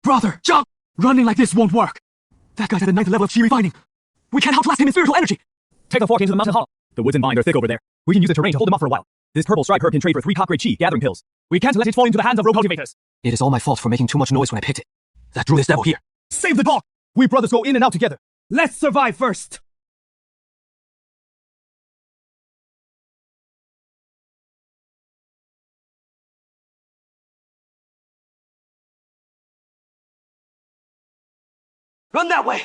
Brother, jump! Running like this won't work. That guy's at the 9th level of chi refining. We can't outlast him in spiritual energy. Take the fork into the mountain hall. The woods and vines are thick over there. We can use the terrain to hold him off for a while. This purple stripe herb can trade for 3 top-grade chi gathering pills. We can't let it fall into the hands of rogue cultivators. It is all my fault for making too much noise when I picked it. That drew this devil here. Save the dog! We brothers go in and out together. Let's survive first! Run that way!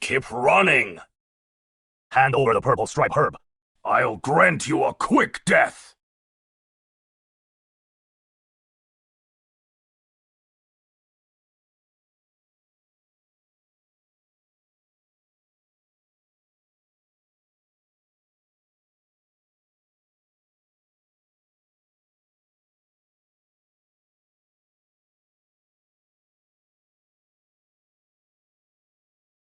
Keep running! Hand over the purple stripe herb. I'll grant you a quick death.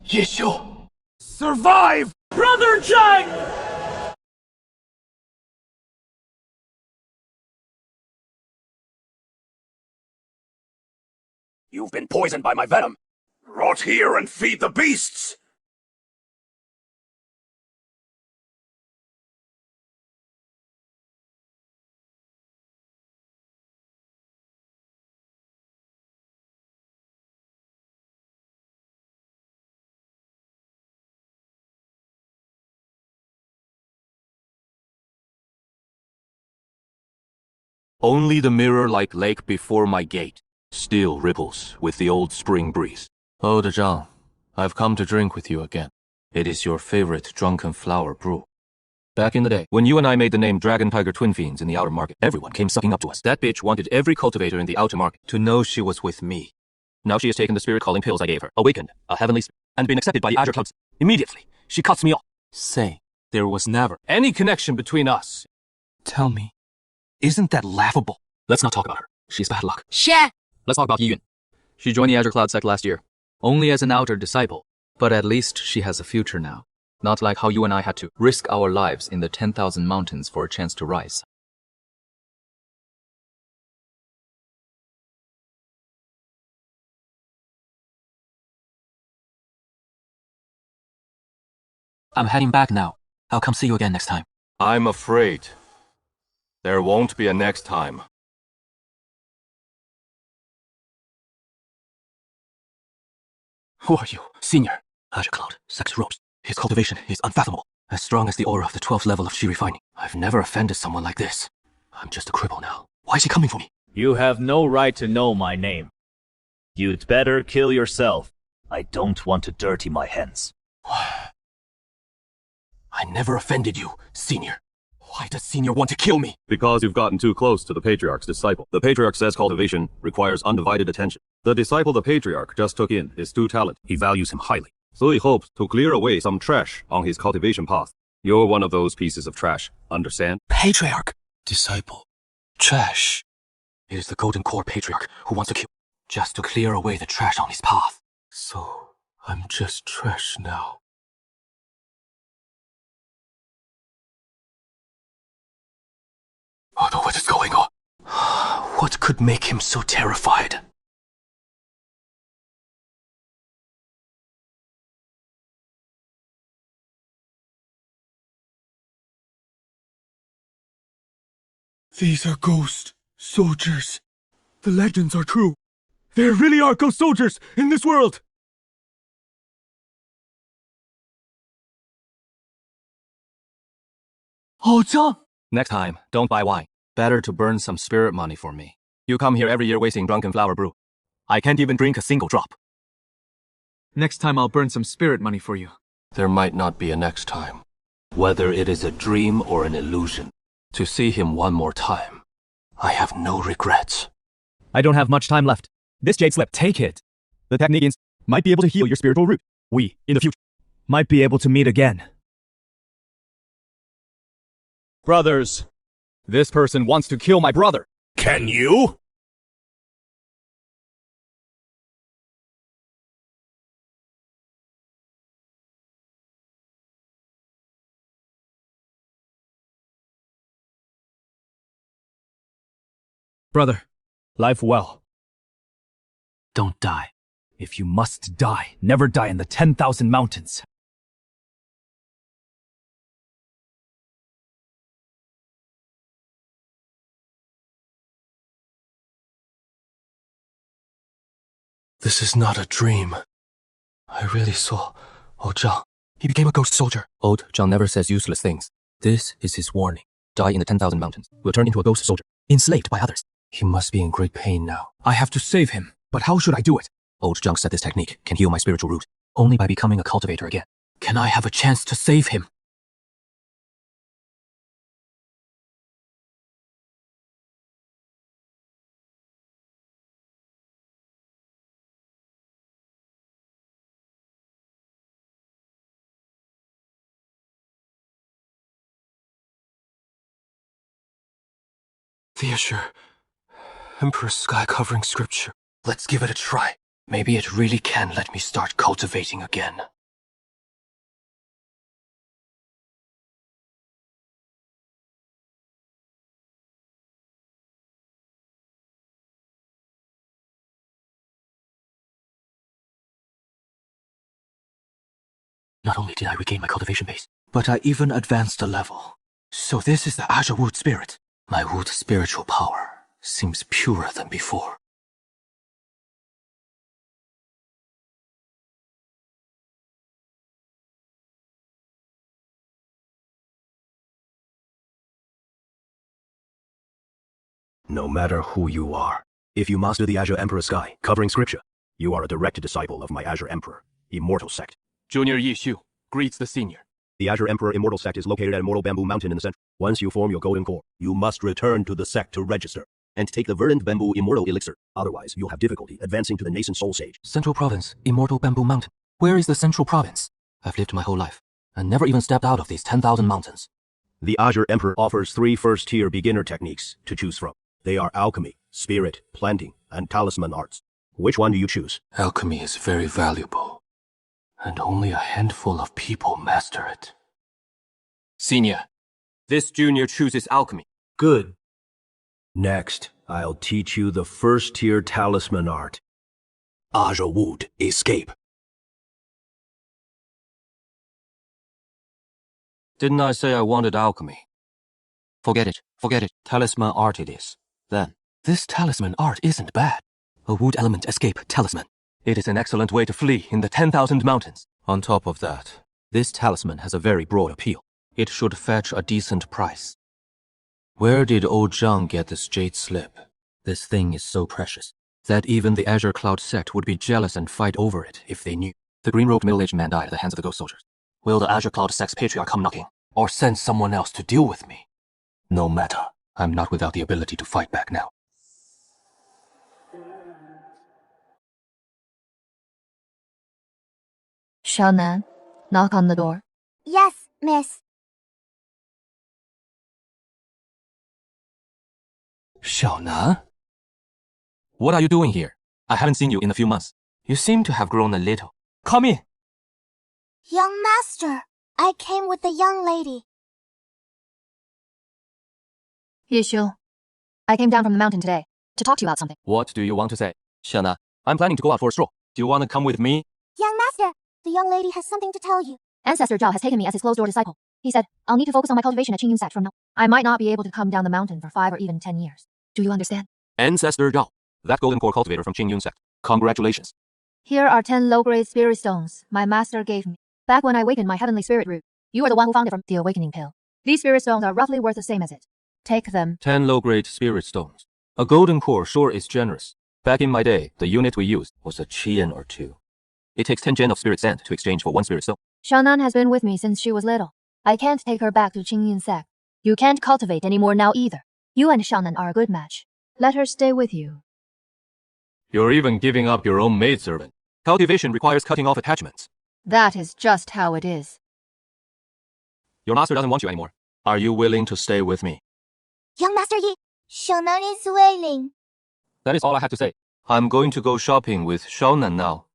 Yishu! Survive! Brother Chang! You've been poisoned by my venom. Rot here and feed the beasts! Only the mirror-like lake before my gate still ripples with the old spring breeze. Oh, Zhang, I've come to drink with you again. It is your favorite drunken flower brew. Back in the day, when you and I made the name Dragon Tiger Twin Fiends in the outer market, everyone came sucking up to us. That bitch wanted every cultivator in the outer market to know she was with me. Now she has taken the spirit calling pills I gave her, awakened a heavenly spirit, and been accepted by the Azure clubs. Immediately, she cuts me off. Say, there was never any connection between us. Tell me, isn't that laughable? Let's not talk about her. She's bad luck. Share. Let's talk about Yiyun. She joined the Azure Cloud sect last year, only as an outer disciple. But at least she has a future now. Not like how you and I had to risk our lives in the 10,000 mountains for a chance to rise. I'm heading back now. I'll come see you again next time. I'm afraid there won't be a next time. Who are you? Senior. Azure Cloud, Sex Ropes. His cultivation is unfathomable. As strong as the aura of the 12th level of chi refining. I've never offended someone like this. I'm just a cripple now. Why is he coming for me? You have no right to know my name. You'd better kill yourself. I don't want to dirty my hands. I never offended you, Senior. Why does Senior want to kill me? Because you've gotten too close to the Patriarch's disciple. The Patriarch says cultivation requires undivided attention. The disciple the Patriarch just took in is too talented. He values him highly. So he hopes to clear away some trash on his cultivation path. You're one of those pieces of trash, understand? Patriarch. Disciple. Trash. It is the Golden Core Patriarch who wants to kill, just to clear away the trash on his path. So, I'm just trash now. I don't know what is going on. What could make him so terrified? These are ghost soldiers. The legends are true. There really are ghost soldiers in this world. Oh, Zhang! Next time, don't buy wine. Better to burn some spirit money for me. You come here every year wasting drunken flower brew. I can't even drink a single drop. Next time I'll burn some spirit money for you. There might not be a next time. Whether it is a dream or an illusion. To see him one more time, I have no regrets. I don't have much time left. This jade slip, take it. The techniques might be able to heal your spiritual root. We, in the future, might be able to meet again. Brothers, this person wants to kill my brother. Can you? Brother. Life well. Don't die. If you must die, never die in the 10,000 mountains. This is not a dream. I really saw Old Zhang. He became a ghost soldier. Old Zhang never says useless things. This is his warning. Die in the 10,000 mountains. Will turn into a ghost soldier, enslaved by others. He must be in great pain now. I have to save him, but how should I do it? Old Zhang said this technique can heal my spiritual root, only by becoming a cultivator again. Can I have a chance to save him? The Azure Emperor's sky-covering scripture. Let's give it a try. Maybe it really can let me start cultivating again. Not only did I regain my cultivation base, but I even advanced a level. So this is the Azure Wood Spirit. My wood spiritual power seems purer than before. No matter who you are, if you master the Azure Emperor Sky, covering scripture, you are a direct disciple of my Azure Emperor, Immortal Sect. Junior Yishu greets the senior. The Azure Emperor Immortal Sect is located at Immortal Bamboo Mountain in the center. Once you form your golden core, you must return to the sect to register and take the verdant bamboo immortal elixir. Otherwise, you'll have difficulty advancing to the nascent soul stage. Central Province, Immortal Bamboo Mountain. Where is the Central Province? I've lived my whole life and never even stepped out of these 10,000 mountains. The Azure Emperor offers 3 first-tier beginner techniques to choose from. They are alchemy, spirit, planting, and talisman arts. Which one do you choose? Alchemy is very valuable, and only a handful of people master it. Senior, this junior chooses alchemy. Good. Next, I'll teach you the first-tier talisman art. Azure Wood Escape. Didn't I say I wanted alchemy? Forget it. Talisman art it is. Then, this talisman art isn't bad. A wood element escape talisman. It is an excellent way to flee in the 10,000 mountains. On top of that, this talisman has a very broad appeal. It should fetch a decent price. Where did old Zhang get this jade slip? This thing is so precious that even the Azure Cloud sect would be jealous and fight over it if they knew. The green-robed middle-aged man died at the hands of the ghost soldiers. Will the Azure Cloud sect's patriarch come knocking, or send someone else to deal with me? No matter, I'm not without the ability to fight back now. Xiaonan, knock on the door. Yes, miss. Xiaonan? What are you doing here? I haven't seen you in a few months. You seem to have grown a little. Come in! Young master, I came with the young lady. Yishu, I came down from the mountain today to talk to you about something. What do you want to say? Xiaonan, I'm planning to go out for a stroll. Do you want to come with me? Young master, the young lady has something to tell you. Ancestor Zhao has taken me as his closed-door disciple. He said, I'll need to focus on my cultivation at Qingyun sect from now. I might not be able to come down the mountain for 5 or even 10 years. Do you understand? Ancestor Zhao, that golden core cultivator from Qingyun sect. Congratulations. Here are 10 low-grade spirit stones my master gave me back when I awakened my heavenly spirit root. You are the one who found it from the awakening pill. These spirit stones are roughly worth the same as it. Take them. 10 low-grade spirit stones. A golden core sure is generous. Back in my day, the unit we used was a qian or 2. It takes 10 gen of spirit sand to exchange for 1 spirit stone. Xiaonan has been with me since she was little. I can't take her back to Qingyun sect. You can't cultivate anymore now either. You and Xiaonan are a good match. Let her stay with you. You're even giving up your own maidservant. Cultivation requires cutting off attachments. That is just how it is. Your master doesn't want you anymore. Are you willing to stay with me? Young master Yi, Xiaonan is willing. That is all I have to say. I'm going to go shopping with Xiaonan now.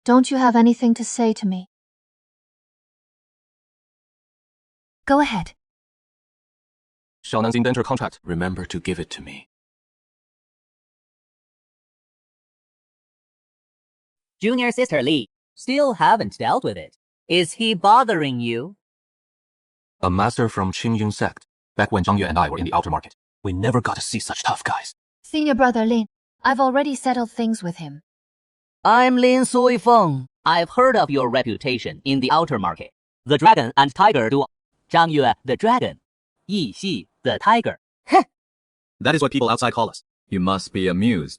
Don't you have anything to say to me? Go ahead. Xiaonan's indenture contract. Remember to give it to me. Junior Sister Lee, still haven't dealt with it. Is he bothering you? A master from Qingyun sect. Back when Zhang Yue and I were in the outer market, we never got to see such tough guys. Senior brother Lin, I've already settled things with him. I'm Lin Suifeng. I've heard of your reputation in the outer market. The dragon and tiger duel. Zhang Yue, the dragon. Yi Xi, the tiger. Heh. That is what people outside call us. You must be amused.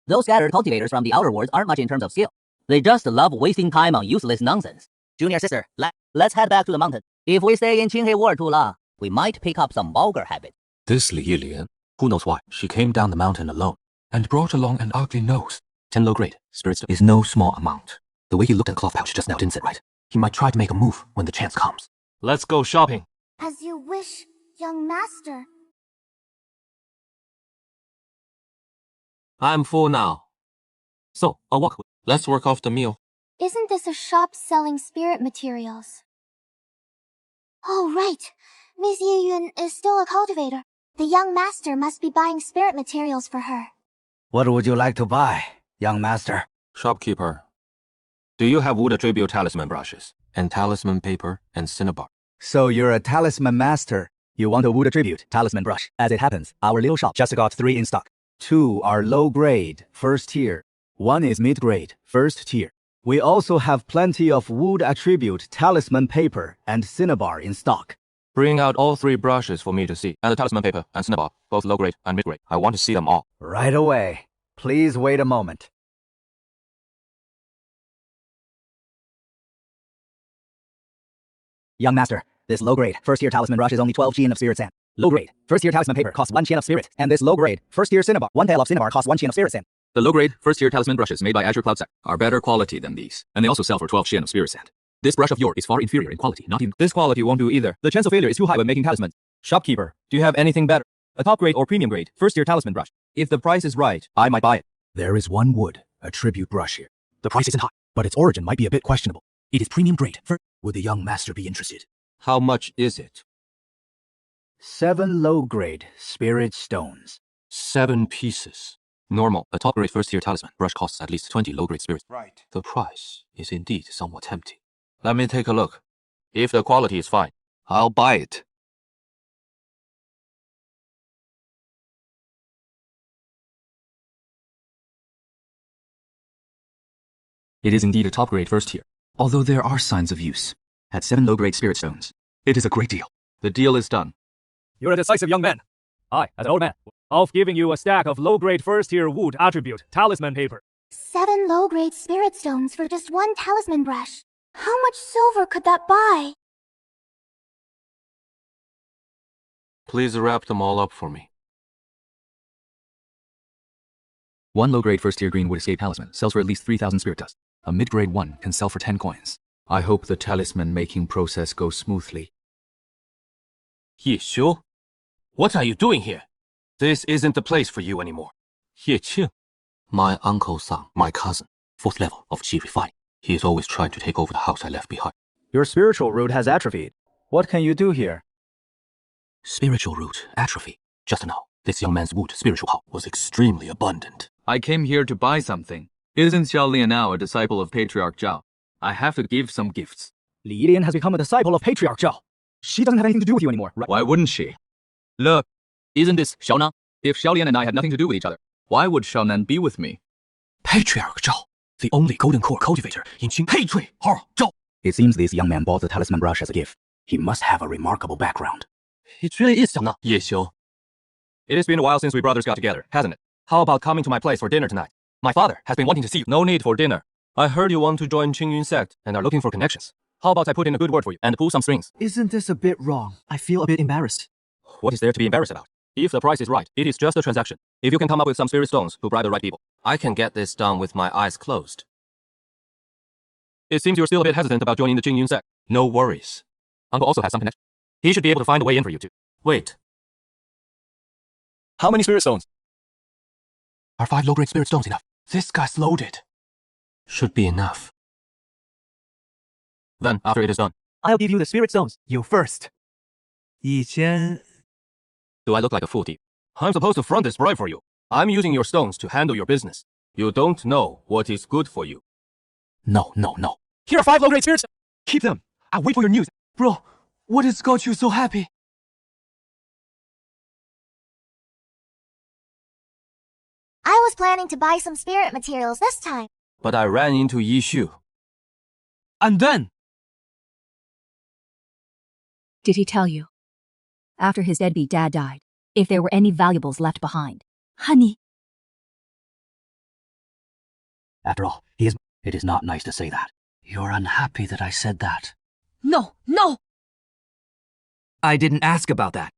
Those scattered cultivators from the outer worlds aren't much in terms of skill. They just love wasting time on useless nonsense. Junior sister, let's head back to the mountain. If we stay in Qinghei Ward too long, we might pick up some vulgar habits. This Li Yilian, who knows why, she came down the mountain alone and brought along an ugly nose. 10 low grade spirits is no small amount. The way he looked at the cloth pouch just now didn't sit right. He might try to make a move when the chance comes. Let's go shopping. As you wish, young master. I'm full now. So, I'll walk. Let's work off the meal. Isn't this a shop selling spirit materials? Oh, right. Miss Yiyun is still a cultivator. The young master must be buying spirit materials for her. What would you like to buy, young master? Shopkeeper, do you have wood attribute talisman brushes and talisman paper and cinnabar? So you're a talisman master. You want a wood attribute talisman brush. As it happens, our little shop just got 3 in stock. 2 are low grade, first tier. 1 is mid grade, first tier. We also have plenty of wood attribute talisman paper and cinnabar in stock. Bring out all 3 brushes for me to see, and the talisman paper and cinnabar, both low grade and mid grade. I want to see them all. Right away. Please wait a moment. Young master, this low-grade, first-tier talisman brush is only 12 yen of spirit sand. Low-grade, first-tier talisman paper costs 1 yen of spirit, and this low-grade, first-tier cinnabar, 1 tael of cinnabar costs 1 yen of spirit sand. The low-grade, first-tier talisman brushes made by Azure Cloud Sect are better quality than these, and they also sell for 12 yen of spirit sand. This brush of yours is far inferior in quality, not even. This quality won't do either. The chance of failure is too high when making talismans. Shopkeeper, do you have anything better? A top-grade or premium-grade, first-tier talisman brush. If the price is right, I might buy it. There is one wood, a tribute brush here. The price isn't high, but its origin might be a bit questionable. It is premium grade. Would the young master be interested? How much is it? 7 low-grade spirit stones. 7 pieces. Normal, a top-grade first-tier talisman brush costs at least 20 low-grade spirits. Right. The price is indeed somewhat tempting. Let me take a look. If the quality is fine, I'll buy it. It is indeed a top-grade first tier, although there are signs of use. At 7 low-grade spirit stones, it is a great deal. The deal is done. You're a decisive young man. I, as an old man, of giving you a stack of low-grade first-tier wood attribute talisman paper. 7 low-grade spirit stones for just 1 talisman brush. How much silver could that buy? Please wrap them all up for me. 1 low-grade first-tier green wood escape talisman sells for at least 3,000 spirit dust. A mid-grade one can sell for 10 coins. I hope the talisman making process goes smoothly. Ye Xiu, what are you doing here? This isn't the place for you anymore. Ye Qing. My uncle's son, my cousin, 4th level of Qi refining. He is always trying to take over the house I left behind. Your spiritual root has atrophied. What can you do here? Spiritual root atrophy. Just now, this young man's wood spiritual power was extremely abundant. I came here to buy something. Isn't Xiao Lian now a disciple of Patriarch Zhao? I have to give some gifts. Li Yilian has become a disciple of Patriarch Zhao. She doesn't have anything to do with you anymore, right? Why wouldn't she? Look, isn't this Xiaonan? If Xiao Lian and I had nothing to do with each other, why would Xiaonan be with me? Patriarch Zhao, the only golden core cultivator in Qinghei Zhao. It seems this young man bought the talisman brush as a gift. He must have a remarkable background. It really is Xiaonan. Ye Xiu. It has been a while since we brothers got together, hasn't it? How about coming to my place for dinner tonight? My father has been wanting to see you. No need for dinner. I heard you want to join Qingyun sect and are looking for connections. How about I put in a good word for you and pull some strings? Isn't this a bit wrong? I feel a bit embarrassed. What is there to be embarrassed about? If the price is right, it is just a transaction. If you can come up with some spirit stones to bribe the right people, I can get this done with my eyes closed. It seems you're still a bit hesitant about joining the Qingyun sect. No worries. Uncle also has some connection. He should be able to find a way in for you too. Wait. How many spirit stones? Are 5 low-grade spirit stones enough? This guy's loaded. Should be enough. Then, after it is done, I'll give you the spirit stones. You first. Do I look like a fool to you? I'm supposed to front this bribe for you. I'm using your stones to handle your business. You don't know what is good for you. No. Here are 5 low-grade spirits. Keep them. I'll wait for your news. Bro, what has got you so happy? I was planning to buy some spirit materials this time. But I ran into Yishu. And then? Did he tell you? After his deadbeat dad died, if there were any valuables left behind. Honey. After all, it is not nice to say that. You're unhappy that I said that. No! I didn't ask about that.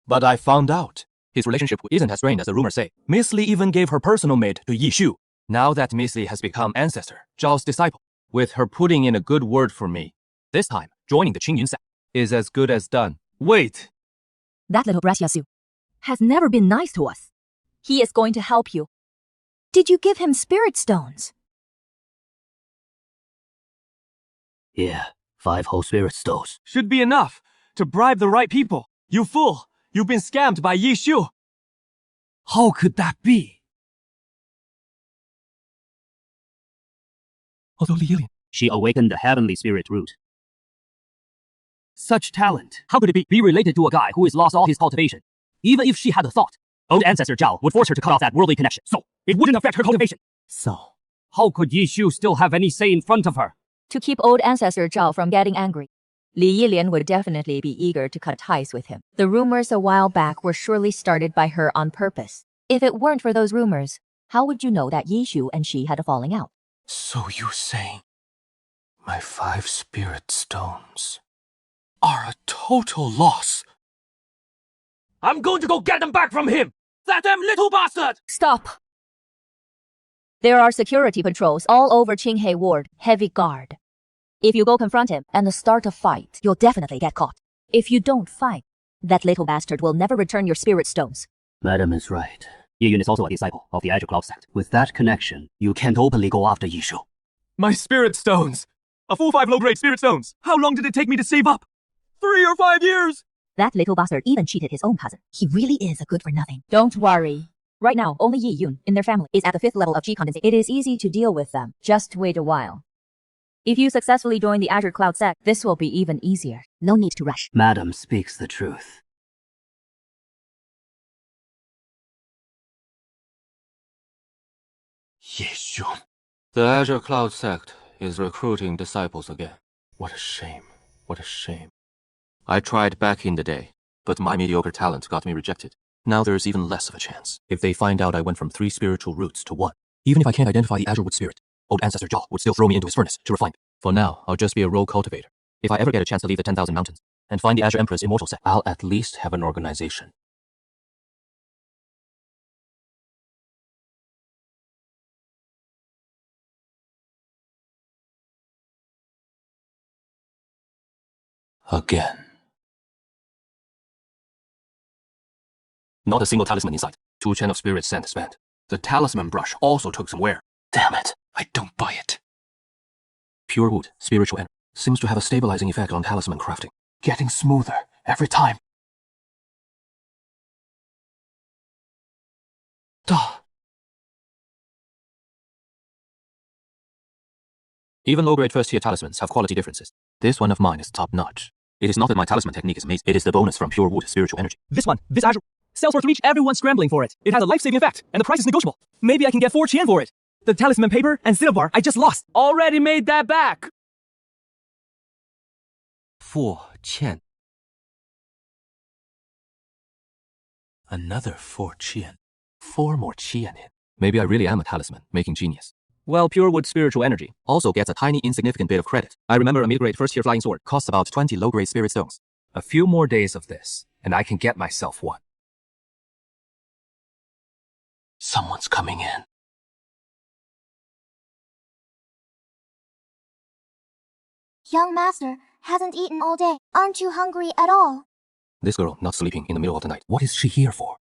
But I found out. His relationship isn't as strained as the rumors say. Miss Li even gave her personal maid to Yishu. Now that Miss Li has become ancestor, Zhao's disciple, with her putting in a good word for me, this time joining the Qingyun sect is as good as done. Wait. That little brat Yasu has never been nice to us. He is going to help you. Did you give him spirit stones? Yeah, 5 whole spirit stones. Should be enough to bribe the right people. You fool! You've been scammed by Yishu. How could that be? Although Li Yilian, She awakened the heavenly spirit root. such talent. How could it be related to a guy who has lost all his cultivation? Even if she had a thought, old ancestor Zhao would force her to cut off that worldly connection, so it wouldn't affect her cultivation. So, How could Yishu still have any say in front of her? To keep old ancestor Zhao from getting angry, Li Yilian would definitely be eager to cut ties with him. The rumors a while back were surely started by her on purpose. If it weren't for those rumors, how would you know that Yishu and she had a falling out? so you saying my 5 spirit stones are a total loss? I'm going to go get them back from him! That damn little bastard! Stop! There are security patrols all over Qinghe Ward, heavy guard. If you go confront him and start a fight, you'll definitely get caught. If you don't fight, that little bastard will never return your spirit stones. Madam is right. Yiyun is also a disciple of the Azure Cloud sect. With that connection, you can't openly go after Yishu. My spirit stones! A full 5 low-grade spirit stones! How long did it take me to save up? 3 or 5 years! That little bastard even cheated his own cousin. He really is a good for nothing. Don't worry. Right now, only Yi Yun in their family is at the 5th level of Qi condensation. It is easy to deal with them. Just wait a while. If you successfully join the Azure Cloud sect, this will be even easier. No need to rush. Madam speaks the truth. Yishu. The Azure Cloud sect is recruiting disciples again. What a shame. What a shame. I tried back in the day, but my mediocre talent got me rejected. Now there's even less of a chance. If they find out I went from 3 spiritual roots to 1, Even if I can't identify the Azure Wood spirit, old ancestor Zhao would still throw me into his furnace to refine me. for now, I'll just be a rogue cultivator. If I ever get a chance to leave the 10,000 mountains and find the Azure Emperor's immortal sect, I'll at least have an organization. Again. Not a single talisman inside. 2 Chen of Spirit scent spent. The talisman brush also took some wear. Damn it. I don't buy it. Pure wood, spiritual energy, seems to have a stabilizing effect on talisman crafting. Getting smoother every time. Duh. Even low-grade first-tier talismans have quality differences. This one of mine is top-notch. It is not that my talisman technique is amazing. It is the bonus from pure wood spiritual energy. This Azure, sells worth reach, everyone's scrambling for it. It has a life-saving effect, and the price is negotiable. Maybe I can get 4 Qian for it. The talisman paper and cinnabar I just lost. Already made that back! 4 Qian. Another 4 Qian. 4 more Qian in. Maybe I really am a talisman, making genius. Well, pure wood spiritual energy Also gets a tiny insignificant bit of credit. I remember a mid-grade first-tier flying sword costs about 20 low-grade spirit stones. A few more days of this, and I can get myself one. Someone's coming in. Young master hasn't eaten all day. Aren't you hungry at all? This girl not sleeping in the middle of the night. What is she here for?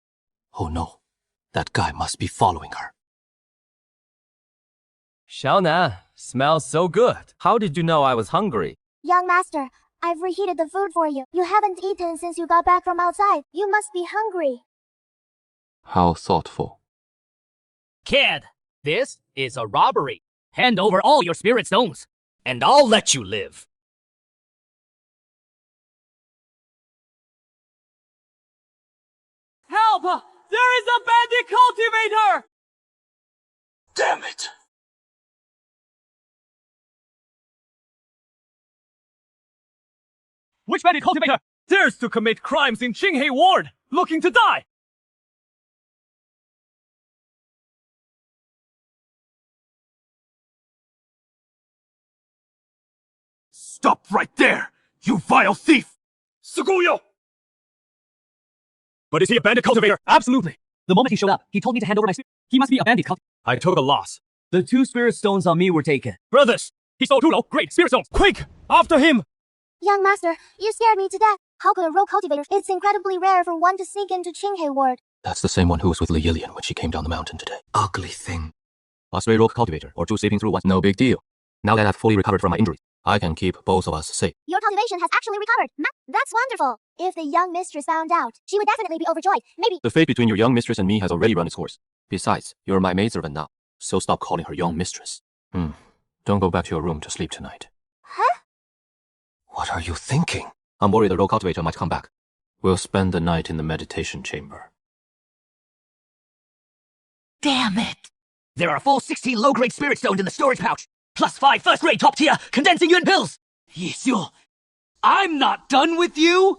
Oh no. That guy must be following her. Xiaonan, smells so good. How did you know I was hungry? Young master, I've reheated the food for you. You haven't eaten since you got back from outside. You must be hungry. How thoughtful. Kid, this is a robbery. Hand over all your spirit stones, and I'll let you live. Help! There is a bandit cultivator! Damn it! Which bandit cultivator dares to commit crimes in Qinghe Ward, looking to die? Stop right there, you vile thief! Suguyo! But is he a bandit cultivator? Absolutely. The moment he showed up, he told me to hand over my spirit. He must be a bandit cultivator. I took a loss. The 2 spirit stones on me were taken. Brothers, he stole 2 great spirit stones. Quick, after him! Young master, you scared me to death. How could a rogue cultivator? It's incredibly rare for one to sneak into Qinghe Ward. That's the same one who was with Li Yilian when she came down the mountain today. Ugly thing. A stray rogue cultivator or 2 sleeping through one. No big deal. Now that I've fully recovered from my injuries, I can keep both of us safe. Your cultivation has actually recovered. That's wonderful. If the young mistress found out, she would definitely be overjoyed. Maybe... The fate between your young mistress and me has already run its course. Besides, you're my maidservant now, so stop calling her young mistress. Don't go back to your room to sleep tonight. Huh? What are you thinking? I'm worried the rogue cultivator might come back. We'll spend the night in the meditation chamber. Damn it! There are full 16 low-grade spirit stones in the storage pouch, plus 5 first-grade top-tier condensing yuan pills! Yixiu, I'm not done with you!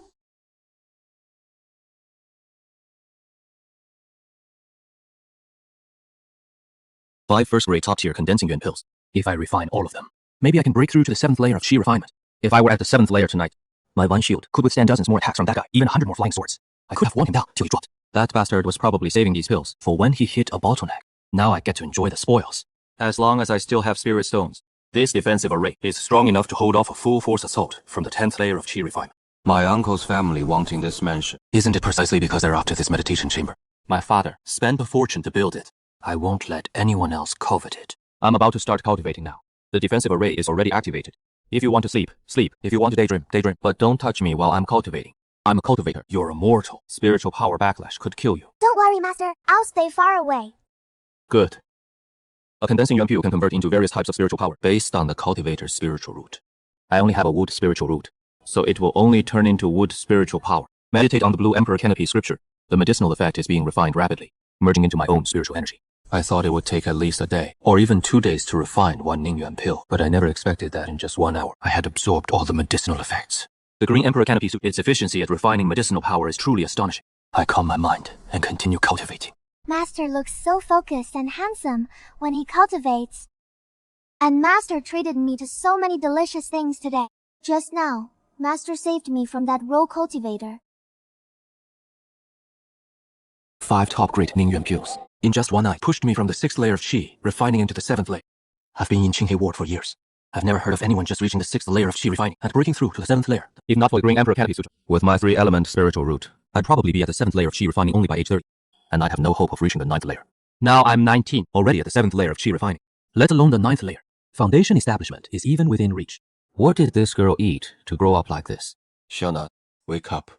Five first-grade top-tier condensing yuan pills. If I refine all of them, maybe I can break through to the 7th layer of Qi refinement. If I were at the 7th layer tonight, my one shield could withstand dozens more attacks from that guy, even 100 more flying swords. I could have worn him down till he dropped. That bastard was probably saving these pills for when he hit a bottleneck. Now I get to enjoy the spoils. As long as I still have spirit stones, this defensive array is strong enough to hold off a full-force assault from the 10th layer of Qi refinement. My uncle's family wanting this mansion. Isn't it precisely because they're after this meditation chamber? My father spent a fortune to build it. I won't let anyone else covet it. I'm about to start cultivating now. The defensive array is already activated. If you want to sleep, sleep. If you want to daydream, daydream. But don't touch me while I'm cultivating. I'm a cultivator. You're immortal. Spiritual power backlash could kill you. Don't worry, master. I'll stay far away. Good. A condensing yuan pill can convert into various types of spiritual power based on the cultivator's spiritual root. I only have a wood spiritual root, so it will only turn into wood spiritual power. Meditate on the Blue Emperor Canopy scripture. The medicinal effect is being refined rapidly, merging into my own spiritual energy. I thought it would take at least a day, or even 2 days to refine one Ningyuan pill, but I never expected that in just 1 hour I had absorbed all the medicinal effects. The Green Emperor Canopy suit, its efficiency at refining medicinal power is truly astonishing. I calm my mind and continue cultivating. Master looks so focused and handsome when he cultivates. And Master treated me to so many delicious things today. Just now, Master saved me from that rogue cultivator. 5 top-grade Ningyuan pills. In just 1 night, pushed me from the 6th layer of Qi, refining into the 7th layer. I've been in Qinghe Ward for years. I've never heard of anyone just reaching the 6th layer of Qi refining and breaking through to the 7th layer. If not for the Green Emperor Canopy sutra, with my 3-element spiritual root, I'd probably be at the 7th layer of Qi refining only by age 30. And I'd have no hope of reaching the 9th layer. Now I'm 19, already at the 7th layer of Qi refining, let alone the 9th layer. Foundation establishment is even within reach. What did this girl eat to grow up like this? Xiaona, wake up.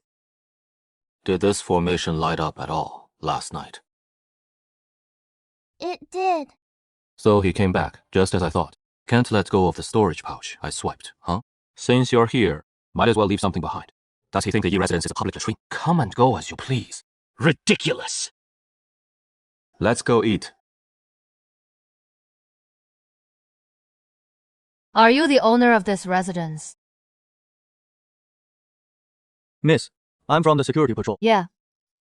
Did this formation light up at all last night? It did. So he came back, just as I thought. Can't let go of the storage pouch I swiped, huh? Since you're here, might as well leave something behind. Does he think the Yi residence is a public latrine? Come and go as you please. Ridiculous! Let's go eat. Are you the owner of this residence? Miss, I'm from the security patrol. Yeah.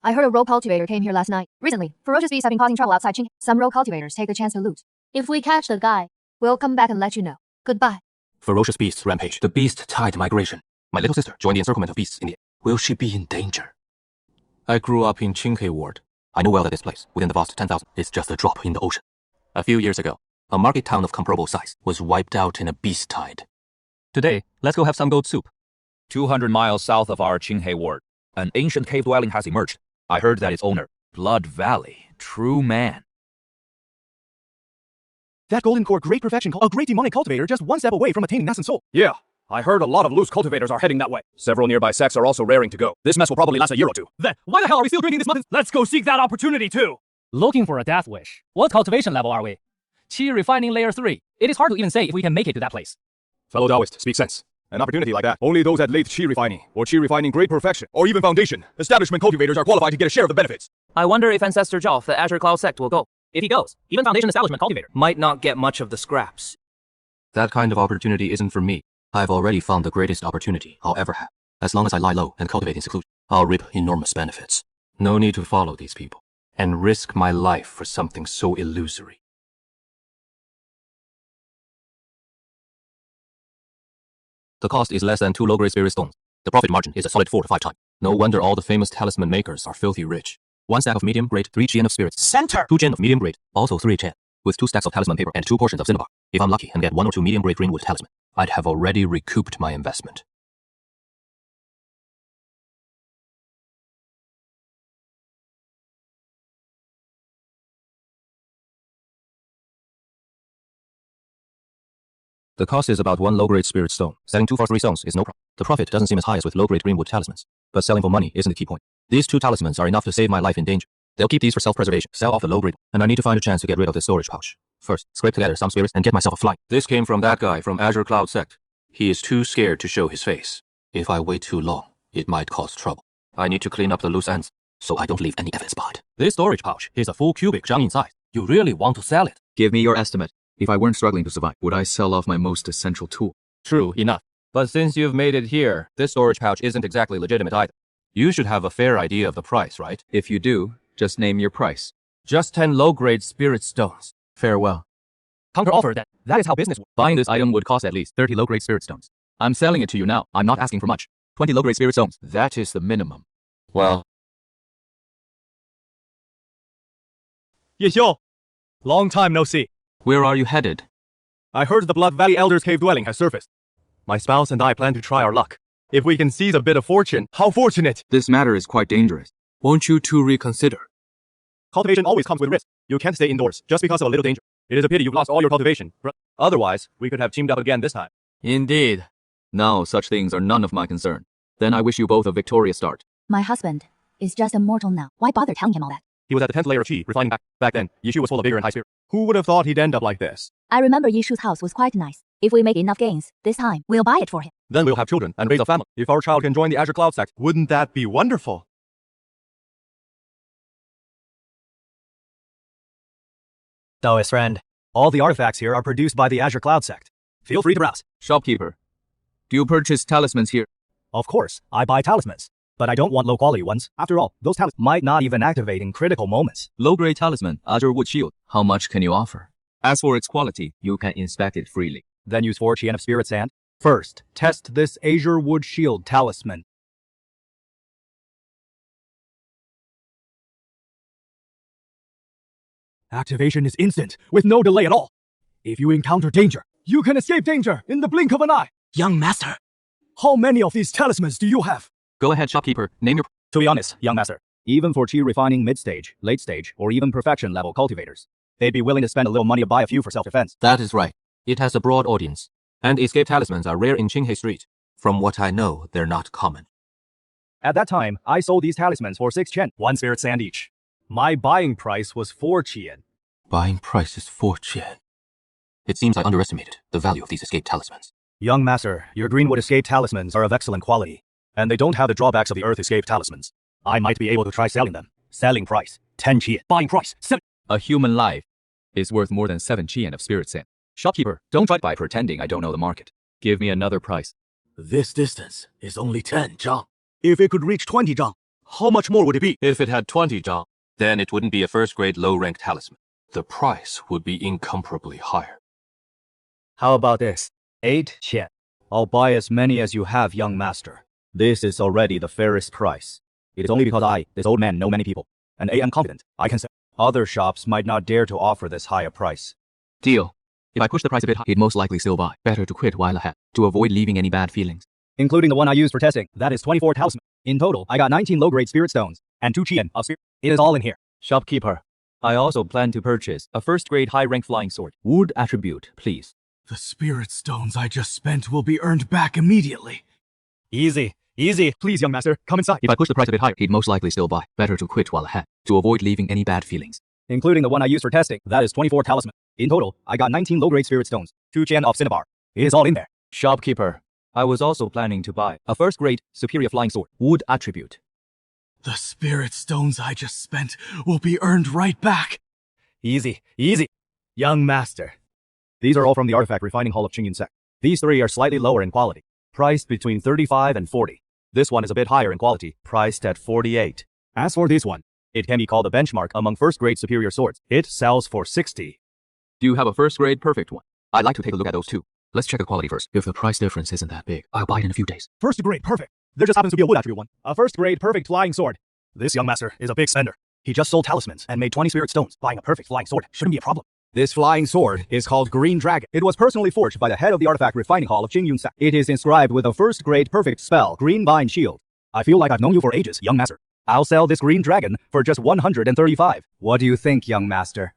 I heard a rogue cultivator came here last night. Recently, ferocious beasts have been causing trouble outside Qinghe. Some rogue cultivators take the chance to loot. If we catch the guy, we'll come back and let you know. Goodbye. Ferocious beasts rampage. The beast tide migration. My little sister joined the encirclement of beasts in the... Will she be in danger? I grew up in Qinghe Ward. I know well that this place, within the vast 10,000, is just a drop in the ocean. A few years ago, a market town of comparable size was wiped out in a beast tide. Today, let's go have some goat soup. 200 miles south of our Qinghe Ward, an ancient cave dwelling has emerged. I heard that its owner, Blood Valley, true man. That golden core great perfection, a great demonic cultivator just one step away from attaining Nascent Soul. Yeah, I heard a lot of loose cultivators are heading that way. Several nearby sects are also raring to go. This mess will probably last a year or two. Then why the hell are we still drinking this mountain? Let's go seek that opportunity too. Looking for a death wish. What cultivation level are we? Qi refining layer 3. It is hard to even say if we can make it to that place. Fellow Taoist, speak sense. An opportunity like that, only those at late Qi refining, or Qi refining grade perfection, or even foundation, establishment cultivators are qualified to get a share of the benefits. I wonder if Ancestor Zhao of the Azure Cloud sect will go. If he goes, even foundation establishment cultivator might not get much of the scraps. That kind of opportunity isn't for me. I've already found the greatest opportunity I'll ever have. As long as I lie low and cultivate in seclusion, I'll reap enormous benefits. No need to follow these people and risk my life for something so illusory. The cost is less than 2 low-grade spirit stones. The profit margin is a solid 4 to 5 times. No wonder all the famous talisman makers are filthy rich. 1 stack of medium grade, 3 chen of spirits. Center! 2 chen of medium grade, also 3 chen. With 2 stacks of talisman paper and 2 portions of cinnabar. If I'm lucky and get 1 or 2 medium grade greenwood talisman, I'd have already recouped my investment. The cost is about 1 low-grade spirit stone. Selling 2 for 3 stones is no problem. The profit doesn't seem as high as with low-grade greenwood talismans. But selling for money isn't the key point. These 2 talismans are enough to save my life in danger. They'll keep these for self-preservation, sell off the low-grade, and I need to find a chance to get rid of this storage pouch. First, scrape together some spirits and get myself a flight. This came from that guy from Azure Cloud sect. He is too scared to show his face. If I wait too long, it might cause trouble. I need to clean up the loose ends, so I don't leave any evidence behind. This storage pouch is a full cubic zhang in size. You really want to sell it? Give me your estimate. If I weren't struggling to survive, would I sell off my most essential tool? True enough. But since you've made it here, this storage pouch isn't exactly legitimate either. You should have a fair idea of the price, right? If you do, just name your price. Just 10 low-grade spirit stones. Farewell. Counter offer that is how business works. Buying this item would cost at least 30 low-grade spirit stones. I'm selling it to you now. I'm not asking for much. 20 low-grade spirit stones. That is the minimum. Well, Ye Xiu, long time no see. Where are you headed? I heard the Blood Valley Elder's cave dwelling has surfaced. My spouse and I plan to try our luck. If we can seize a bit of fortune, how fortunate! This matter is quite dangerous. Won't you two reconsider? Cultivation always comes with risk. You can't stay indoors just because of a little danger. It is a pity you've lost all your cultivation. Otherwise, we could have teamed up again this time. Indeed. Now such things are none of my concern. Then I wish you both a victorious start. My husband is just a mortal now. Why bother telling him all that? He was at the 10th layer of Qi, refining back then. Yishu was full of vigor and high spirit. Who would have thought he'd end up like this? I remember Yishu's house was quite nice. If we make enough gains, this time, we'll buy it for him. Then we'll have children and raise a family. If our child can join the Azure Cloud sect, wouldn't that be wonderful? Taoist friend, all the artifacts here are produced by the Azure Cloud sect. Feel free to browse. Shopkeeper, do you purchase talismans here? Of course, I buy talismans. But I don't want low-quality ones. After all, those talismans might not even activate in critical moments. Low-grade talisman, Azure Wood Shield. How much can you offer? As for its quality, you can inspect it freely. Then use 4 Qian of Spirit Sand. First, test this Azure Wood Shield talisman. Activation is instant, with no delay at all. If you encounter danger, you can escape danger in the blink of an eye. Young master. How many of these talismans do you have? Go ahead, shopkeeper. Name your... To be honest, young master, even for Qi refining mid-stage, late-stage, or even perfection-level cultivators, they'd be willing to spend a little money to buy a few for self-defense. That is right. It has a broad audience. And escape talismans are rare in Qinghe Street. From what I know, they're not common. At that time, I sold these talismans for 6 chen, 1 spirit sand each. My buying price was 4 qian. Buying price is 4 qian. It seems I underestimated the value of these escape talismans. Young master, your greenwood escape talismans are of excellent quality, and they don't have the drawbacks of the earth escape talismans. I might be able to try selling them. Selling price, 10 qian. Buying price, 7. A human life is worth more than 7 qian of spirit sand. Shopkeeper, don't try by pretending I don't know the market. Give me another price. This distance is only 10 zhang. If it could reach 20 zhang, how much more would it be? If it had 20 zhang, then it wouldn't be a first-grade low-ranked talisman. The price would be incomparably higher. How about this? 8 qian. I'll buy as many as you have, young master. This is already the fairest price. It is only because I, this old man, know many people, and I am confident I can sell. Other shops might not dare to offer this higher price. Deal. If I push the price a bit high, he'd most likely still buy. Better to quit while ahead, to avoid leaving any bad feelings. Including the one I used for testing, that is 24 talisman. In total, I got 19 low-grade spirit stones, and 2 qian of spirit. It is all in here. Shopkeeper, I also plan to purchase a first-grade high-rank flying sword. Wood attribute, please. The spirit stones I just spent will be earned back immediately. Easy, easy. Please, young master, come inside. If I push the price a bit higher, he'd most likely still buy. Better to quit while ahead, to avoid leaving any bad feelings. Including the one I used for testing, that is 24 talisman. In total, I got 19 low-grade spirit stones, 2 Chen of Cinnabar. It is all in there. Shopkeeper, I was also planning to buy a first-grade superior flying sword, wood attribute. The spirit stones I just spent will be earned right back. Easy, easy. Young master. These are all from the artifact refining hall of Qingyun Sect. These 3 are slightly lower in quality, priced between 35 and 40. This one is a bit higher in quality, priced at 48. As for this one, it can be called a benchmark among first-grade superior swords. It sells for 60. Do you have a first-grade perfect one? I'd like to take a look at those too. Let's check the quality first. If the price difference isn't that big, I'll buy it in a few days. First-grade perfect. There just happens to be a wood attribute one. A first-grade perfect flying sword. This young master is a big spender. He just sold talismans and made 20 spirit stones. Buying a perfect flying sword shouldn't be a problem. This flying sword is called Green Dragon. It was personally forged by the head of the artifact refining hall of Qingyun Sect. It is inscribed with a first-grade perfect spell, Green Vine Shield. I feel like I've known you for ages, young master. I'll sell this Green Dragon for just 135. What do you think, young master?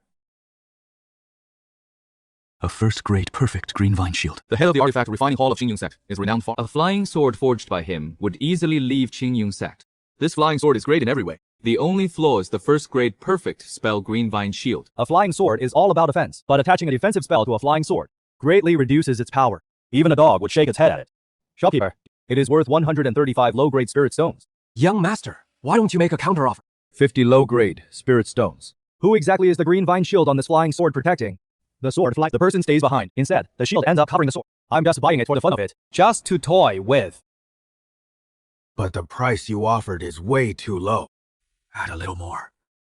A first-grade perfect green vine shield. The head of the artifact refining hall of Qingyun Sect is renowned for a flying sword forged by him would easily leave Qingyun Sect. This flying sword is great in every way. The only flaw is the first-grade perfect spell Green Vine Shield. A flying sword is all about offense, but attaching a defensive spell to a flying sword greatly reduces its power. Even a dog would shake its head at it. Shopkeeper, it is worth 135 low-grade spirit stones. Young master, why don't you make a counteroffer? 50 low-grade spirit stones. Who exactly is the Green Vine Shield on this flying sword protecting? The sword flies, the person stays behind. Instead, the shield ends up covering the sword. I'm just buying it for the fun of it, just to toy with. But the price you offered is way too low. Add a little more.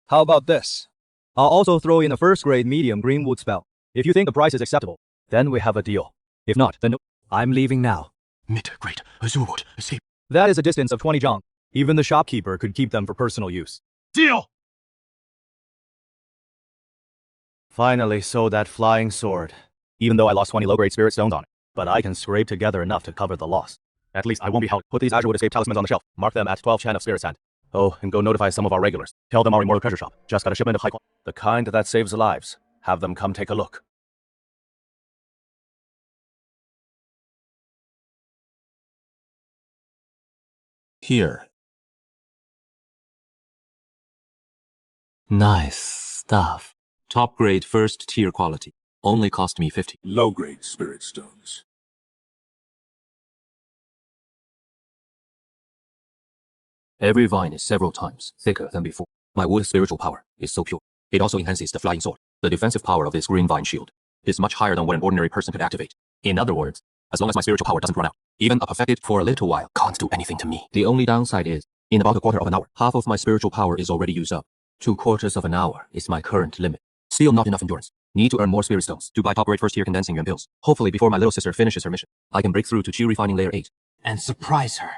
How about this? I'll also throw in a first-grade medium green wood spell. If you think the price is acceptable, then we have a deal. If not, then no. I'm leaving now. Mid-grade azure wood escape. That is a distance of 20 zhang. Even the shopkeeper could keep them for personal use. Deal! Finally sold that flying sword. Even though I lost 20 low-grade spirit stones on it. But I can scrape together enough to cover the loss. At least I won't be held. Put these azure wood escape talismans on the shelf. Mark them at 12 Chen of spirit sand. Oh, and go notify some of our regulars. Tell them our immortal treasure shop just got a shipment of high quality. The kind that saves lives. Have them come take a look. Here. Nice stuff. Top grade first tier quality. Only cost me 50. Low grade spirit stones. Every vine is several times thicker than before. My wood's spiritual power is so pure. It also enhances the flying sword. The defensive power of this green vine shield is much higher than what an ordinary person could activate. In other words, as long as my spiritual power doesn't run out, even a perfected for a little while can't do anything to me. The only downside is, in about a quarter of an hour, half of my spiritual power is already used up. 2/4 of an hour is my current limit. Still not enough endurance. Need to earn more spirit stones to buy top grade first tier condensing yuan pills. Hopefully before my little sister finishes her mission, I can break through to Qi refining layer 8. And surprise her.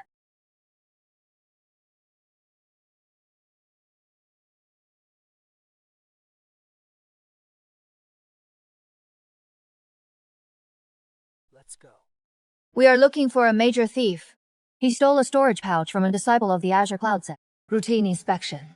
Let's go. We are looking for a major thief. He stole a storage pouch from a disciple of the Azure Cloud Sect. Routine inspection.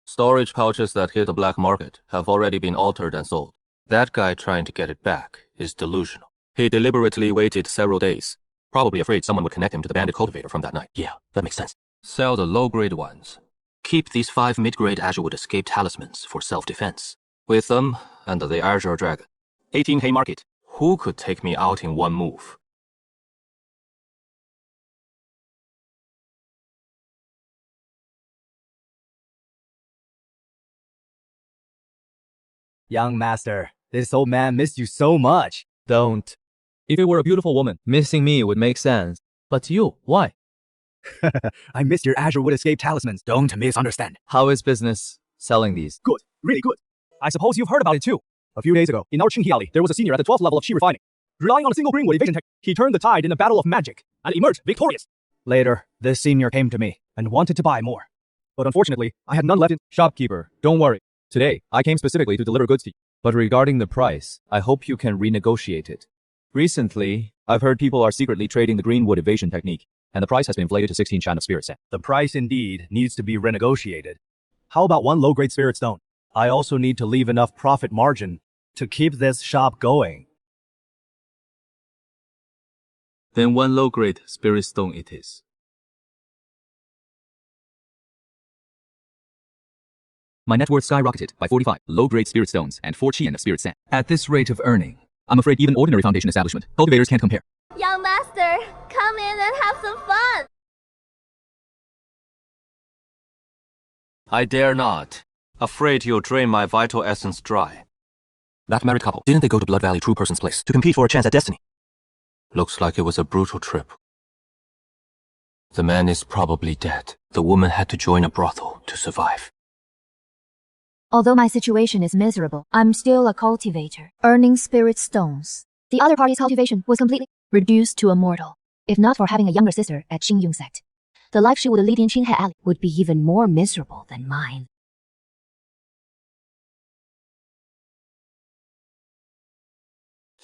Storage pouches that hit the black market have already been altered and sold. That guy trying to get it back is delusional. He deliberately waited several days, probably afraid someone would connect him to the bandit cultivator from that night. Yeah, that makes sense. Sell the low-grade ones. Keep these 5 mid-grade azure wood escape talismans for self-defense. With them, and the Azure Dragon. 18 hay market. Who could take me out in one move? Young master, this old man missed you so much. Don't. If it were a beautiful woman, missing me would make sense. But you, why? I missed your azure wood escape talismans. Don't misunderstand. How is business selling these? Good, really good. I suppose you've heard about it too. A few days ago, in our Qinghe Alley, there was a senior at the 12th level of Qi refining. Relying on a single greenwood evasion tech, he turned the tide in a battle of magic and emerged victorious. Later, this senior came to me and wanted to buy more. But unfortunately, I had none left in. Shopkeeper, don't worry. Today, I came specifically to deliver goods to you. But regarding the price, I hope you can renegotiate it. Recently, I've heard people are secretly trading the greenwood evasion technique, and the price has been inflated to 16 Chan of spirit sand. The price indeed needs to be renegotiated. How about one low-grade spirit stone? I also need to leave enough profit margin to keep this shop going. Then 1 low-grade spirit stone it is. My net worth skyrocketed by 45 low-grade spirit stones and 4 qian of spirit sand. At this rate of earning, I'm afraid even ordinary foundation establishment cultivators can't compare. Young master, come in and have some fun. I dare not. Afraid you'll drain my vital essence dry. That married couple, didn't they go to Blood Valley True Person's place to compete for a chance at destiny? Looks like it was a brutal trip. The man is probably dead. The woman had to join a brothel to survive. Although my situation is miserable, I'm still a cultivator, earning spirit stones. The other party's cultivation was completely reduced to a mortal. If not for having a younger sister at Xingyun sect, the life she would lead in Qinghe Alley would be even more miserable than mine.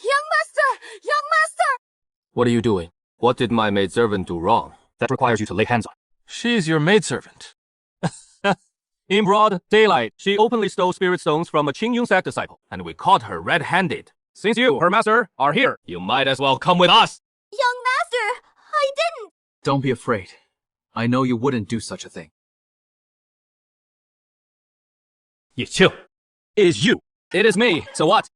Young master! Young master! What are you doing? What did my maidservant do wrong? That requires you to lay hands on. She's your maidservant. In broad daylight, she openly stole spirit stones from a Qingyun sect disciple, and we caught her red-handed. Since you, her master, are here, You might as well come with us! Young master! I didn't! Don't be afraid. I know you wouldn't do such a thing. Yiqiu. It is you. It is me. So what?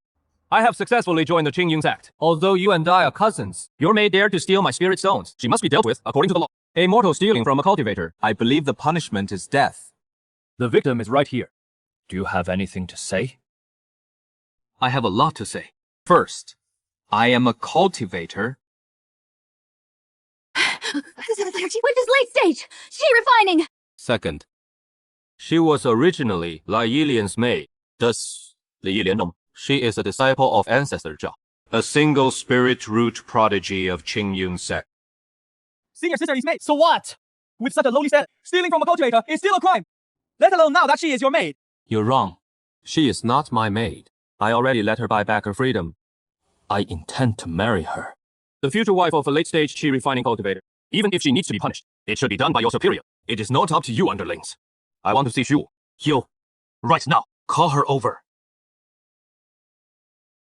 I have successfully joined the Qingyun sect. Although you and I are cousins, Your maid dared to steal my spirit stones. She must be dealt with according to the law. A mortal stealing from a cultivator. I believe the punishment is death. The victim is right here. Do you have anything to say? I have a lot to say. First, I am a cultivator. This is late stage. She refining. Second, she was originally Lai Yilian's maid. Does Li Yilian know? She is a disciple of Ancestor Zhao, a single spirit root prodigy of Qingyun sect. Senior sister is maid, so what? With such a lowly status, stealing from a cultivator is still a crime. Let alone now that she is your maid. You're wrong. She is not my maid. I already let her buy back her freedom. I intend to marry her. The future wife of a late-stage chi refining cultivator. Even if she needs to be punished, it should be done by your superior. It is not up to you underlings. I want to see Shu. You, right now, call her over.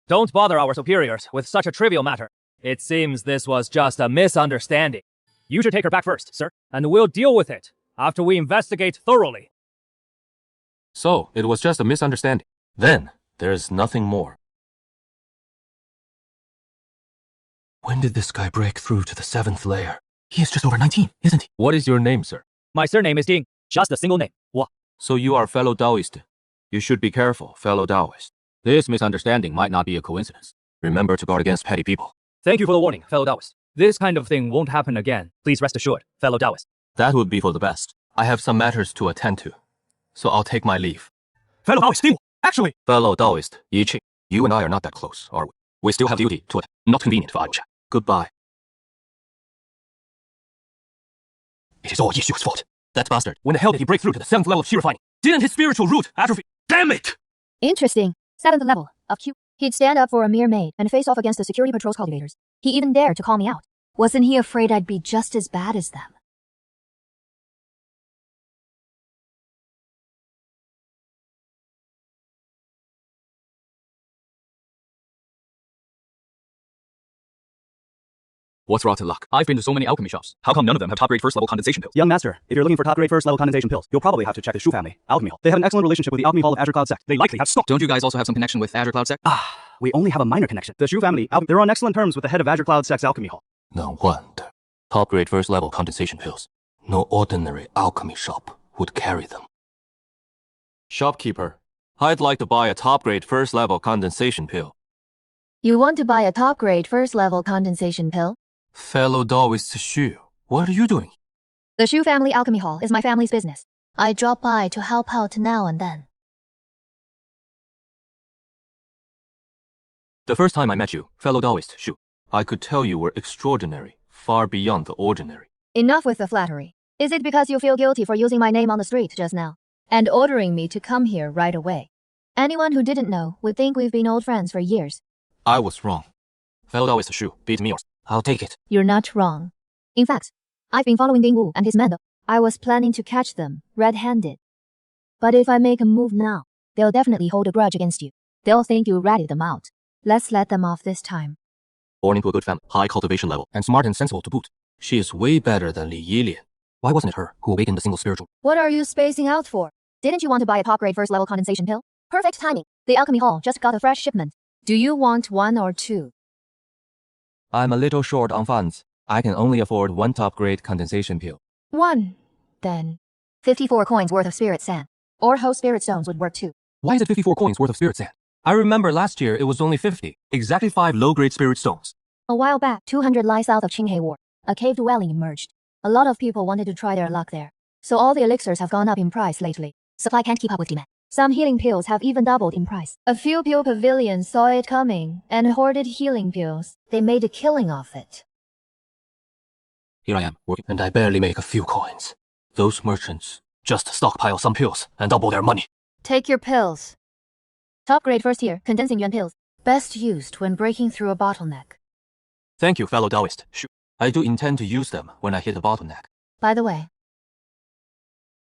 Don't bother our superiors with such a trivial matter. It seems this was just a misunderstanding. You should take her back first, sir, and we'll deal with it after we investigate thoroughly. So, it was just a misunderstanding. Then, there's nothing more. When did this guy break through to the 7th layer? He is just over 19, isn't he? What is your name, sir? My surname is Ding. Just a single name. What? So you are fellow Taoist. You should be careful, fellow Taoist. This misunderstanding might not be a coincidence. Remember to guard against petty people. Thank you for the warning, fellow Taoist. This kind of thing won't happen again. Please rest assured, fellow Taoist. That would be for the best. I have some matters to attend to, so I'll take my leave. Fellow Taoist, actually. Fellow Taoist, Yi Qing, you and I are not that close, are we? We still have duty to attend. Not convenient for idle chat. Goodbye. It is all Yishu's fault. That bastard. When the hell did he break through to the 7th level of Qi refining? Didn't his spiritual root atrophy? Damn it! Interesting. 7th level of Q. He'd stand up for a mere maid and face off against the security patrol's cultivators. He even dared to call me out. Wasn't he afraid I'd be just as bad as them? What's rotten luck? I've been to so many alchemy shops. How come none of them have top-grade first-level condensation pills? Young master, if you're looking for top-grade first-level condensation pills, you'll probably have to check the Shu family, Alchemy Hall. They have an excellent relationship with the Alchemy Hall of Azure Cloud sect. They likely have stock. Don't you guys also have some connection with Azure Cloud sect? We only have a minor connection. The Shu family, they're on excellent terms with the head of Azure Cloud sect's Alchemy Hall. No wonder. Top-grade first-level condensation pills. No ordinary alchemy shop would carry them. Shopkeeper, I'd like to buy a top-grade first-level condensation pill. You want to buy a top-grade first-level condensation pill? Fellow Taoist Shu, what are you doing? The Shu family alchemy hall is my family's business. I drop by to help out now and then. The first time I met you, fellow Taoist Shu, I could tell you were extraordinary, far beyond the ordinary. Enough with the flattery. Is it because you feel guilty for using my name on the street just now and ordering me to come here right away? Anyone who didn't know would think we've been old friends for years. I was wrong. Fellow Taoist Shu, beat me yours. I'll take it. You're not wrong. In fact, I've been following Ding Wu and his men. I was planning to catch them red-handed. But if I make a move now, they'll definitely hold a grudge against you. They'll think you ratted them out. Let's let them off this time. Born into a good family, high cultivation level, and smart and sensible to boot. She is way better than Li Yilian. Why wasn't it her who awakened the single spiritual? What are you spacing out for? Didn't you want to buy a top-grade first-level condensation pill? Perfect timing. The alchemy hall just got a fresh shipment. Do you want 1 or 2? I'm a little short on funds. I can only afford 1 top-grade condensation pill. 1, then. 54 coins worth of spirit sand. Or whole spirit stones would work too. Why is it 54 coins worth of spirit sand? I remember last year it was only 50. Exactly 5 low-grade spirit stones. A while back, 200 lie south of Qinghe Ward. A cave dwelling emerged. A lot of people wanted to try their luck there. So all the elixirs have gone up in price lately. Supply can't keep up with demand. Some healing pills have even doubled in price. A few pill pavilions saw it coming and hoarded healing pills. They made a killing off it. Here I am, working, and I barely make a few coins. Those merchants just stockpile some pills and double their money. Take your pills. Top grade first tier, condensing yuan pills. Best used when breaking through a bottleneck. Thank you, fellow Taoist. I do intend to use them when I hit a bottleneck. By the way,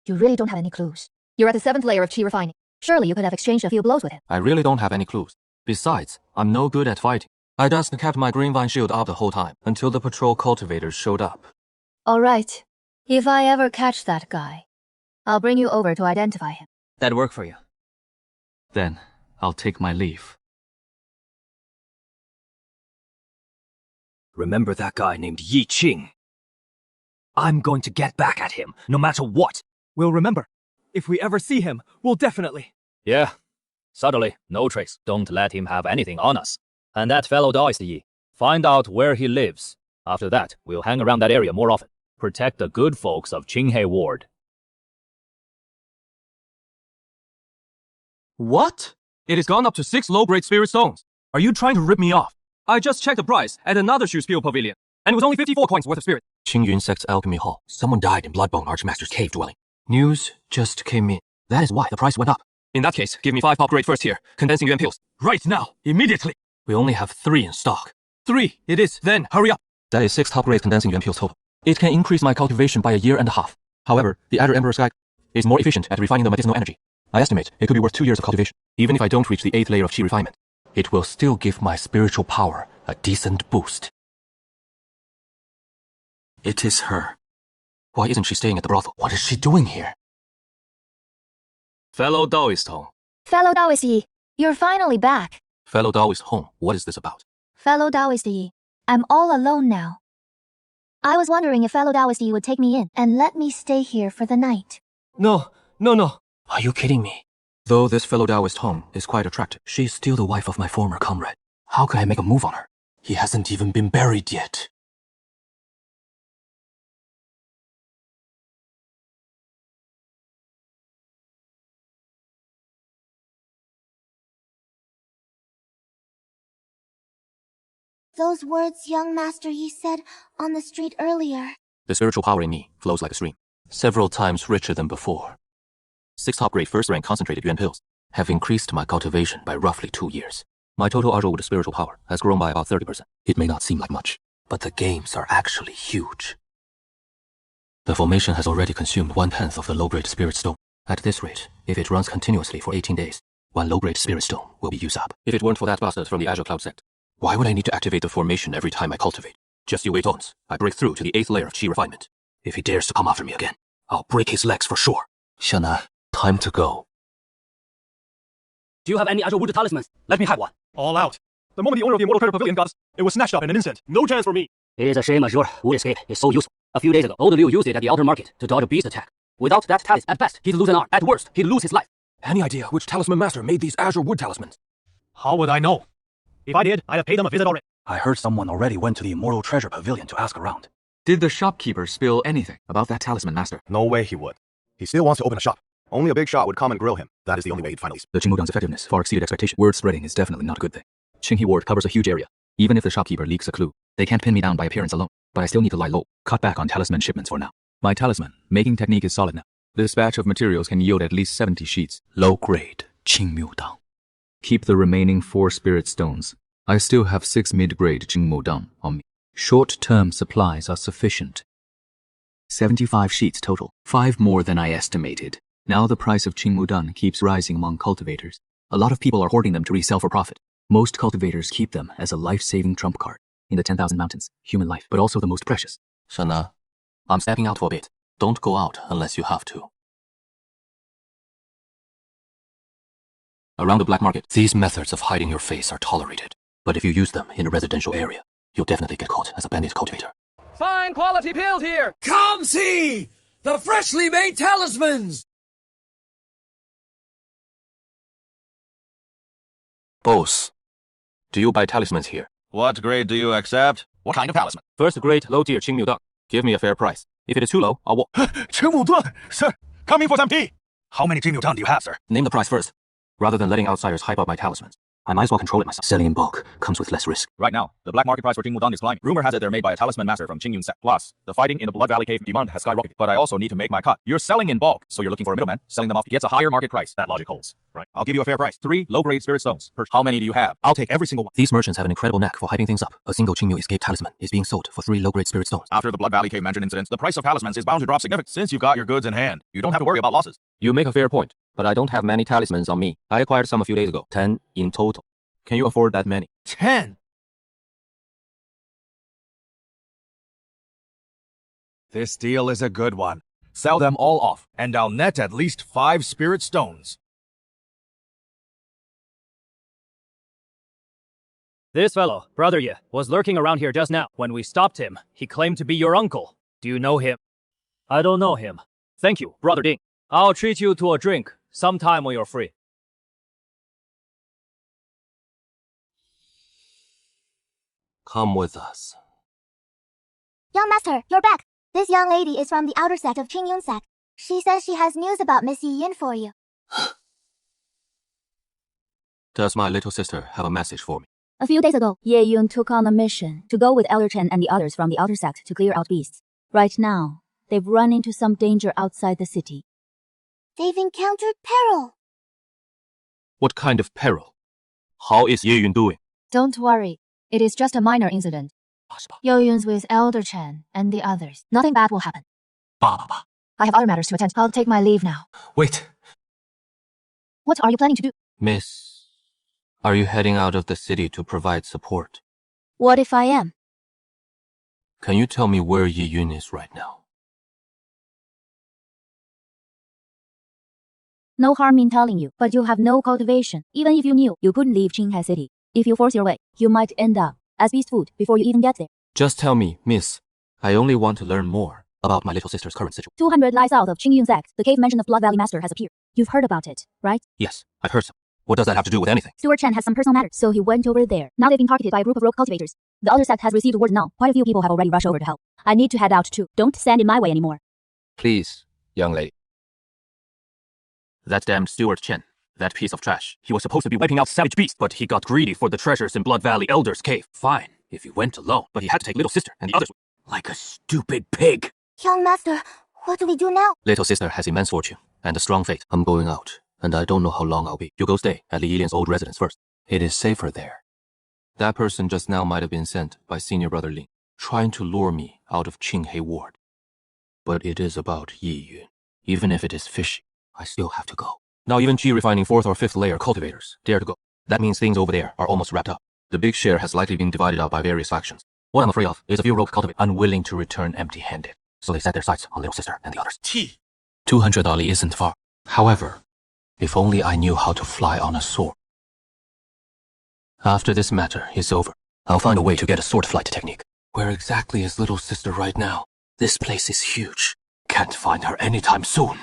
you really don't have any clues. You're at the 7th layer of chi refining. Surely you could have exchanged a few blows with him. I really don't have any clues. Besides, I'm no good at fighting. I just kept my green vine shield up the whole time until the patrol cultivators showed up. All right. If I ever catch that guy, I'll bring you over to identify him. That'd work for you. Then, I'll take my leave. Remember that guy named Yi Qing? I'm going to get back at him, no matter what. We'll remember. If we ever see him, we'll definitely. Yeah. Subtly, no trace. Don't let him have anything on us. And that fellow Taoist Yi, find out where he lives. After that, we'll hang around that area more often. Protect the good folks of Qinghe Ward. What? It has gone up to 6 low-grade spirit stones. Are you trying to rip me off? I just checked the price at another shoe spiel pavilion, and it was only 54 coins worth of spirit. Qingyun Sect's alchemy hall. Someone died in Bloodbone Archmaster's cave dwelling. News just came in. That is why the price went up. In that case, give me 5 top grade first tier, condensing yuan pills. Right now, immediately. We only have 3 in stock. 3 it is, then hurry up. That is 6 top grade condensing yuan pills total. It can increase my cultivation by a year and a half. However, the Azure Emperor Sky is more efficient at refining the medicinal energy. I estimate it could be worth 2 years of cultivation. Even if I don't reach the 8th layer of chi refinement, it will still give my spiritual power a decent boost. It is her. Why isn't she staying at the brothel? What is she doing here? Fellow Taoist home. Fellow Taoist Yi, you're finally back. Fellow Taoist home, what is this about? Fellow Taoist Yi, I'm all alone now. I was wondering if Fellow Taoist Yi would take me in and let me stay here for the night. No. Are you kidding me? Though this fellow Taoist home is quite attractive, she is still the wife of my former comrade. How can I make a move on her? He hasn't even been buried yet. Those words young Master Yi said on the street earlier. The spiritual power in me flows like a stream, several times richer than before. 6 top-grade first-rank concentrated yuan pills have increased my cultivation by roughly 2 years. My total Arjwood spiritual power has grown by about 30%. It may not seem like much, but the gains are actually huge. The formation has already consumed 1/10 of the low-grade spirit stone. At this rate, if it runs continuously for 18 days, 1 low-grade spirit stone will be used up. If it weren't for that bastard from the Azure Cloud sect, why would I need to activate the formation every time I cultivate? Just you wait once, I break through to the 8th layer of chi refinement. If he dares to come after me again, I'll break his legs for sure. Shana, time to go. Do you have any Azure Wood talismans? Let me have one. All out. The moment the owner of the Immortal Treasure Pavilion got us, it was snatched up in an instant. No chance for me. It is a shame Azure Wood escape is so useful. A few days ago, old Liu used it at the outer market to dodge a beast attack. Without that talisman, at best, he'd lose an arm. At worst, he'd lose his life. Any idea which talisman master made these Azure Wood talismans? How would I know? If I did, I'd have paid them a visit already. I heard someone already went to the Immortal Treasure Pavilion to ask around. Did the shopkeeper spill anything about that talisman master? No way he would. He still wants to open a shop. Only a big shot would come and grill him. That is the only way he'd finally... The Qingmudang's effectiveness far exceeded expectation. Word spreading is definitely not a good thing. Qinghe Ward covers a huge area. Even if the shopkeeper leaks a clue, they can't pin me down by appearance alone. But I still need to lie low. Cut back on talisman shipments for now. My talisman making technique is solid now. This batch of materials can yield at least 70 sheets. Low grade Qingmudang. Keep the remaining 4 spirit stones. I still have 6 mid-grade Qingmudang on me. Short-term supplies are sufficient. 75 sheets total, 5 more than I estimated. Now the price of Qingmudang keeps rising among cultivators. A lot of people are hoarding them to resell for profit. Most cultivators keep them as a life-saving trump card. In the 10,000 mountains, human life, but also the most precious. Shana, I'm stepping out for a bit. Don't go out unless you have to. Around the black market, these methods of hiding your face are tolerated. But if you use them in a residential area, you'll definitely get caught as a bandit cultivator. Fine quality pills here! Come see the freshly made talismans! Boss, do you buy talismans here? What grade do you accept? What kind of talisman? First grade, low tier Qingmu Deng. Give me a fair price. If it is too low, I'll walk. Sir, coming for some tea. How many Qingmu do you have, sir? Name the price first. Rather than letting outsiders hype up my talismans, I might as well control it myself. Selling in bulk comes with less risk. Right now, the black market price for Qingmu Dang is climbing. Rumor has it they're made by a talisman master from Qingyun sect. Plus, the fighting in the Blood Valley cave demand has skyrocketed. But I also need to make my cut. You're selling in bulk, so you're looking for a middleman. Selling them off gets a higher market price. That logic holds, right? I'll give you a fair price. 3 low-grade spirit stones. How many do you have? I'll take every single one. These merchants have an incredible knack for hyping things up. A single Qingmu escape talisman is being sold for 3 low-grade spirit stones. After the Blood Valley cave mansion incident, the price of talismans is bound to drop significantly. Since you've got your goods in hand, you don't have to worry about losses. You make a fair point, but I don't have many talismans on me. I acquired some a few days ago. 10 in total. Can you afford that many? 10! This deal is a good one. Sell them all off, and I'll net at least 5 spirit stones. This fellow, Brother Ye, was lurking around here just now. When we stopped him, he claimed to be your uncle. Do you know him? I don't know him. Thank you, Brother Ding. I'll treat you to a drink sometime when you're free. Come with us. Young master, you're back. This young lady is from the outer sect of Qingyun sect. She says she has news about Miss Yi Yin for you. Does my little sister have a message for me? A few days ago, Ye Yun took on a mission to go with Elder Chen and the others from the outer sect to clear out beasts. Right now, they've run into some danger outside the city. They've encountered peril. What kind of peril? How is Ye Yun doing? Don't worry. It is just a minor incident. Ye Yun's with Elder Chen and the others. Nothing bad will happen. Baba. I have other matters to attend. I'll take my leave now. Wait. What are you planning to do? Miss, are you heading out of the city to provide support? What if I am? Can you tell me where Yi Yun is right now? No harm in telling you, but you have no cultivation. Even if you knew, you couldn't leave Qinghai City. If you force your way, you might end up as beast food before you even get there. Just tell me, miss. I only want to learn more about my little sister's current situation. 200 lies south of Qingyun sect. The cave mention of Blood Valley Master has appeared. You've heard about it, right? Yes, I've heard so. What does that have to do with anything? Steward Chen has some personal matters, so he went over there. Now they've been targeted by a group of rogue cultivators. The other sect has received word now. Quite a few people have already rushed over to help. I need to head out too. Don't stand in my way anymore. Please, young lady. That damned Steward Chen. That piece of trash. He was supposed to be wiping out savage beasts, but he got greedy for the treasures in Blood Valley Elder's cave. Fine, if he went alone, but he had to take little sister and the others. Like a stupid pig. Young master, what do we do now? Little sister has immense fortune and a strong faith. I'm going out, and I don't know how long I'll be. You go stay at Li Yilian's old residence first. It is safer there. That person just now might have been sent by Senior Brother Lin, trying to lure me out of Qinghai Ward. But it is about Yi Yun. Even if it is fishy, I still have to go. Now even Qi refining 4th or 5th layer cultivators dare to go. That means things over there are almost wrapped up. The big share has likely been divided up by various factions. What I'm afraid of is a few rogue cultivators unwilling to return empty-handed. So they set their sights on little sister and the others. 200 Ali isn't far. However, if only I knew how to fly on a sword. After this matter is over, I'll find a way to get a sword flight technique. Where exactly is little sister right now? This place is huge. Can't find her anytime soon.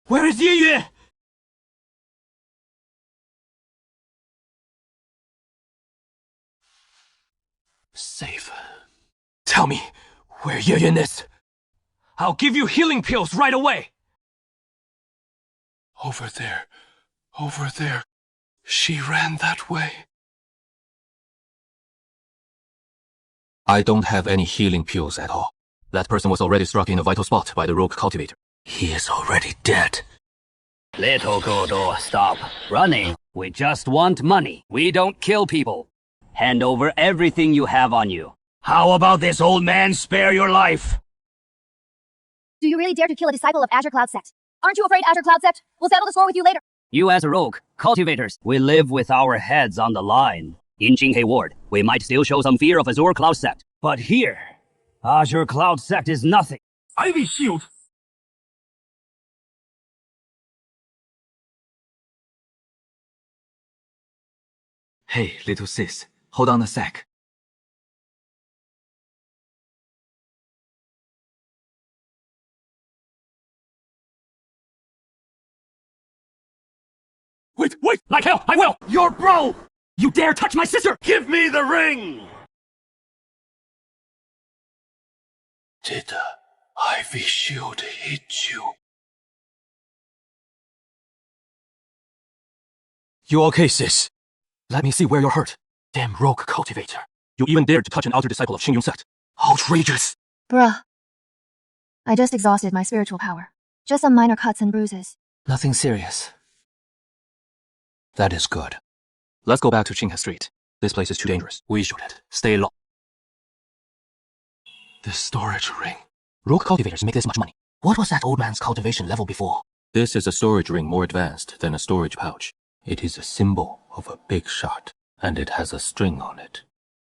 Where is Yi Yun? Safe. Tell me where Yi Yun is. I'll give you healing pills right away. Over there. Over there. She ran that way. I don't have any healing pills at all. That person was already struck in a vital spot by the rogue cultivator. He is already dead. Little Godo, stop running. We just want money. We don't kill people. Hand over everything you have on you. How about this, old man? Spare your life. Do you really dare to kill a disciple of Azure Cloud Sect? Aren't you afraid Azure Cloud Sect will settle the score with you later? You as rogue cultivators, we live with our heads on the line. In Qinghe Ward, we might still show some fear of Azure Cloud Sect. But here, Azure Cloud Sect is nothing. Ivy Shield! Hey, little sis, hold on a sec. Wait, wait! Like hell, I will! Your bro! You dare touch my sister! Give me the ring! Did the Ivy Shield hit you? You okay, sis? Let me see where you're hurt. Damn rogue cultivator. You even dared to touch an outer disciple of Qingyun Sect. Outrageous! Bruh. I just exhausted my spiritual power. Just some minor cuts and bruises. Nothing serious. That is good. Let's go back to Qinghe Street. This place is too dangerous. We shouldn't. Stay low. The storage ring. Rogue cultivators make this much money. What was that old man's cultivation level before? This is a storage ring more advanced than a storage pouch. It is a symbol of a big shot, and it has a string on it.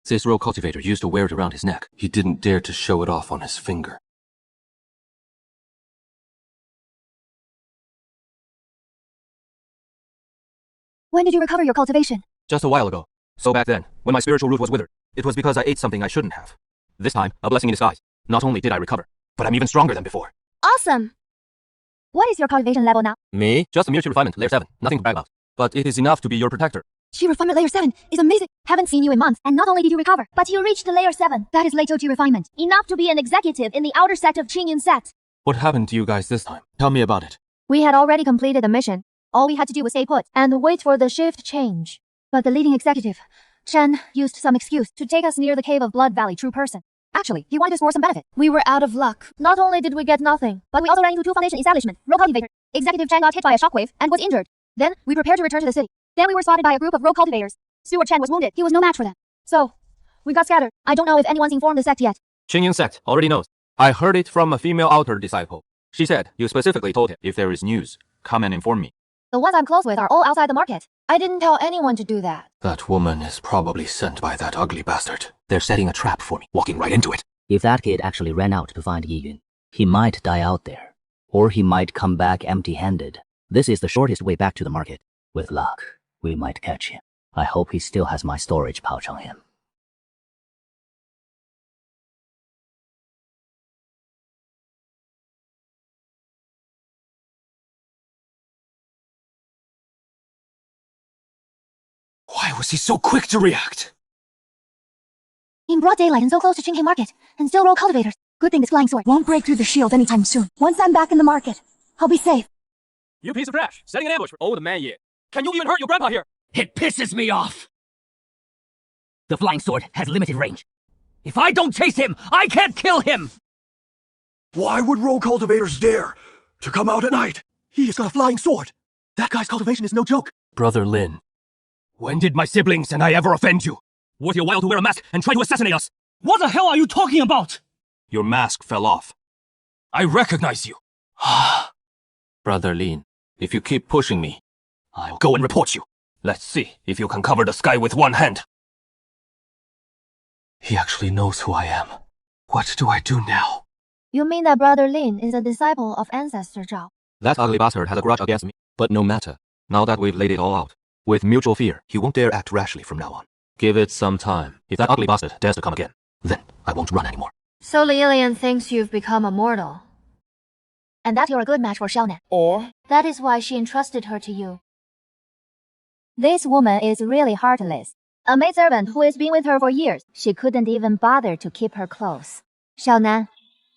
This rogue cultivator used to wear it around his neck. He didn't dare to show it off on his finger. When did you recover your cultivation? Just a while ago. So back then, when my spiritual root was withered, it was because I ate something I shouldn't have. This time, a blessing in disguise. Not only did I recover, but I'm even stronger than before. Awesome! What is your cultivation level now? Me? Just a mere refinement, layer 7. Nothing to brag about. But it is enough to be your protector. Chi refinement layer 7 is amazing. Haven't seen you in months, and not only did you recover, but you reached the layer 7. That is Leito Chi refinement. Enough to be an executive in the outer sect of Qingyun Sect. What happened to you guys this time? Tell me about it. We had already completed the mission. All we had to do was stay put and wait for the shift change. But the leading executive, Shen, used some excuse to take us near the cave of Blood Valley True Person. Actually, he wanted us for some benefit. We were out of luck. Not only did we get nothing, but we also ran into 2 foundation establishments. Rogue cultivator. Executive Chen got hit by a shockwave and was injured. Then, we prepared to return to the city. Then we were spotted by a group of rogue cultivators. Steward Chen was wounded. He was no match for them. So, we got scattered. I don't know if anyone's informed the sect yet. Qingyun Sect already knows. I heard it from a female outer disciple. She said you specifically told him, If there is news, come and inform me. The ones I'm close with are all outside the market. I didn't tell anyone to do that. that woman is probably sent by that ugly bastard. They're setting a trap for me, walking right into it. If that kid actually ran out to find Yi Yun, he might die out there. Or he might come back empty-handed. This is the shortest way back to the market. With luck, we might catch him. I hope he still has my storage pouch on him. Why was he so quick to react? In broad daylight and so close to Qinghe Market, and still rogue cultivators. Good thing this flying sword won't break through the shield anytime soon. Once I'm back in the market, I'll be safe. You piece of trash, setting an ambush for old man Ye. Can you even hurt your grandpa here? It pisses me off. The flying sword has limited range. If I don't chase him, I can't kill him! Why would rogue cultivators dare to come out at night? He has got a flying sword. That guy's cultivation is no joke. Brother Lin, when did my siblings and I ever offend you? Worth your while to wear a mask and try to assassinate us? What the hell are you talking about? Your mask fell off. I recognize you. Brother Lin, if you keep pushing me, I'll go and report you. Let's see if you can cover the sky with one hand. He actually knows who I am. What do I do now? You mean that Brother Lin is a disciple of Ancestor Zhao? That ugly bastard has a grudge against me. But no matter. Now that we've laid it all out, with mutual fear, he won't dare act rashly from now on. give it some time. If that ugly bastard dares to come again, then I won't run anymore. So Lilian thinks you've become immortal. And that you're a good match for Xiaonan. Or? That is why she entrusted her to you. This woman is really heartless. A maidservant who has been with her for years. She couldn't even bother to keep her close. Xiaonan,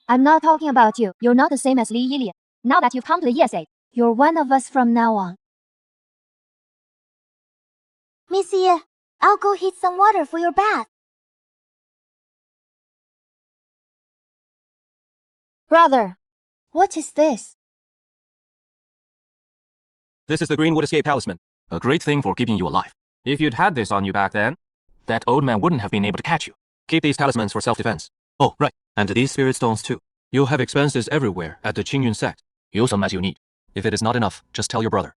I'm not talking about you. You're not the same as Li Yilian. Now that you've come to the ESA, you're one of us from now on. Monsieur, I'll go heat some water for your bath. Brother, what is this? This is the Greenwood Escape Talisman. A great thing for keeping you alive. If you'd had this on you back then, that old man wouldn't have been able to catch you. Keep these talismans for self-defense. Oh, right. And these spirit stones too. You'll have expenses everywhere at the Qingyun sect. Use them as you need. If it is not enough, just tell your brother.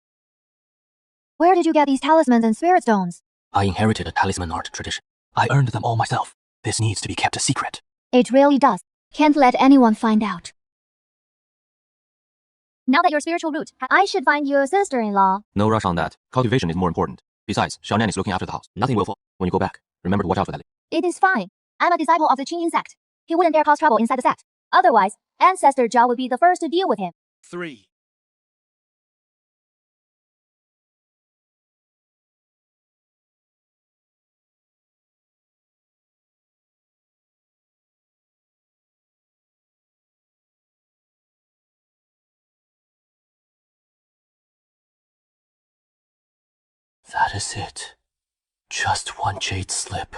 Where did you get these talismans and spirit stones? I inherited a talisman art tradition. I earned them all myself. This needs to be kept a secret. It really does. Can't let anyone find out. Now that you're spiritual root, I should find you a sister-in-law. No rush on that. Cultivation is more important. Besides, Xiaonan is looking after the house. Nothing will fall. When you go back, remember to watch out for that. It is fine. I'm a disciple of the Qingyun sect. He wouldn't dare cause trouble inside the sect. Otherwise, Ancestor Zhao would be the first to deal with him. 3. That is it. Just one jade slip.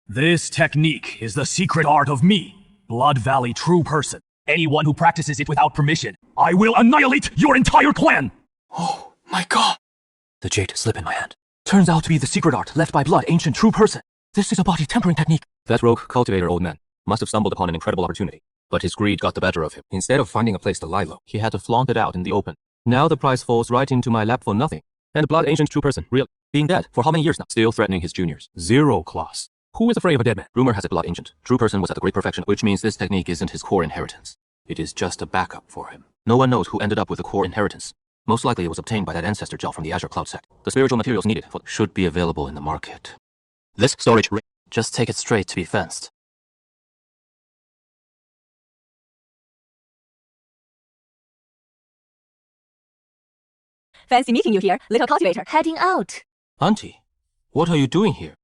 This technique is the secret art of me, Blood Valley True Person. Anyone who practices it without permission, I will annihilate your entire clan! Oh my god! The jade slip in my hand. Turns out to be the secret art left by Blood, ancient true person. This is a body tempering technique. That rogue cultivator old man must have stumbled upon an incredible opportunity. But his greed got the better of him. Instead of finding a place to lie low, he had to flaunt it out in the open. Now the prize falls right into my lap for nothing. And Blood, ancient true person, really, being dead for how many years now? Still threatening his juniors. Zero class. Who is afraid of a dead man? Rumor has it Blood ancient true person was at the great perfection, which means this technique isn't his core inheritance. It is just a backup for him. No one knows who ended up with the core inheritance. Most likely it was obtained by that ancestor gel from the Azure Cloud sect. The spiritual materials needed for should be available in the market. This storage ring. Just take it straight to be fenced. Fancy meeting you here, little cultivator. Heading out. Auntie, what are you doing here?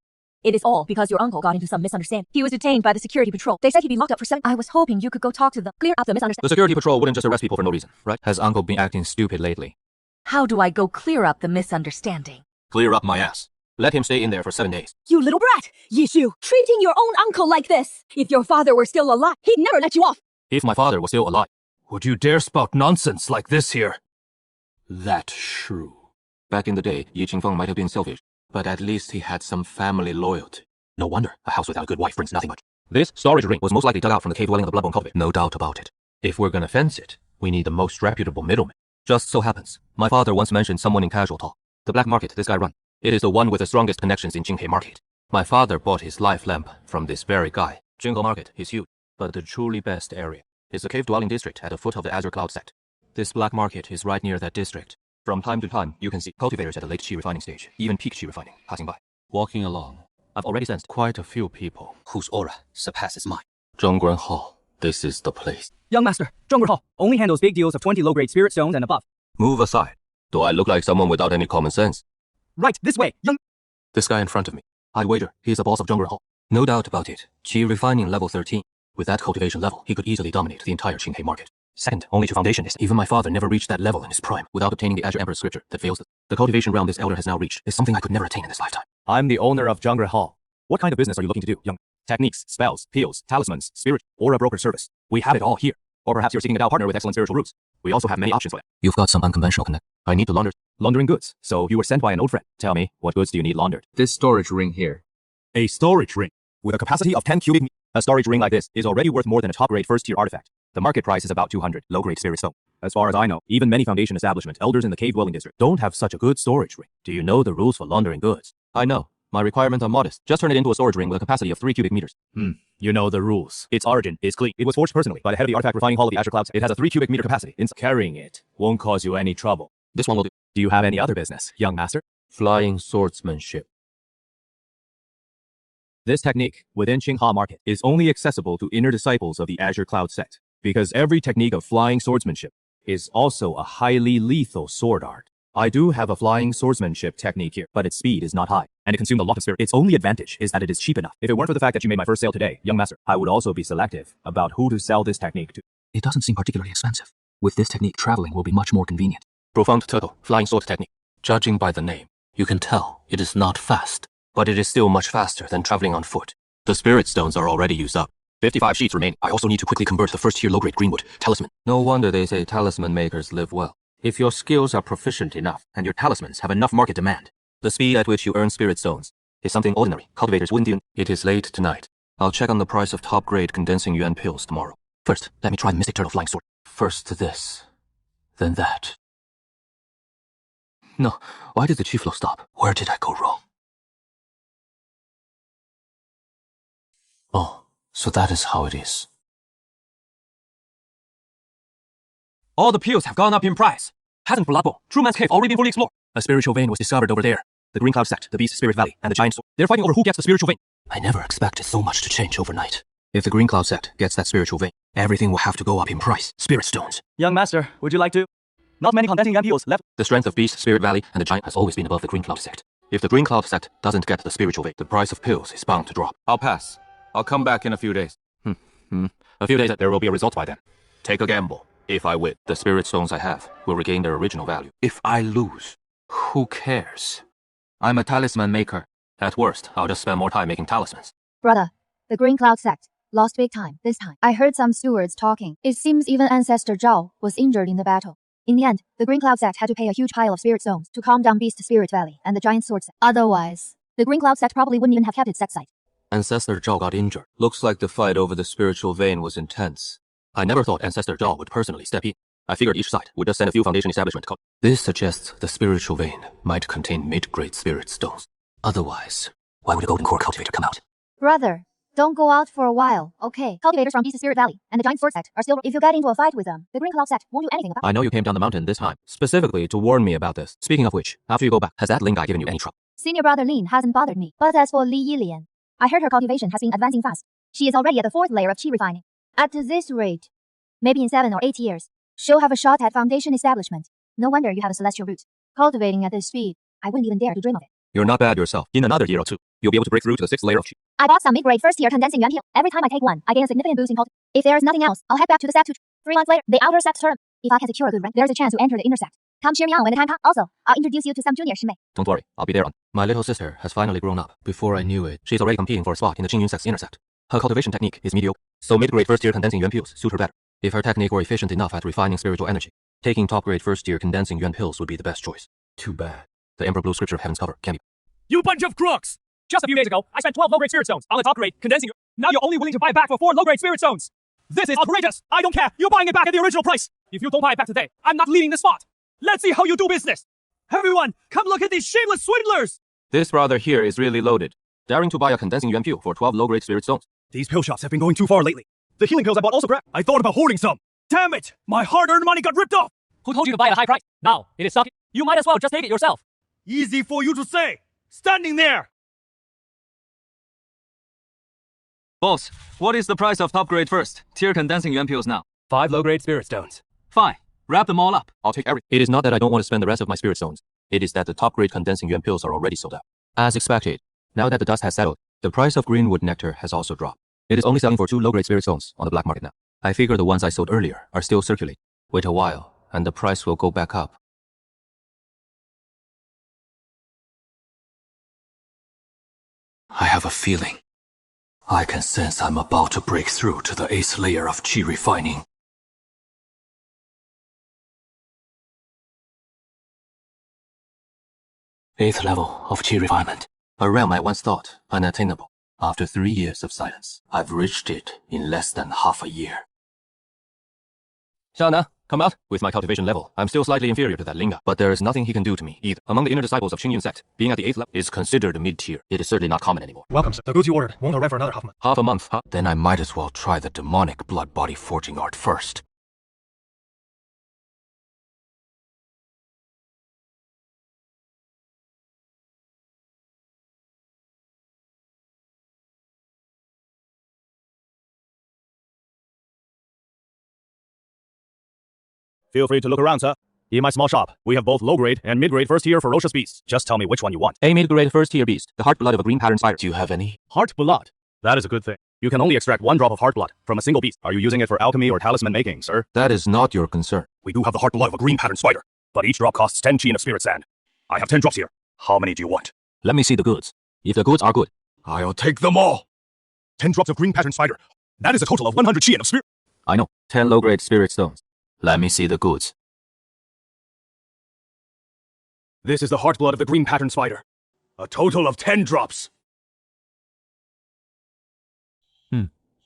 It is all because your uncle got into some misunderstanding. He was detained by the security patrol. They said he'd be locked up for 7. I was hoping you could go talk to them, clear up the misunderstanding. The security patrol wouldn't just arrest people for no reason, right? Has Uncle been acting stupid lately? How do I go clear up the misunderstanding? Clear up my ass. Let him stay in there for 7 days. You little brat! Yishu, treating your own uncle like this! If your father were still alive, he'd never let you off! If my father was still alive, would you dare spout nonsense like this here? That shrew. Back in the day, Yi Qingfeng might have been selfish, but at least he had some family loyalty. No wonder a house without a good wife brings nothing much. This storage ring was most likely dug out from the cave dwelling of the Bloodbone cultivator. No doubt about it. If we're gonna fence it, we need the most reputable middleman. Just so happens, my father once mentioned someone in casual talk. The black market this guy runs. It is the one with the strongest connections in Jinghe Market. My father bought his life lamp from this very guy. Jinghe Market is huge, but the truly best area is the cave dwelling district at the foot of the Azure Cloud sect. This black market is right near that district. From time to time, you can see cultivators at the late Qi refining stage, even peak Qi refining, passing by. Walking along, I've already sensed quite a few people whose aura surpasses mine. Zhongguan Hall, this is the place. Young Master, Zhongguan Hall only handles big deals of 20 low-grade spirit stones and above. Move aside. Do I look like someone without any common sense? Right, this way, young... This guy in front of me. I'd wager he's the boss of Zhongguan Hall. No doubt about it. Qi refining level 13. With that cultivation level, he could easily dominate the entire Qinghe market. Second only to foundationists. Even my father never reached that level in his prime without obtaining the Azure Emperor's scripture that fails us. The cultivation realm this elder has now reached is something I could never attain in this lifetime. I'm the owner of Zhongguan Hall. What kind of business are you looking to do, young? Techniques, spells, peels, talismans, spirit, or a broker service. We have it all here. Or perhaps you're seeking a Dao partner with excellent spiritual roots. We also have many options for that. You've got some unconventional connect. I need to launder. Laundering goods. So you were sent by an old friend. Tell me, what goods do you need laundered? This storage ring here. A storage ring. With a capacity of 10 cubic meters. A storage ring like this is already worth more than a top-grade first-tier artifact. The market price is about 200 low-grade spirit stone. As far as I know, even many foundation establishment elders in the cave-dwelling district don't have such a good storage ring. Do you know the rules for laundering goods? I know. My requirements are modest. Just turn it into a storage ring with a capacity of 3 cubic meters. You know the rules. Its origin is clean. It was forged personally by the head of the artifact refining hall of the Azure Clouds. It has a 3 cubic meter capacity. Carrying it won't cause you any trouble. This one will do. Do you have any other business, young master? Flying swordsmanship. This technique within Qinghe Market is only accessible to inner disciples of the Azure Cloud sect, because every technique of flying swordsmanship is also a highly lethal sword art. I do have a flying swordsmanship technique here, but its speed is not high, and it consumed a lot of spirit. Its only advantage is that it is cheap enough. If it weren't for the fact that you made my first sale today, young master, I would also be selective about who to sell this technique to. It doesn't seem particularly expensive. With this technique, traveling will be much more convenient. Profound turtle, flying sword technique. Judging by the name, you can tell it is not fast, but it is still much faster than traveling on foot. The spirit stones are already used up. 55 sheets remain. I also need to quickly convert the first-tier low-grade greenwood talisman. No wonder they say talisman makers live well. If your skills are proficient enough and your talismans have enough market demand, the speed at which you earn spirit stones is something ordinary cultivators wouldn't even. It is late tonight. I'll check on the price of top-grade condensing yuan pills tomorrow. First, let me try the Mystic Turtle Flying Sword. First this, then that. No, why did the chi flow stop? Where did I go wrong? Oh, so that is how it is. All the pills have gone up in price. Hasn't Blood Bowl, True Man's Cave already been fully explored? A spiritual vein was discovered over there. The Green Cloud sect, the Beast Spirit Valley, and the Giant Sword. They're fighting over who gets the spiritual vein. I never expected so much to change overnight. If the Green Cloud sect gets that spiritual vein, everything will have to go up in price. Spirit stones. Young master, would you like to? Not many condensing yuan pills left. The strength of Beast, Spirit Valley, and the Giant has always been above the Green Cloud sect. If the Green Cloud sect doesn't get the spiritual vein, the price of pills is bound to drop. I'll pass. I'll come back in a few days. A few days, There will be a result by then. take a gamble. If I win, the spirit stones I have will regain their original value. If I lose, who cares? I'm a talisman maker. At worst, I'll just spend more time making talismans. Brother, the Green Cloud sect lost big time this time. I heard some stewards talking. It seems even Ancestor Zhao was injured in the battle. In the end, the Green Cloud sect had to pay a huge pile of spirit stones to calm down Beast Spirit Valley and the Giant Sword sect. Otherwise, the Green Cloud sect probably wouldn't even have kept its sect site. Ancestor Zhao got injured. Looks like the fight over the spiritual vein was intense. I never thought Ancestor Zhao would personally step in. I figured each side would just send a few foundation establishment. This suggests the spiritual vein might contain mid-grade spirit stones. Otherwise, why would a golden core cultivator come out? Brother, don't go out for a while, okay? Cultivators from Beast Spirit Valley and the Giant Sword sect are still. If you get into a fight with them, the Green Cloud sect won't do anything about it. I know you came down the mountain this time, specifically to warn me about this. Speaking of which, after you go back, has that Ling guy given you any trouble? Senior brother Lin hasn't bothered me. But as for Li Yilian, I heard her cultivation has been advancing fast. She is already at the 4th layer of chi refining. At this rate, maybe in 7 or 8 years, she'll have a shot at foundation establishment. No wonder you have a celestial root. Cultivating at this speed, I wouldn't even dare to dream of it. You're not bad yourself. In another year or two, you'll be able to break through to the 6th layer of chi. I bought some mid-grade first-tier condensing yuan pill. Every time I take one, I gain a significant boost in cult. If there is nothing else, I'll head back to the sect 3 months later, the outer sect term. If I can secure a good rank, there's a chance to enter the inner sect. Come cheer me on when the time comes. Also, I'll introduce you to some junior shimei. Don't worry, I'll be there on. My little sister has finally grown up. Before I knew it, she's already competing for a spot in the Qingyun sect's inner sect. Her cultivation technique is mediocre, so mid-grade first-tier condensing yuan pills suit her better. If her technique were efficient enough at refining spiritual energy, taking top-grade first-tier condensing yuan pills would be the best choice. Too bad. The Emperor Blue Scripture of Heaven's cover can be. You bunch of crooks! Just a few days ago, I spent 12 low-grade spirit stones on the top-grade condensing. Now you're only willing to buy it back for 4 low-grade spirit stones. This is outrageous! I don't care! You're buying it back at the original price! If you don't buy it back today, I'm not leaving the spot! Let's see how you do business! Everyone, come look at these shameless swindlers! This brother here is really loaded. Daring to buy a condensing yuan pill for 12 low-grade spirit stones. These pill shops have been going too far lately. The healing pills I bought also crap. I thought about hoarding some. Damn it! My hard-earned money got ripped off! Who told you to buy at a high price? Now, it is sucking. You might as well just take it yourself. Easy for you to say! Standing there! Boss, what is the price of top-grade first-tier condensing yuan pills now? 5 low-grade spirit stones. Fine. Wrap them all up. I'll take everything. It is not that I don't want to spend the rest of my spirit stones. It is that the top-grade condensing yuan pills are already sold out. As expected, now that the dust has settled, the price of greenwood nectar has also dropped. It is only selling for 2 low-grade spirit stones on the black market now. I figure the ones I sold earlier are still circulating. Wait a while, and the price will go back up. I have a feeling. I can sense I'm about to break through to the 8th layer of chi refining. Eighth level of chi refinement. A realm I once thought unattainable. After 3 years of silence, I've reached it in less than half a year. Xiaona, come out. With my cultivation level, I'm still slightly inferior to that Linga, but there is nothing he can do to me either. Among the inner disciples of Qingyun sect, being at the 8th level is considered mid-tier. It is certainly not common anymore. Welcome, sir. The goods you ordered won't arrive for another half month. Half a month, huh? Then I might as well try the demonic blood body forging art first. Feel free to look around, sir. In my small shop, we have both low-grade and mid-grade first-tier ferocious beasts. Just tell me which one you want. A mid-grade first-tier beast, the heart blood of a green pattern spider. Do you have any? Heart blood? That is a good thing. You can only extract 1 drop of heart blood from a single beast. Are you using it for alchemy or talisman making, sir? That is not your concern. We do have the heart blood of a green pattern spider, but each drop costs 10 chi of spirit sand. I have 10 drops here. How many do you want? Let me see the goods. If the goods are good, I'll take them all. 10 drops of green pattern spider. That is a total of 100 chi of spirit. I know. 10 low-grade spirit stones. Let me see the goods. This is the heart blood of the green pattern spider. A total of 10 drops.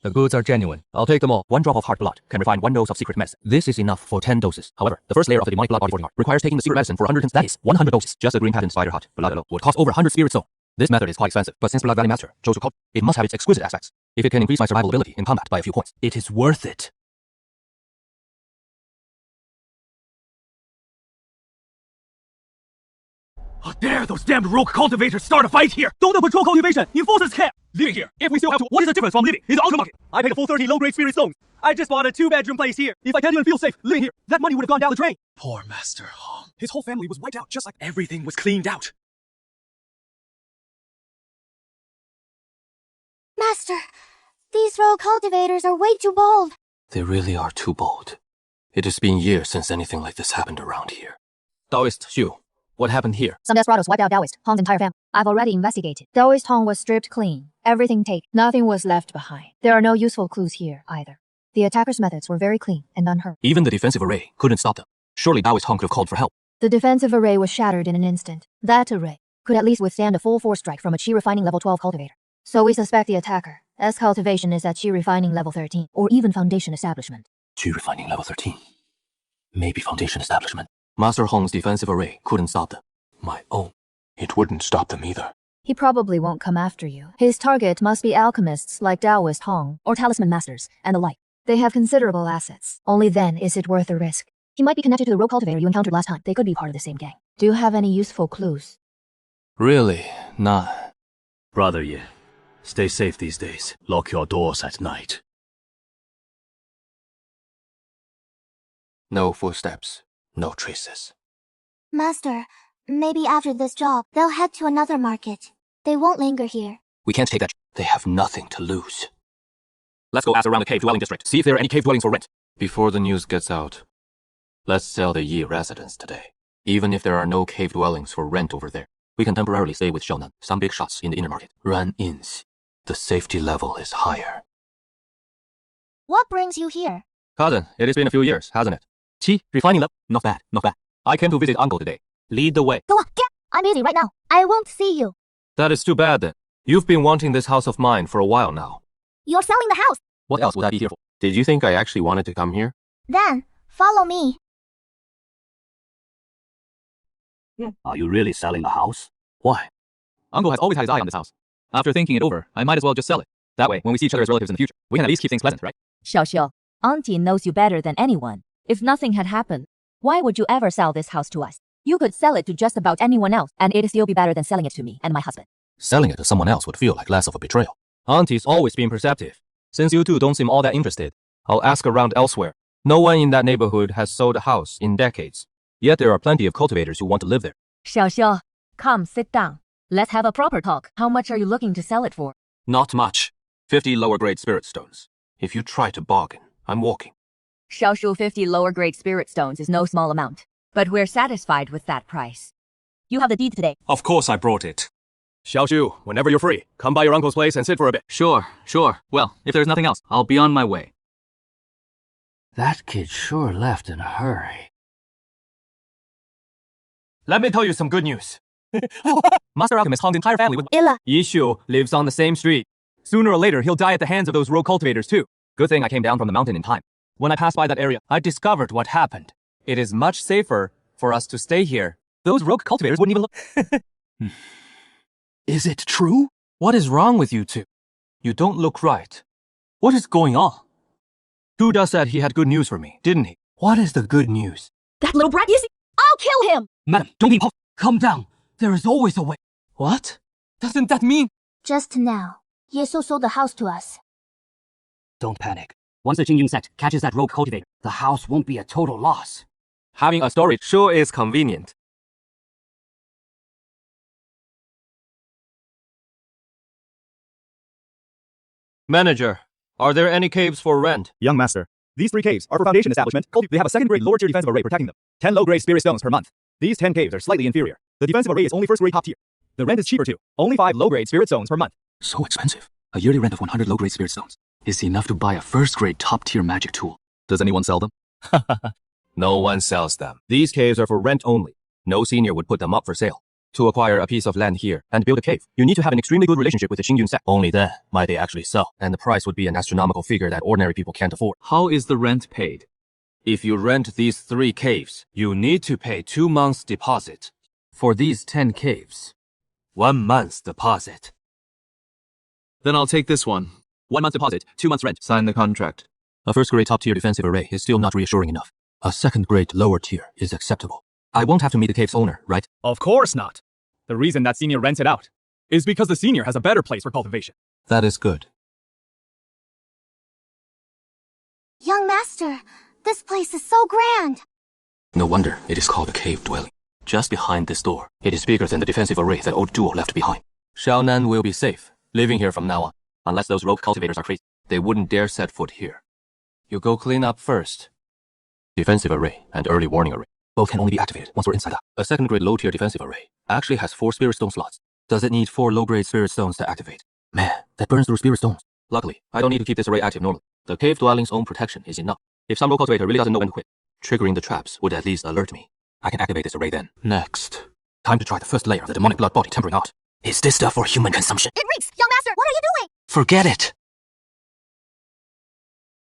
The goods are genuine. I'll take them all. 1 drop of heart blood can refine 1 dose of secret medicine. This is enough for 10 doses. However, the first layer of the demonic blood body for the heart requires taking the secret medicine for 110. That is 100 doses. Just a green patent spider heart blood alone would cost over 100 spirit stone. This method is quite expensive, but since Blood Valley Master chose to cultivate, it must have its exquisite aspects. If it can increase my survival ability in combat by a few points, it is worth it. How dare those damned rogue cultivators start a fight here! Don't patrol cultivation! Enforcers can't! Living here, if we still have to, what is the difference from living in the auto market? I paid a full 30 low-grade spirit stones. I just bought a 2-bedroom place here. If I can't even feel safe living here, that money would have gone down the drain. Poor Master Hong. His whole family was wiped out, just like everything was cleaned out. Master, these rogue cultivators are way too bold. They really are too bold. It has been years since anything like this happened around here. Taoist Xu, what happened here? Some desperados wiped out Taoist Hong's entire family. I've already investigated. Taoist Hong was stripped clean. Everything taken. Nothing was left behind. There are no useful clues here, either. The attackers' methods were very clean and unhurt. Even the defensive array couldn't stop them. Surely Taoist Hong could have called for help. The defensive array was shattered in an instant. That array could at least withstand a full force strike from a Qi refining level 12 cultivator. So we suspect the attacker, as cultivation is at Qi refining level 13, or even foundation establishment. Qi refining level 13. Maybe foundation establishment. Master Hong's defensive array couldn't stop them. My own. It wouldn't stop them either. He probably won't come after you. His target must be alchemists like Taoist Hong, or talisman masters, and the like. They have considerable assets. Only then is it worth the risk. He might be connected to the rogue cultivator you encountered last time. They could be part of the same gang. Do you have any useful clues? Really? Nah. Brother Ye, stay safe these days. Lock your doors at night. No footsteps. No traces. Master, maybe after this job, they'll head to another market. They won't linger here. We can't take that. They have nothing to lose. Let's go ask around the cave dwelling district. See if there are any cave dwellings for rent. Before the news gets out, let's sell the Yi residence today. Even if there are no cave dwellings for rent over there, we can temporarily stay with Xiaonan. Some big shots in the inner market. Run-ins. The safety level is higher. What brings you here? Cousin, it has been a few years, hasn't it? Qi, refining level. Not bad, not bad. I came to visit uncle today. Lead the way. Go on, get! I'm busy right now. I won't see you. That is too bad then. You've been wanting this house of mine for a while now. You're selling the house. What else would I be here for? Did you think I actually wanted to come here? Then, follow me. Are you really selling the house? Why? Uncle has always had his eye on this house. After thinking it over, I might as well just sell it. That way, when we see each other as relatives in the future, we can at least keep things pleasant, right? Xiao, Auntie knows you better than anyone. If nothing had happened, why would you ever sell this house to us? You could sell it to just about anyone else, and it'd still be better than selling it to me and my husband. Selling it to someone else would feel like less of a betrayal. Auntie's always been perceptive. Since you two don't seem all that interested, I'll ask around elsewhere. No one in that neighborhood has sold a house in decades. Yet there are plenty of cultivators who want to live there. Xiao, come sit down. Let's have a proper talk. How much are you looking to sell it for? Not much. 50 lower grade spirit stones. If you try to bargain, I'm walking. Xiao, 50 lower grade spirit stones is no small amount. But we're satisfied with that price. You have the deed today. Of course I brought it. Xiaoshu, whenever you're free, come by your uncle's place and sit for a bit. Sure. Well, if there's nothing else, I'll be on my way. That kid sure left in a hurry. Let me tell you some good news. Master Alchemist Hong's entire family with Illa. Yishu lives on the same street. Sooner or later, he'll die at the hands of those rogue cultivators too. Good thing I came down from the mountain in time. When I passed by that area, I discovered what happened. It is much safer for us to stay here. Those rogue cultivators wouldn't even look... Is it true? What is wrong with you two? You don't look right. What is going on? Duda said he had good news for me, didn't he? What is the good news? That little brat, you see? I'll kill him! Madam, don't be calm down. There is always a way. What? Doesn't that mean? Just now, Yesu sold the house to us. Don't panic. Once the Jingyun sect catches that rogue cultivator, the house won't be a total loss. Having a storage sure is convenient. Manager, are there any caves for rent? Young master, these 3 caves are for foundation establishment. They have a second-grade lower tier defensive array protecting them. 10 low-grade spirit stones per month. These 10 caves are slightly inferior. The defensive array is only first-grade top tier. The rent is cheaper too. Only 5 low-grade spirit stones per month. So expensive. A yearly rent of 100 low-grade spirit stones is enough to buy a first-grade top-tier magic tool. Does anyone sell them? No one sells them. These caves are for rent only. No senior would put them up for sale. To acquire a piece of land here and build a cave, you need to have an extremely good relationship with the Qingyun sect. Only then might they actually sell, and the price would be an astronomical figure that ordinary people can't afford. How is the rent paid? If you rent these 3 caves, you need to pay 2 months' deposit. For these 10 caves. 1 month's deposit. Then I'll take this one. 1 month deposit, 2 months rent. Sign the contract. A first-grade top-tier defensive array is still not reassuring enough. A second-grade lower tier is acceptable. I won't have to meet the cave's owner, right? Of course not. The reason that senior rents it out is because the senior has a better place for cultivation. That is good. Young master, this place is so grand. No wonder it is called a cave dwelling. Just behind this door, it is bigger than the defensive array that old duo left behind. Xiaonan will be safe, living here from now on. Unless those rogue cultivators are crazy, they wouldn't dare set foot here. You go clean up first. Defensive array and early warning array. Both can only be activated once we're inside that. A second-grade low-tier defensive array actually has 4 spirit stone slots. Does it need 4 low-grade spirit stones to activate? Man, that burns through spirit stones. Luckily, I don't need to keep this array active normally. The cave dwelling's own protection is enough. If some rogue cultivator really doesn't know when to quit, triggering the traps would at least alert me. I can activate this array then. Next, time to try the first layer of the demonic blood body tempering art. Is this stuff for human consumption? It reeks! Young master, what are you doing? Forget it!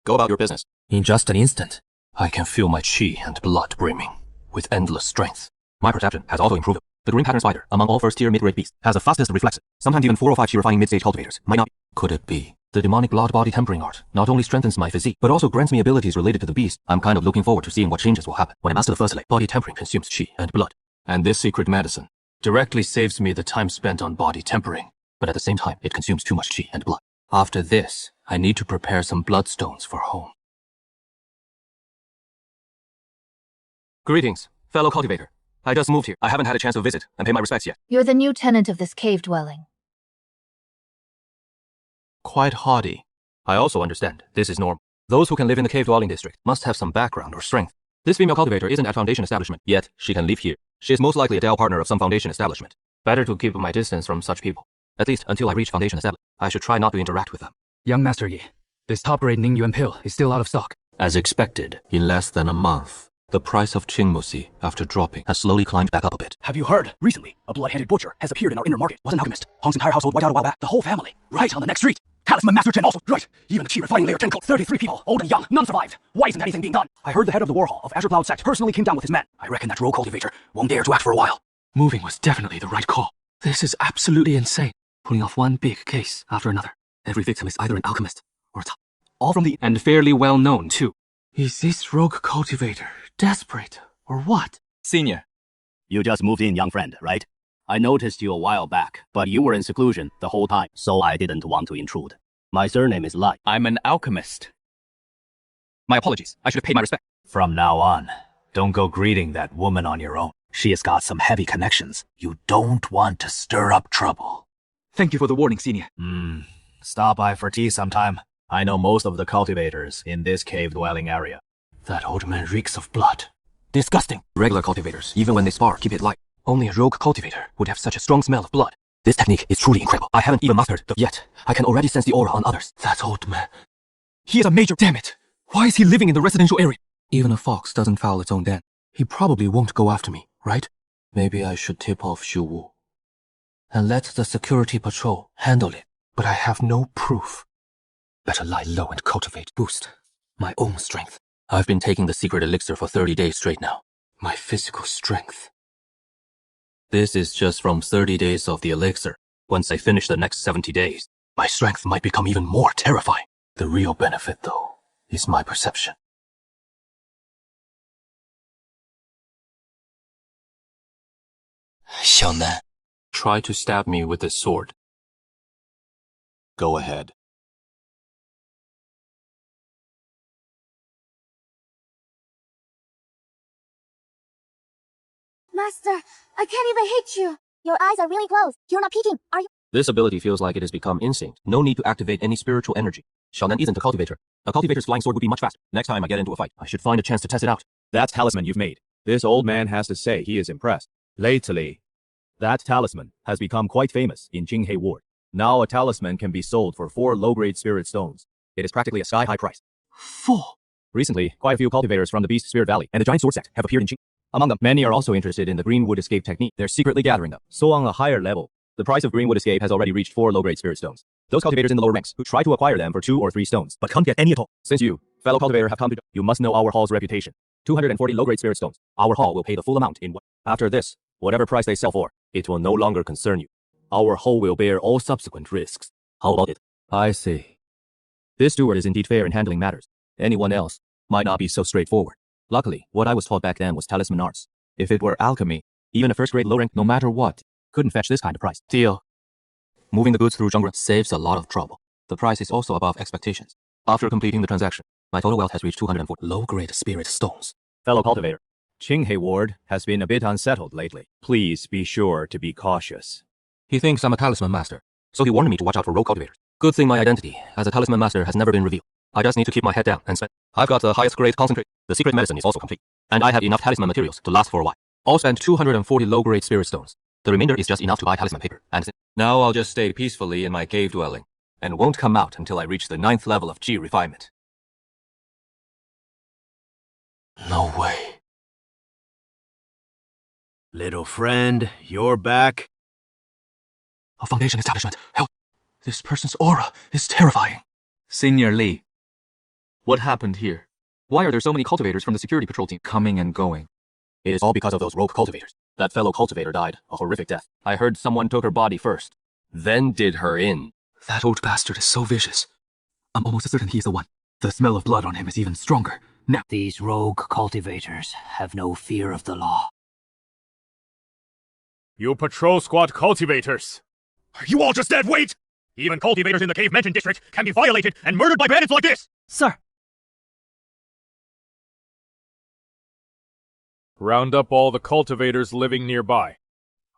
Go about your business. In just an instant, I can feel my chi and blood brimming with endless strength. My perception has also improved. The green pattern spider, among all first-tier mid-grade beasts, has the fastest reflexes. Sometimes even 4 or 5 chi refining mid-stage cultivators might not be. Could it be? The demonic blood body tempering art not only strengthens my physique, but also grants me abilities related to the beast. I'm kind of looking forward to seeing what changes will happen. When I master the first layer, body tempering consumes chi and blood. And this secret medicine directly saves me the time spent on body tempering, but at the same time, it consumes too much chi and blood. After this, I need to prepare some bloodstones for home. Greetings, fellow cultivator. I just moved here. I haven't had a chance to visit and pay my respects yet. You're the new tenant of this cave dwelling. Quite haughty. I also understand this is normal. Those who can live in the cave dwelling district must have some background or strength. This female cultivator isn't at Foundation establishment, yet she can live here. She is most likely a Dell partner of some Foundation establishment. Better to keep my distance from such people. At least until I reach Foundation establishment. I should try not to interact with them. Young Master Yi, this top-grade Ningyuan pill is still out of stock. As expected, in less than a month, the price of Qingmusi, after dropping, has slowly climbed back up a bit. Have you heard? Recently, a blood-headed butcher has appeared in our inner market. Was an alchemist. Hong's entire household wiped out a while back. The whole family. Right on the next street. Talisman Master Chen also. Right. Even the Qi refining layer 10 cult. 33 people, old and young. None survived. Why isn't anything being done? I heard the head of the War Hall of Azure Cloud sect personally came down with his men. I reckon that rogue cultivator won't dare to act for a while. Moving was definitely the right call. This is absolutely insane. Pulling off one big case after another. Every victim is either an alchemist or a top. All from the... And fairly well known, too. Is this rogue cultivator desperate or what? Senior. You just moved in, young friend, right? I noticed you a while back, but you were in seclusion the whole time, so I didn't want to intrude. My surname is Lai. I'm an alchemist. My apologies. I should have paid my respect. From now on, don't go greeting that woman on your own. She has got some heavy connections. You don't want to stir up trouble. Thank you for the warning, Senior. Stop by for tea sometime. I know most of the cultivators in this cave-dwelling area. That old man reeks of blood. Disgusting. Regular cultivators, even when they spar, keep it light. Only a rogue cultivator would have such a strong smell of blood. This technique is truly incredible. I haven't even mastered it yet. I can already sense the aura on others. That old man. He is a major... Damn it! Why is he living in the residential area? Even a fox doesn't foul its own den. He probably won't go after me, right? Maybe I should tip off Xu Wu and let the security patrol handle it. But I have no proof. Better lie low and cultivate, boost my own strength. I've been taking the secret elixir for 30 days straight now. My physical strength. This is just from 30 days of the elixir. Once I finish the next 70 days, my strength might become even more terrifying. The real benefit, though, is my perception. Xiaonan, try to stab me with this sword. Go ahead. Master, I can't even hit you. Your eyes are really closed. You're not peeking, are you? This ability feels like it has become instinct. No need to activate any spiritual energy. Xiaonan isn't a cultivator. A cultivator's flying sword would be much faster. Next time I get into a fight, I should find a chance to test it out. That talisman you've made. This old man has to say he is impressed. Lately, that talisman has become quite famous in Jinghe Ward. Now a talisman can be sold for 4 low-grade spirit stones. It is practically a sky-high price. 4? Recently, quite a few cultivators from the Beast Spirit Valley and the Giant Sword Sect have appeared in Jing. Among them, many are also interested in the Greenwood Escape technique. They're secretly gathering them. So on a higher level, the price of Greenwood Escape has already reached 4 low-grade spirit stones. Those cultivators in the lower ranks who try to acquire them for 2 or 3 stones, but can't get any at all. Since you, fellow cultivator, have come to, you must know our hall's reputation. 240 low-grade spirit stones. Our hall will pay the full amount in one. After this, whatever price they sell for, it will no longer concern you. Our hall will bear all subsequent risks. How about it? I see. This steward is indeed fair in handling matters. Anyone else might not be so straightforward. Luckily, what I was taught back then was talisman arts. If it were alchemy, even a first-grade low rank, no matter what, couldn't fetch this kind of price. Deal. Moving the goods through jungle saves a lot of trouble. The price is also above expectations. After completing the transaction, my total wealth has reached 240 low-grade spirit stones. Fellow cultivator, Qinghe Ward has been a bit unsettled lately. Please be sure to be cautious. He thinks I'm a talisman master, so he warned me to watch out for rogue cultivators. Good thing my identity as a talisman master has never been revealed. I just need to keep my head down and spend. I've got the highest grade concentrate. The secret medicine is also complete. And I have enough talisman materials to last for a while. I'll spend 240 low-grade spirit stones. The remainder is just enough to buy talisman paper. And now I'll just stay peacefully in my cave dwelling and won't come out until I reach the 9th level of Qi refinement. No way. Little friend, you're back. A foundation establishment. Help. This person's aura is terrifying. Senior Lee, what happened here? Why are there so many cultivators from the security patrol team coming and going? It is all because of those rogue cultivators. That fellow cultivator died a horrific death. I heard someone took her body first, then did her in. That old bastard is so vicious. I'm almost certain he's the one. The smell of blood on him is even stronger. Now, these rogue cultivators have no fear of the law. You patrol squad cultivators! Are you all just dead weight? Even cultivators in the Cave Mansion district can be violated and murdered by bandits like this! Sir! Round up all the cultivators living nearby.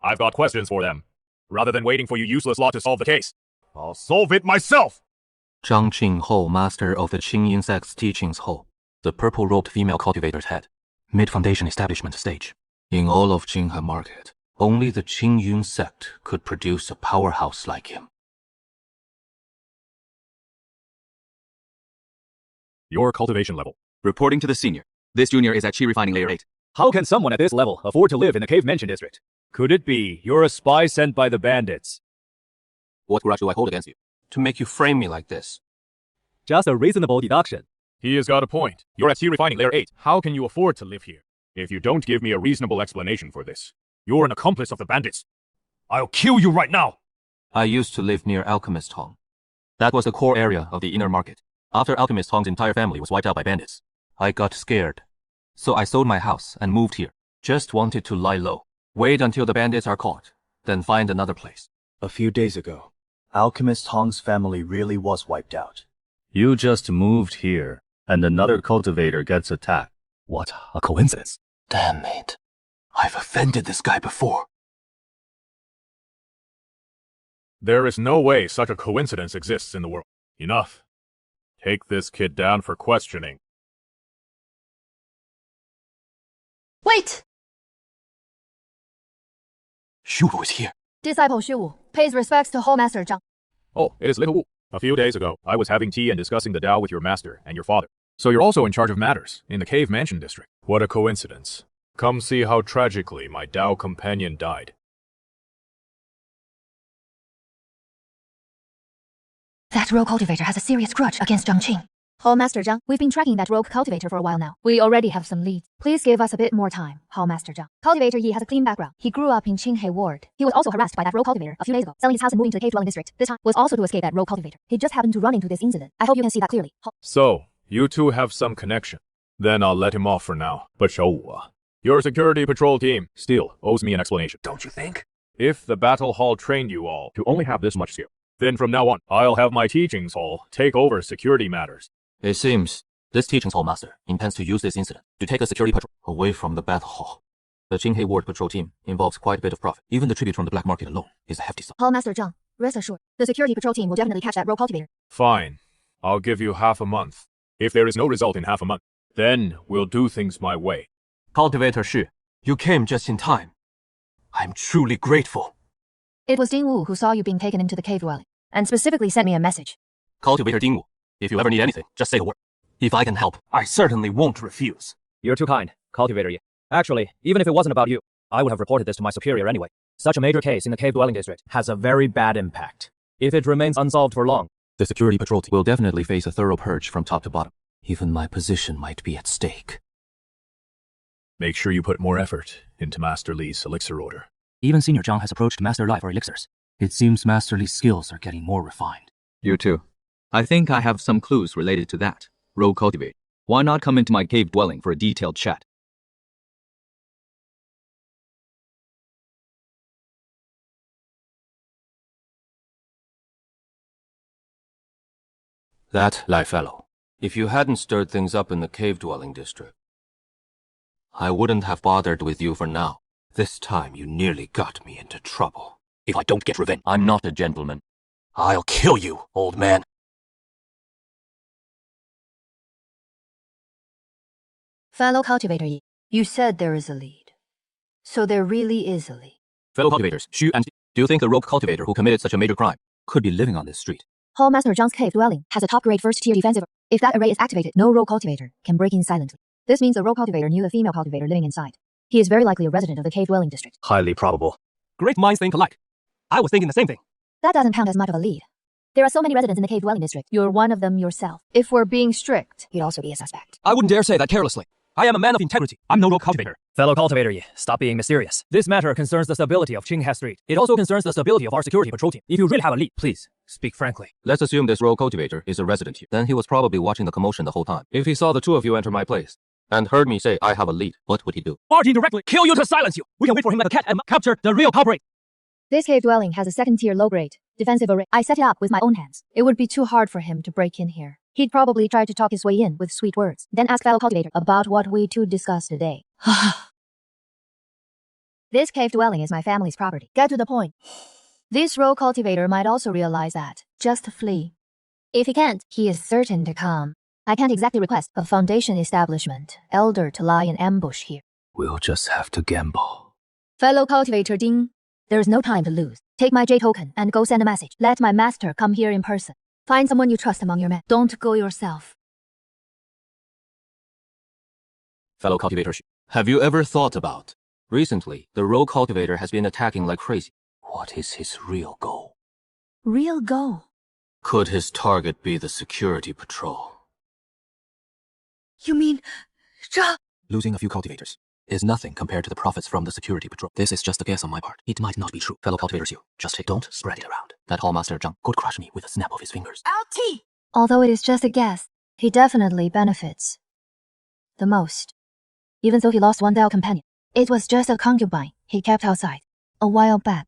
I've got questions for them. Rather than waiting for you useless lot to solve the case, I'll solve it myself! Zhang Qingho, master of the Qingyun sect's teachings hall. The purple-robed female cultivator's head. Mid-foundation establishment stage. In all of Qinghe Market, only the Qingyun sect could produce a powerhouse like him. Your cultivation level. Reporting to the senior. This junior is at Qi Refining Layer 8. How can someone at this level afford to live in the Cave Mansion district? Could it be you're a spy sent by the bandits? What grudge do I hold against you? To make you frame me like this? Just a reasonable deduction. He has got a point. You're at Qi Refining Layer 8. How can you afford to live here? If you don't give me a reasonable explanation for this, you're an accomplice of the bandits. I'll kill you right now! I used to live near Alchemist Hong. That was the core area of the inner market. After Alchemist Hong's entire family was wiped out by bandits, I got scared. So I sold my house and moved here. Just wanted to lie low. Wait until the bandits are caught, then find another place. A few days ago, Alchemist Hong's family really was wiped out. You just moved here, and another cultivator gets attacked. What a coincidence. Damn it. I've offended this guy before. There is no way such a coincidence exists in the world. Enough. Take this kid down for questioning. Wait! Xu Wu is here. Disciple Xu Wu pays respects to Hall Master Zhang. Oh, it is Little Wu. A few days ago, I was having tea and discussing the Tao with your master and your father. So you're also in charge of matters in the Cave Mansion district. What a coincidence. Come see how tragically my Tao companion died. That rogue cultivator has a serious grudge against Zhang Qing. Hall Master Zhang, we've been tracking that rogue cultivator for a while now. We already have some leads. Please give us a bit more time, Hall Master Zhang. Cultivator Yi has a clean background. He grew up in Qinghe Ward. He was also harassed by that rogue cultivator a few days ago, selling his house and moving to the cave dwelling district. This time was also to escape that rogue cultivator. He just happened to run into this incident. I hope you can see that clearly. So, you two have some connection. Then I'll let him off for now. But Shou, your security patrol team still owes me an explanation. Don't you think? If the battle hall trained you all to only have this much skill, then from now on, I'll have my teachings hall take over security matters. It seems this teachings hall master intends to use this incident to take a security patrol away from the battle hall. The Qinghe Ward patrol team involves quite a bit of profit. Even the tribute from the black market alone is a hefty sum. Hall Master Zhang, rest assured, the security patrol team will definitely catch that rogue cultivator. Fine. I'll give you half a month. If there is no result in half a month, then we'll do things my way. Cultivator Shi, you came just in time. I'm truly grateful. It was Ding Wu who saw you being taken into the cave dwelling, and specifically sent me a message. Cultivator Ding Wu, if you ever need anything, just say the word. If I can help, I certainly won't refuse. You're too kind, Cultivator Yi. Actually, even if it wasn't about you, I would have reported this to my superior anyway. Such a major case in the cave dwelling district has a very bad impact. If it remains unsolved for long, The security patrol team We'll definitely face a thorough purge from top to bottom. Even my position might be at stake. Make sure you put more effort into Master Li's elixir order. Even Senior Zhang has approached Master Li for elixirs. It seems Master Li's skills are getting more refined. You too. I think I have some clues related to that. Rogue cultivate. Why not come into my cave dwelling for a detailed chat? That, Lai fellow, if you hadn't stirred things up in the cave-dwelling district, I wouldn't have bothered with you for now. This time you nearly got me into trouble. If I don't get revenge, I'm not a gentleman. I'll kill you, old man. Fellow cultivator Yi, you said there is a lead. So there really is a lead. Fellow cultivators, Xu and do you think the rogue cultivator who committed such a major crime could be living on this street? Hall Master Zhang's cave dwelling has a top-grade first-tier defensive. If that array is activated, no rogue cultivator can break in silently. This means the rogue cultivator knew the female cultivator living inside. He is very likely a resident of the cave dwelling district. Highly probable. Great minds think alike. I was thinking the same thing. That doesn't count as much of a lead. There are so many residents in the cave dwelling district. You're one of them yourself. If we're being strict, you'd also be a suspect. I wouldn't dare say that carelessly. I am a man of integrity. I'm no rogue cultivator. fellow cultivator Yi, stop being mysterious. This matter concerns the stability of Qinghe Street. It also concerns the stability of our security patrol team. If you really have a lead, please speak frankly. Let's assume this rogue cultivator is a resident here. Then he was probably watching the commotion the whole time. If he saw the two of you enter my place and heard me say I have a lead, what would he do? Or directly kill you to silence you. We can wait for him like a cat and capture the real culprit. This cave dwelling has a second-tier low-grade defensive array. I set it up with my own hands. It would be too hard for him to break in here. He'd probably try to talk his way in with sweet words, then ask fellow cultivator about what we two discussed today. This cave dwelling is my family's property. Get to the point. This rogue cultivator might also realize that. Just flee. If he can't, he is certain to come. I can't exactly request a foundation establishment elder to lie in ambush here. We'll just have to gamble. Fellow cultivator Ding, there's no time to lose. Take my J token and go send a message. Let my master come here in person. Find someone you trust among your men. Don't go yourself. Fellow cultivator, have you ever thought about? Recently, the rogue cultivator has been attacking like crazy. What is his real goal? Real goal? Could his target be the security patrol? You mean... Losing a few cultivators is nothing compared to the profits from the security patrol. This is just a guess on my part. It might not be true. Fellow cultivators, you just don't spread it around. That Hall Master Zhang could crush me with a snap of his fingers. LT! Although it is just a guess, he definitely benefits the most. Even though he lost one Dao companion, it was just a concubine he kept outside a while back.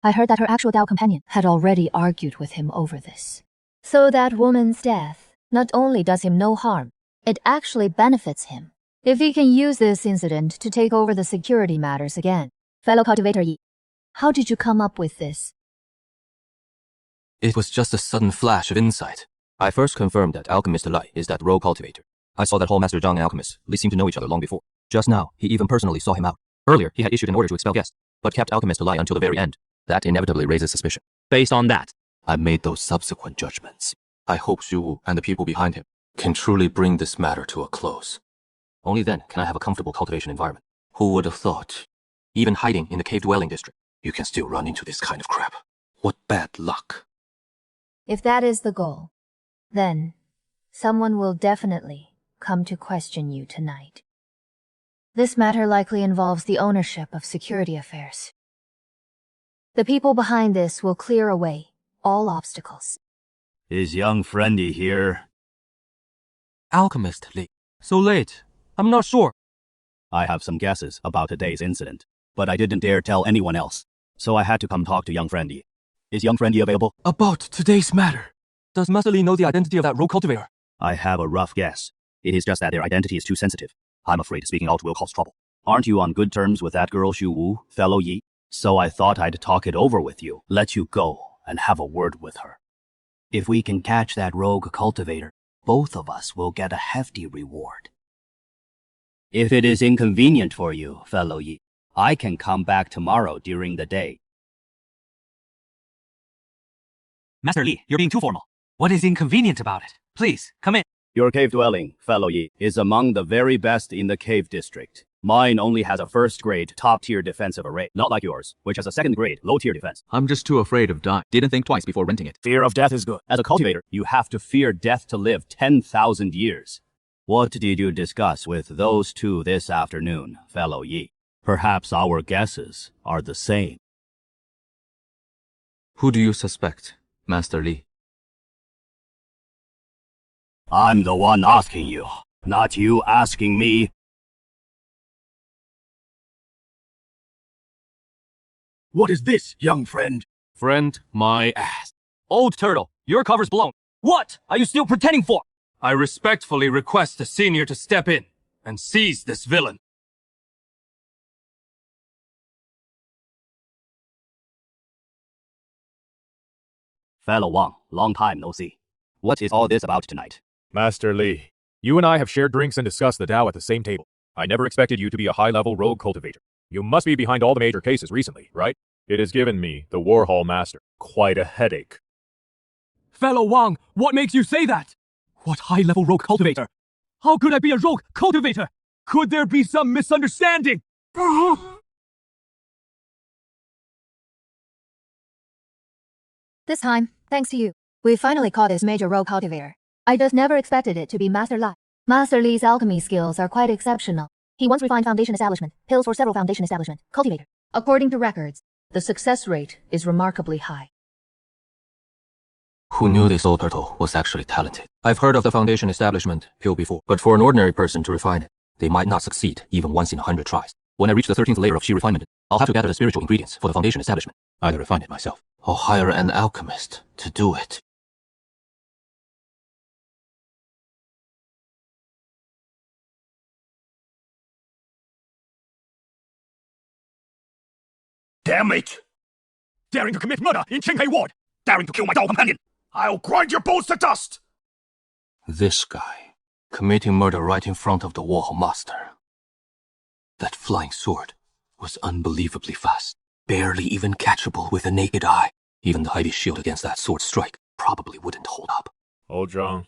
I heard that her actual Dao companion had already argued with him over this. So that woman's death not only does him no harm, it actually benefits him. If he can use this incident to take over the security matters again. Fellow cultivator Yi, how did you come up with this? It was just a sudden flash of insight. I first confirmed that Alchemist Lai is that rogue cultivator. I saw that Hall Master Zhang and Alchemist Li seemed to know each other long before. Just now, he even personally saw him out. Earlier, he had issued an order to expel guests, but kept Alchemist Lai until the very end. That inevitably raises suspicion. Based on that, I made those subsequent judgments. I hope Xu Wu and the people behind him can truly bring this matter to a close. Only then can I have a comfortable cultivation environment. Who would have thought? Even hiding in the cave dwelling district, you can still run into this kind of crap. What bad luck. If that is the goal, then someone will definitely come to question you tonight. This matter likely involves the ownership of security affairs. The people behind this will clear away all obstacles. Is young friendy here? Alchemist Li. So late. I'm not sure. I have some guesses about today's incident, but I didn't dare tell anyone else, so I had to come talk to young friendy. Is young friendy available? About today's matter. Does Master Li know the identity of that rogue cultivator? I have a rough guess. It is just that their identity is too sensitive. I'm afraid speaking out will cause trouble. Aren't you on good terms with that girl Xu Wu, fellow Yi? So I thought I'd talk it over with you, let you go, and have a word with her. If we can catch that rogue cultivator, both of us will get a hefty reward. If it is inconvenient for you, fellow Yi, I can come back tomorrow during the day. Master Li, you're being too formal. What is inconvenient about it? Please, come in. Your cave dwelling, fellow Yi, is among the very best in the cave district. Mine only has a first-grade, top-tier defensive array, not like yours, which has a second-grade, low-tier defense. I'm just too afraid of dying. Didn't think twice before renting it. Fear of death is good. As a cultivator, you have to fear death to live 10,000 years. What did you discuss with those two this afternoon, fellow Yi? Perhaps our guesses are the same. Who do you suspect, Master Li? I'm the one asking you, not you asking me. What is this, young friend? Friend, my ass. Old turtle, your cover's blown. What are you still pretending for? I respectfully request the senior to step in and seize this villain. Fellow Wang, long time no see. What is all this about tonight? Master Li, you and I have shared drinks and discussed the Tao at the same table. I never expected you to be a high-level rogue cultivator. You must be behind all the major cases recently, right? It has given me, the Warhol Master, quite a headache. Fellow Wang, what makes you say that? What high-level rogue cultivator? How could I be a rogue cultivator? Could there be some misunderstanding? This time, thanks to you, we finally caught this major rogue cultivator. I just never expected it to be Master Li. Master Li's alchemy skills are quite exceptional. He once refined Foundation Establishment, pills for several Foundation Establishment, cultivator. According to records, the success rate is remarkably high. Who knew this old turtle was actually talented? I've heard of the Foundation Establishment pill before, but for an ordinary person to refine it, they might not succeed even once in 100 tries. When I reach the 13th layer of Qi refinement, I'll have to gather the spiritual ingredients for the Foundation Establishment. Either refine it myself, or hire an alchemist to do it. Damn it! Daring to commit murder in Qinghai Ward! Daring to kill my Dao companion! I'll grind your bones to dust! This guy, committing murder right in front of the Warhol Master. That flying sword was unbelievably fast, barely even catchable with the naked eye. Even the heavy shield against that sword strike probably wouldn't hold up. Old Zhang,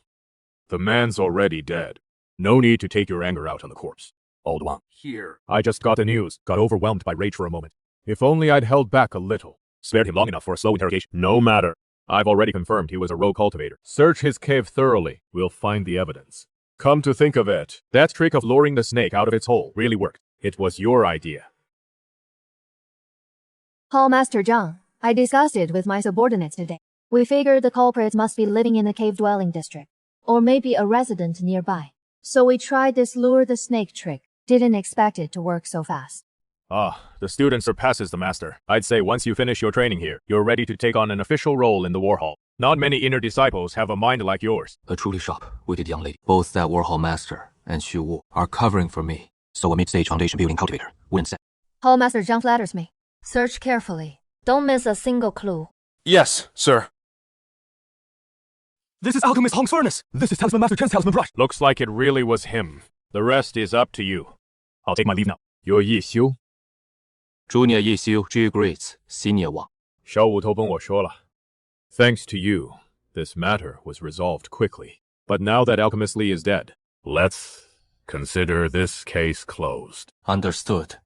the man's already dead. No need to take your anger out on the corpse. Old Wang. Here. I just got the news, got overwhelmed by rage for a moment. If only I'd held back a little. Spared him long enough for a slow interrogation. No matter. I've already confirmed he was a rogue cultivator. Search his cave thoroughly. We'll find the evidence. Come to think of it, that trick of luring the snake out of its hole really worked. It was your idea. Hall Master Zhang, I discussed it with my subordinates today. We figured the culprits must be living in the cave-dwelling district, or maybe a resident nearby. So we tried this lure the snake trick. Didn't expect it to work so fast. The student surpasses the master. I'd say once you finish your training here, you're ready to take on an official role in the Warhol. Not many inner disciples have a mind like yours. A truly sharp-witted young lady. Both that Warhol Master and Xu Wu are covering for me, so a mid-stage foundation building cultivator wouldn't set. Hall Master Zhang flatters me. Search carefully. Don't miss a single clue. Yes, sir. This is Alchemist Hong's furnace. This is Talisman Master Chen's talisman brush. Looks like it really was him. The rest is up to you. I'll take my leave now. You're Yi Xiu? Junior Yi Xiu, G grades, Senior Wang. 小五头跟我说了. Thanks to you, this matter was resolved quickly. But now that Alchemist Li is dead, let's consider this case closed. Understood.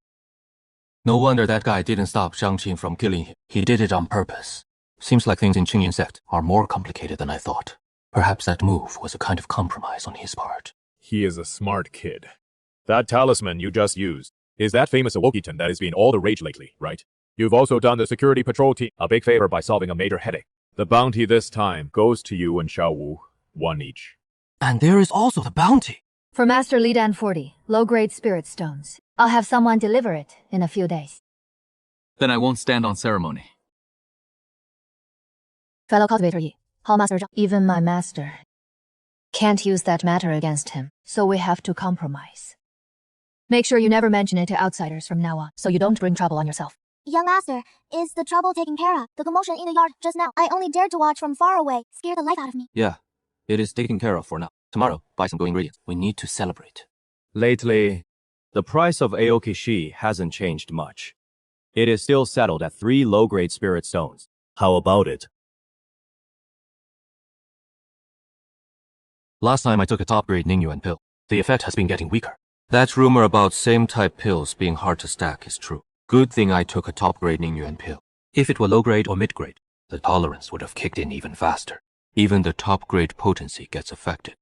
No wonder that guy didn't stop Zhang Qin from killing him. He did it on purpose. Seems like things in Qingyun sect are more complicated than I thought. Perhaps that move was a kind of compromise on his part. He is a smart kid. That talisman you just used is that famous Awokiton that has been all the rage lately, right? You've also done the security patrol team a big favor by solving a major headache. The bounty this time goes to you and Xiao Wu, one each. And there is also the bounty. For Master Li Dan 40, low-grade spirit stones. I'll have someone deliver it in a few days. Then I won't stand on ceremony. Fellow cultivator Yi, Hall Master Zhang, even my master can't use that matter against him, so we have to compromise. Make sure you never mention it to outsiders from now on, so you don't bring trouble on yourself. Young master, is the trouble taken care of? The commotion in the yard just now, I only dared to watch from far away. Scared the life out of me. Yeah, it is taken care of for now. Tomorrow, buy some good ingredients. We need to celebrate. Lately, the price of Aokishi hasn't changed much. It is still settled at 3 low-grade spirit stones. How about it? Last time I took a top-grade Ningyuan pill. The effect has been getting weaker. That rumor about same-type pills being hard to stack is true. Good thing I took a top-grade Ningyuan pill. If it were low-grade or mid-grade, the tolerance would have kicked in even faster. Even the top-grade potency gets affected.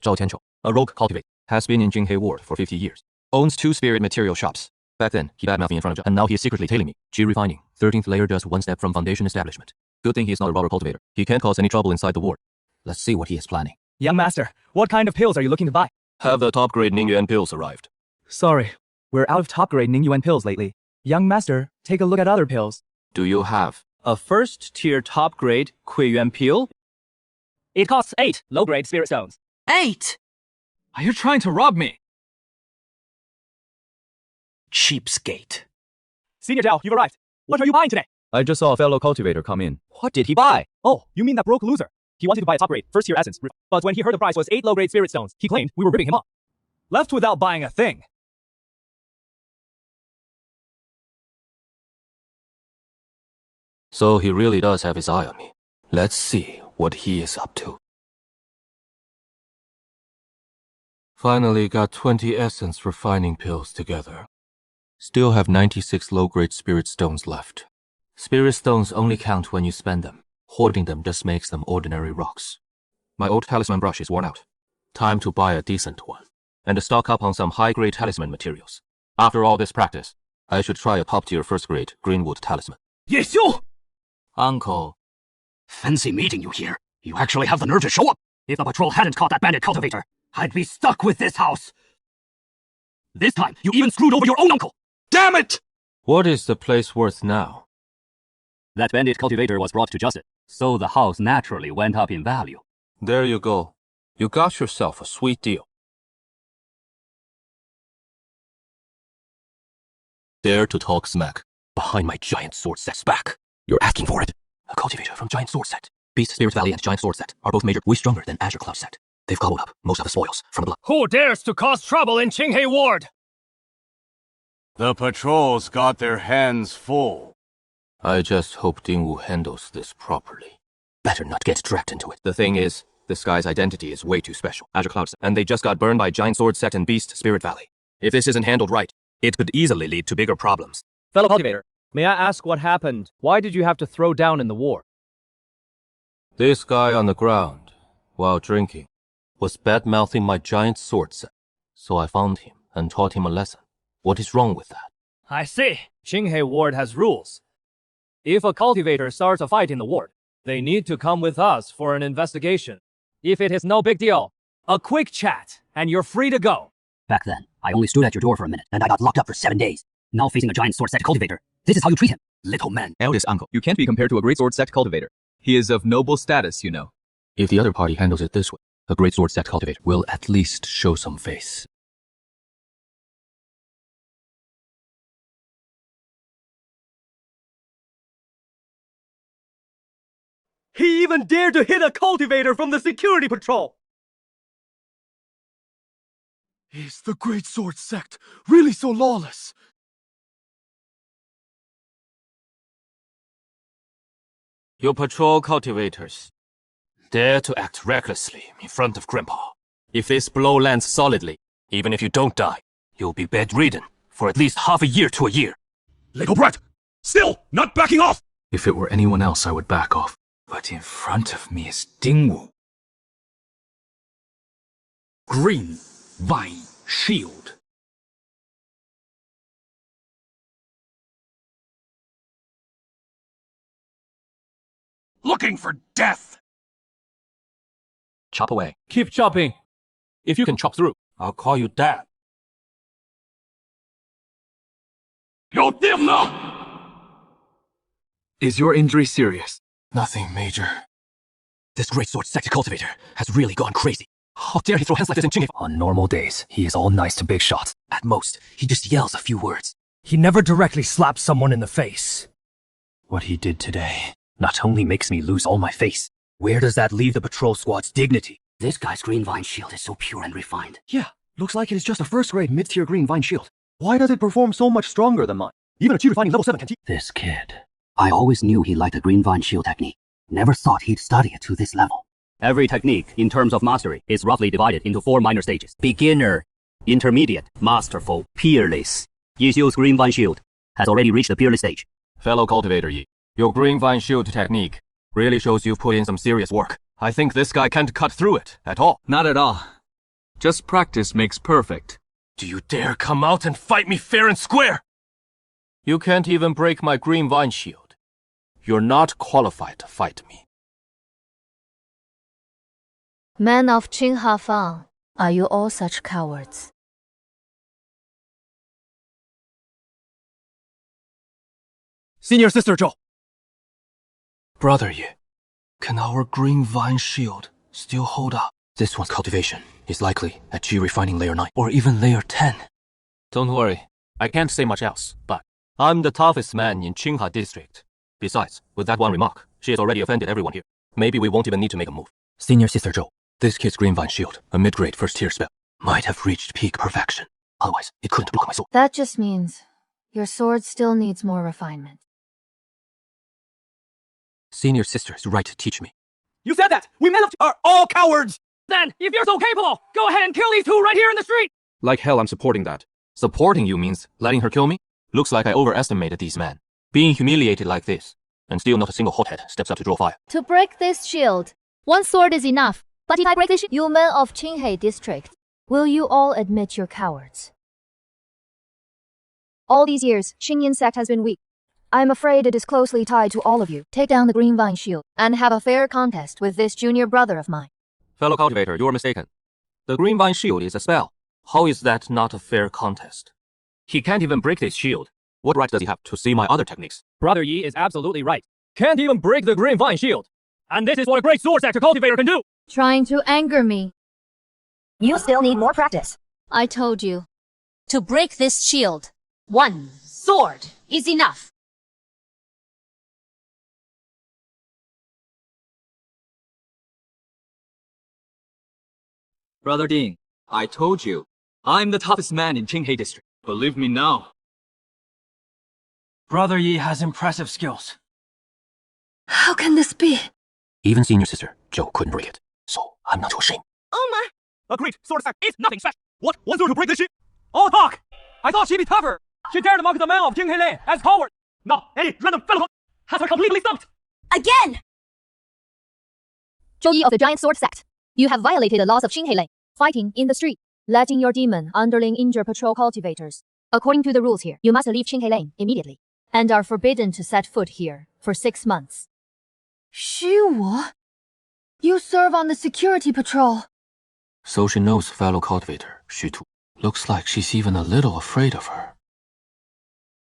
Zhao Tianqiu, a rogue cultivator, has been in Jinghe Ward for 50 years. Owns 2 spirit material shops. Back then, he bad-mouthed me in front of Zhao, and now he is secretly tailing me. G refining, 13th layer just one step from foundation establishment. Good thing he is not a robber cultivator. He can't cause any trouble inside the ward. Let's see what he is planning. Young master, what kind of pills are you looking to buy? Have the top-grade Ningyuan pills arrived? Sorry, we're out of top-grade Ningyuan pills lately. Young master, take a look at other pills. Do you have a first-tier top-grade Kuiyuan pill? It costs 8 low-grade spirit stones. 8! Are you trying to rob me? Cheapskate. Senior Zhao, you've arrived. What are you buying today? I just saw a fellow cultivator come in. What did he buy? Oh, you mean that broke loser? He wanted to buy a top-grade, first-tier essence, but when he heard the price was 8 low-grade spirit stones, he claimed we were ripping him off. Left without buying a thing. So he really does have his eye on me. Let's see what he is up to. Finally got 20 essence refining pills together. Still have 96 low-grade spirit stones left. Spirit stones only count when you spend them. Hoarding them just makes them ordinary rocks. My old talisman brush is worn out. Time to buy a decent one. And to stock up on some high-grade talisman materials. After all this practice, I should try a top-tier first-grade greenwood talisman. Yesu! Uncle. Fancy meeting you here. You actually have the nerve to show up. If the patrol hadn't caught that bandit cultivator, I'd be stuck with this house. This time, you even screwed over your own uncle. Damn it! What is the place worth now? That bandit cultivator was brought to justice, so the house naturally went up in value. There you go. You got yourself a sweet deal. Dare to talk smack behind my giant sword set's back. You're asking for it. A cultivator from Giant Sword Set. Beast Spirit Valley and Giant Sword Set are both major, way stronger than Azure Cloud Set. They've gobbled up most of the spoils from the blood. Who dares to cause trouble in Qinghe Ward? The patrol's got their hands full. I just hope Dingwu handles this properly. Better not get dragged into it. The thing is, this guy's identity is way too special. Azure Cloud Set. And they just got burned by Giant Sword Set and Beast Spirit Valley. If this isn't handled right, it could easily lead to bigger problems. Fellow cultivator, may I ask what happened? Why did you have to throw down in the war? This guy on the ground, while drinking, was bad-mouthing my giant sword set. So I found him and taught him a lesson. What is wrong with that? I see. Qinghe Ward has rules. If a cultivator starts a fight in the ward, they need to come with us for an investigation. If it is no big deal, a quick chat, and you're free to go. Back then, I only stood at your door for a minute, and I got locked up for 7 days. Now facing a giant sword set cultivator, this is how you treat him, little man. Eldest uncle, you can't be compared to a great sword sect cultivator. He is of noble status, you know. If the other party handles it this way, a great sword set cultivator will at least show some face. He even dared to hit a cultivator from the security patrol! Is the Great Sword Sect really so lawless? You patrol cultivators dare to act recklessly in front of Grandpa. If this blow lands solidly, even if you don't die, you'll be bedridden for at least half a year to a year. Little brat! Still not backing off! If it were anyone else, I would back off. But in front of me is Dingwu. Green Vine Shield. Looking for death! Chop away. Keep chopping. If you can chop through, I'll call you Dad. Is your injury serious? Nothing major. This Great Sword Sect cultivator has really gone crazy. How dare he throw hands like this in Qinghe? On normal days, he is all nice to big shots. At most, he just yells a few words. He never directly slaps someone in the face. What he did today not only makes me lose all my face, where does that leave the patrol squad's dignity? This guy's green vine shield is so pure and refined. Yeah, looks like it is just a first-grade mid-tier green vine shield. Why does it perform so much stronger than mine? Even a chi refining level 7 can This kid. I always knew he liked the green vine shield technique. Never thought he'd study it to this level. Every technique, in terms of mastery, is roughly divided into 4 minor stages. Beginner, intermediate, masterful, peerless. Yi Xiu's Green Vine Shield has already reached the peerless stage. Fellow cultivator Yi, your Green Vine Shield technique really shows you've put in some serious work. I think this guy can't cut through it at all. Not at all. Just practice makes perfect. Do you dare come out and fight me fair and square? You can't even break my Green Vine Shield. You're not qualified to fight me. Men of Qinghafang, are you all such cowards? Senior Sister Zhou. Brother Ye, can our Green Vine Shield still hold up? This one's cultivation is likely at G refining layer 9 or even layer 10. Don't worry, I can't say much else, but I'm the toughest man in Qingha district. Besides, with that one remark, she has already offended everyone here. Maybe we won't even need to make a move. Senior Sister Zhou, this kid's Green Vine Shield, a mid-grade first-tier spell, might have reached peak perfection. Otherwise, it couldn't block my sword. That just means your sword still needs more refinement. Senior Sister is right to teach me. You said that! We men of are all cowards! Then, if you're so capable, go ahead and kill these two right here in the street! Like hell I'm supporting that. Supporting you means letting her kill me? Looks like I overestimated these men. Being humiliated like this, and still not a single hothead steps up to draw fire. To break this shield, one sword is enough. But if I break this shield, you men of Qinghe district, will you all admit you're cowards? All these years, Xingyin sect has been weak. I'm afraid it is closely tied to all of you. Take down the Green Vine Shield and have a fair contest with this junior brother of mine. Fellow cultivator, you're mistaken. The Green Vine Shield is a spell. How is that not a fair contest? He can't even break this shield. What right does he have to see my other techniques? Brother Yi is absolutely right. Can't even break the Green Vine Shield. And this is what a great sword sector cultivator can do! Trying to anger me. You still need more practice. I told you. To break this shield, one sword is enough. Brother Ding, I told you, I'm the toughest man in Qinghe district. Believe me now. Brother Yi has impressive skills. How can this be? Even Senior Sister Zhou couldn't break it, so I'm not too ashamed. Oh my! Agreed, sword attack is nothing special. What? One sword to break this shit? All talk! I thought she'd be tougher. She dared to mock the man of Qinghe Lane as coward. Now, any random fellow has her completely stumped. Again! Zhou Yi of the Giant Sword Sect, you have violated the laws of Qinghe Lane, fighting in the street, letting your demon underling injure patrol cultivators. According to the rules here, you must leave Qinghe Lane immediately, and are forbidden to set foot here for 6 months. Xu, you serve on the security patrol. So she knows fellow cultivator, Xu Tu. Looks like she's even a little afraid of her.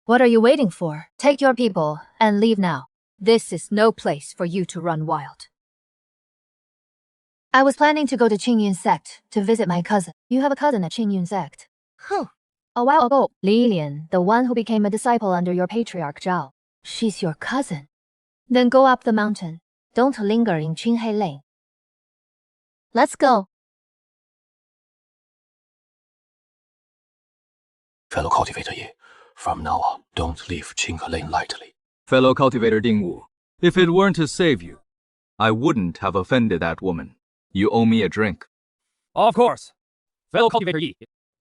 What are you waiting for? Take your people and leave now. This is no place for you to run wild. I was planning to go to Qingyun sect to visit my cousin. You have a cousin at Qingyun sect? A while ago, Li Lian, the one who became a disciple under your patriarch Zhao. She's your cousin. Then go up the mountain. Don't linger in Qinghe Lane. Let's go. Fellow cultivator Ye, from now on, don't leave Qinghe Lane lightly. Fellow cultivator Dingwu, if it weren't to save you, I wouldn't have offended that woman. You owe me a drink. Of course. Fellow cultivator Yi,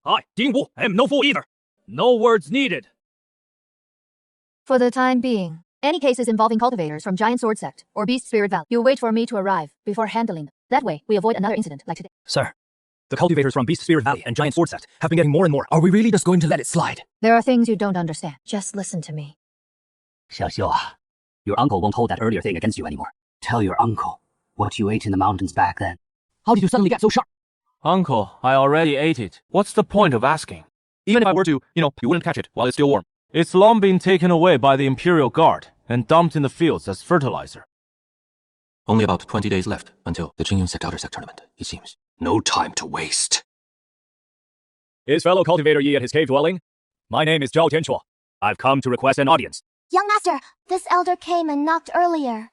I, Dingwu, am no fool either. No words needed. For the time being, any cases involving cultivators from Giant Sword Sect or Beast Spirit Valley, you wait for me to arrive before handling them. That way, we avoid another incident like today. Sir, the cultivators from Beast Spirit Valley and Giant Sword Sect have been getting more and more. Are we really just going to let it slide? There are things you don't understand. Just listen to me. Xiaoxiu, your uncle won't hold that earlier thing against you anymore. Tell your uncle what you ate in the mountains back then. How did you suddenly get so sharp? Uncle, I already ate it. What's the point of asking? Even if I were to, you wouldn't catch it while it's still warm. It's long been taken away by the Imperial Guard and dumped in the fields as fertilizer. Only about 20 days left until the Qingyun Sect Outer Sect tournament, it seems. No time to waste. Is fellow cultivator Yi at his cave dwelling? My name is Zhao Tianchuo. I've come to request an audience. Young master, this elder came and knocked earlier.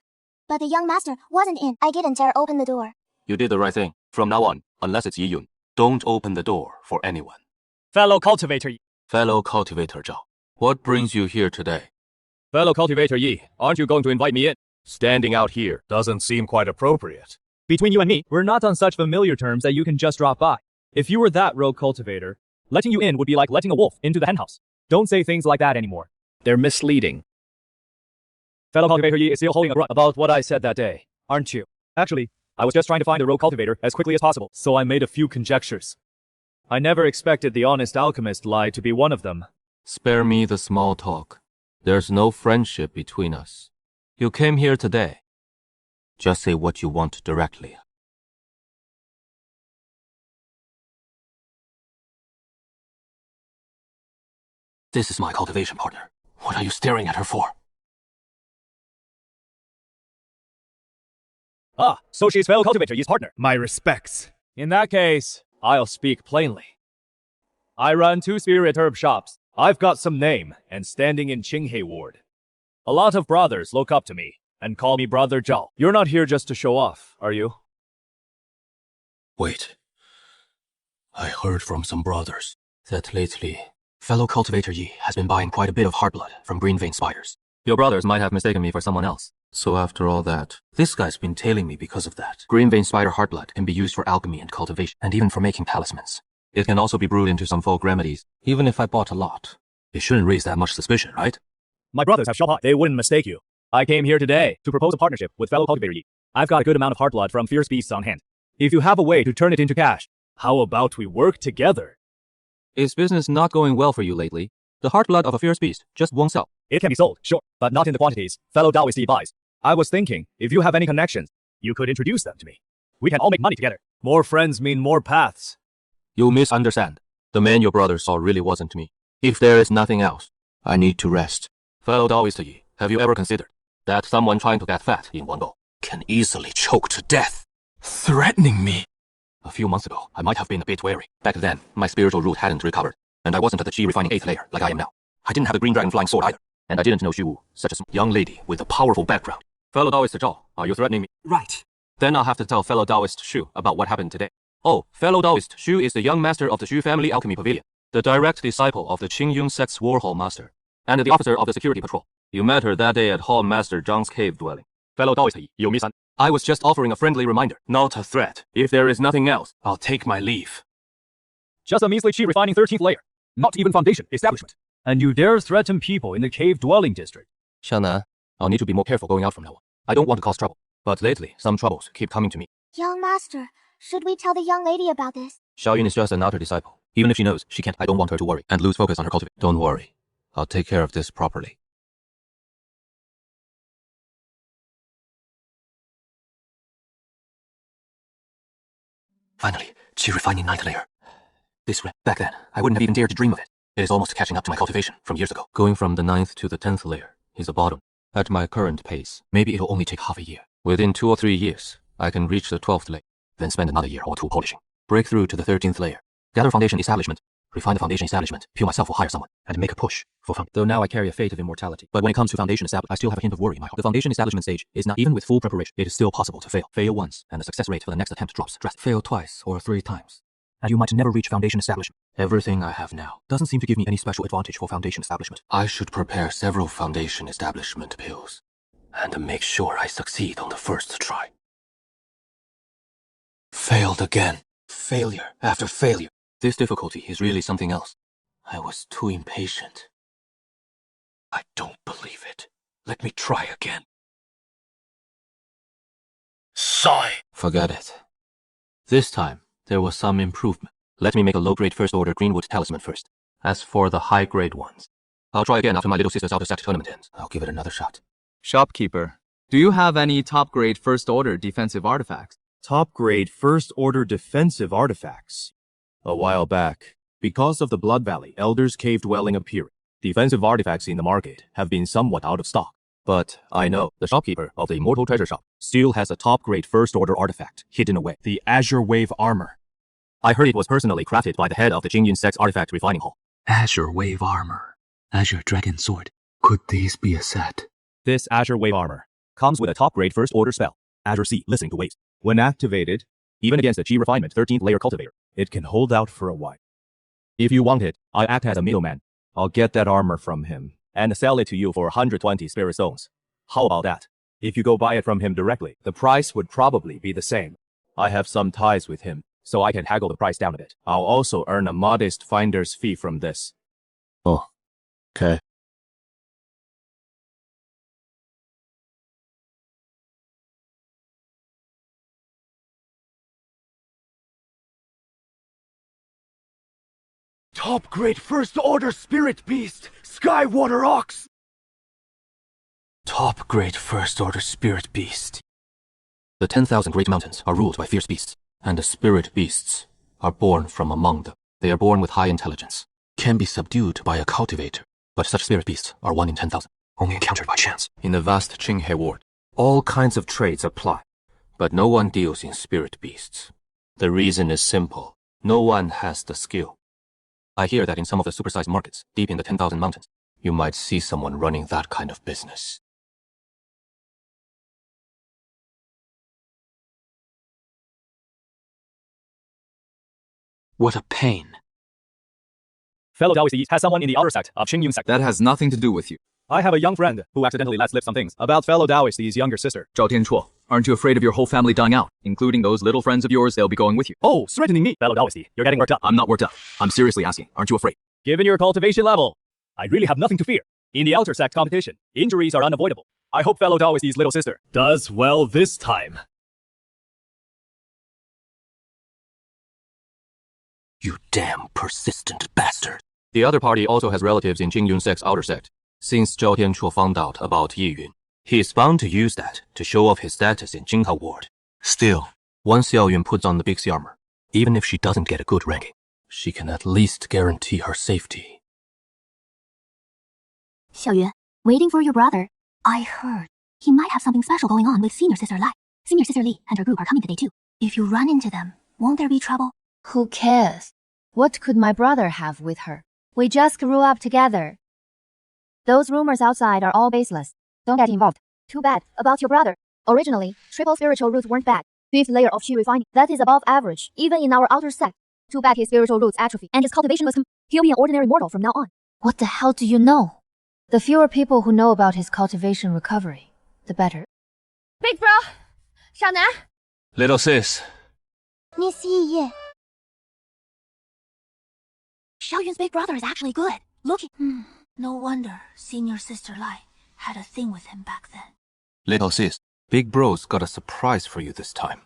But the young master wasn't in. I didn't dare open the door. You did the right thing. From now on, unless it's Yi Yun, don't open the door for anyone. Fellow cultivator Yi. Fellow cultivator Zhao, what brings you here today? Fellow cultivator Yi, aren't you going to invite me in? Standing out here doesn't seem quite appropriate. Between you and me, we're not on such familiar terms that you can just drop by. If you were that rogue cultivator, letting you in would be like letting a wolf into the henhouse. Don't say things like that anymore. They're misleading. Fellow cultivator Yi is still holding a grudge about what I said that day, aren't you? Actually, I was just trying to find the rogue cultivator as quickly as possible, so I made a few conjectures. I never expected the honest alchemist lie to be one of them. Spare me the small talk. There's no friendship between us. You came here today. Just say what you want directly. This is my cultivation partner. What are you staring at her for? Ah, so she's fellow cultivator Yi's partner. My respects. In that case, I'll speak plainly. I run 2 spirit herb shops. I've got some name and standing in Qinghe Ward. A lot of brothers look up to me and call me Brother Zhao. You're not here just to show off, are you? Wait. I heard from some brothers that lately, fellow cultivator Yi has been buying quite a bit of heartblood from green vein spiders. Your brothers might have mistaken me for someone else. So after all that, this guy's been tailing me because of that. Green vein spider heartblood can be used for alchemy and cultivation, and even for making talismans. It can also be brewed into some folk remedies. Even if I bought a lot, it shouldn't raise that much suspicion, right? My brothers have shop high. They wouldn't mistake you. I came here today to propose a partnership with fellow cultivator Yi. I've got a good amount of heartblood from fierce beasts on hand. If you have a way to turn it into cash, how about we work together? Is business not going well for you lately? The heartblood of a fierce beast just won't sell. It can be sold, sure, but not in the quantities fellow Taoist Yi buys. I was thinking, if you have any connections, you could introduce them to me. We can all make money together. More friends mean more paths. You misunderstand. The man your brother saw really wasn't me. If there is nothing else, I need to rest. Fellow Taoist Yi, have you ever considered that someone trying to get fat in one go can easily choke to death? Threatening me. A few months ago, I might have been a bit wary. Back then, my spiritual root hadn't recovered, and I wasn't at the Qi refining 8th layer like I am now. I didn't have the green dragon flying sword either, and I didn't know Xu Wu, such a young lady with a powerful background. Fellow Taoist Zhao, are you threatening me? Right. Then I'll have to tell fellow Taoist Xu about what happened today. Oh, fellow Taoist Xu is the young master of the Xu family alchemy pavilion, the direct disciple of the Qingyun sect's Warhol master, and the officer of the security patrol. You met her that day at Hall Master Zhang's cave dwelling. Fellow Taoist Yi, you misunderstood. I was just offering a friendly reminder, not a threat. If there is nothing else, I'll take my leave. Just a measly Qi refining 13th layer. Not even foundation establishment. And you dare threaten people in the cave dwelling district. Xiaonan, I'll need to be more careful going out from now on. I don't want to cause trouble, but lately, some troubles keep coming to me. Young master, should we tell the young lady about this? Xiaoyun is just an outer disciple. Even if she knows, she can't. I don't want her to worry and lose focus on her cultivation. Don't worry. I'll take care of this properly. Finally, Qi refining 9th layer. This way. Back then, I wouldn't have even dared to dream of it. It is almost catching up to my cultivation from years ago. Going from the 9th to the 10th layer is a bottom. At my current pace, maybe it'll only take half a year. Within 2 or 3 years, I can reach the 12th layer. Then spend another year or 2 polishing. Break through to the 13th layer. Gather foundation establishment. Refine the foundation establishment. Pure myself will hire someone and make a push for foundation. Though now I carry a fate of immortality. But when it comes to foundation establishment, I still have a hint of worry in my heart. The foundation establishment stage is not even with full preparation. It is still possible to fail. Fail once, and the success rate for the next attempt drops drastically. Fail twice or 3 times, and you might never reach foundation establishment. Everything I have now doesn't seem to give me any special advantage for foundation establishment. I should prepare several foundation establishment pills, and make sure I succeed on the first try. Failed again. Failure after failure. This difficulty is really something else. I was too impatient. I don't believe it. Let me try again. Sigh. Forget it. This time, there was some improvement. Let me make a low-grade first-order greenwood talisman first. As for the high-grade ones, I'll try again after my little sister's outer-sect tournament ends. I'll give it another shot. Shopkeeper, do you have any top-grade first-order defensive artifacts? Top-grade first-order defensive artifacts. A while back, because of the Blood Valley Elder's Cave Dwelling appearing, defensive artifacts in the market have been somewhat out of stock. But I know the shopkeeper of the Immortal Treasure Shop still has a top-grade first-order artifact hidden away. The Azure Wave Armor. I heard it was personally crafted by the head of the Qingyun Sect's Artifact Refining Hall. Azure Wave Armor. Azure Dragon Sword. Could these be a set? This Azure Wave Armor comes with a top-grade first-order spell, Azure Sea, Listening to Waves. When activated, even against the Qi Refinement 13th layer cultivator, it can hold out for a while. If you want it, I act as a middleman. I'll get that armor from him and sell it to you for 120 spirit stones. How about that? If you go buy it from him directly, the price would probably be the same. I have some ties with him, so I can haggle the price down a bit. I'll also earn a modest finder's fee from this. Oh, okay. Top grade first order spirit beast, Skywater Ox. Top grade first order spirit beast. The 10,000 great mountains are ruled by fierce beasts, and the spirit beasts are born from among them. They are born with high intelligence, can be subdued by a cultivator, but such spirit beasts are 1 in 10,000, only encountered by chance. In the vast Qinghe ward, all kinds of trades apply, but no one deals in spirit beasts. The reason is simple. No one has the skill. I hear that in some of the supersized markets, deep in the 10,000 mountains, you might see someone running that kind of business. What a pain. Fellow Taoist has someone in the outer sect of Qingyun sect. That has nothing to do with you. I have a young friend who accidentally let slip some things about fellow Taoist's younger sister. Zhao Tianchuo, aren't you afraid of your whole family dying out, including those little friends of yours? They'll be going with you. Oh, threatening me. Fellow Taoist, you're getting worked up. I'm not worked up. I'm seriously asking, aren't you afraid? Given your cultivation level, I really have nothing to fear. In the outer sect competition, injuries are unavoidable. I hope fellow Taoist's little sister does well this time. You damn persistent bastard. The other party also has relatives in Jingyun sect's outer sect. Since Zhao Tianchuo found out about Yiyun, he is bound to use that to show off his status in Jingha ward. Still, once Xiaoyun puts on the big C armor, even if she doesn't get a good ranking, she can at least guarantee her safety. Xiaoyun, waiting for your brother. I heard he might have something special going on with senior sister Lai. Senior sister Li and her group are coming today too. If you run into them, won't there be trouble? Who cares? What could my brother have with her? We just grew up together. Those rumors outside are all baseless. Don't get involved. Too bad about your brother. Originally, triple spiritual roots weren't bad. 5th layer of Qi refining, that is above average, even in our outer sect. Too bad his spiritual roots atrophy and his cultivation was he'll be an ordinary mortal from now on. What the hell do you know? The fewer people who know about his cultivation recovery, the better. Big bro! 少男 Little sis. Miss Yi. Xiaoyun's big brother is actually good. Looking. No wonder senior sister Lai had a thing with him back then. Little sis, Big Bro's got a surprise for you this time.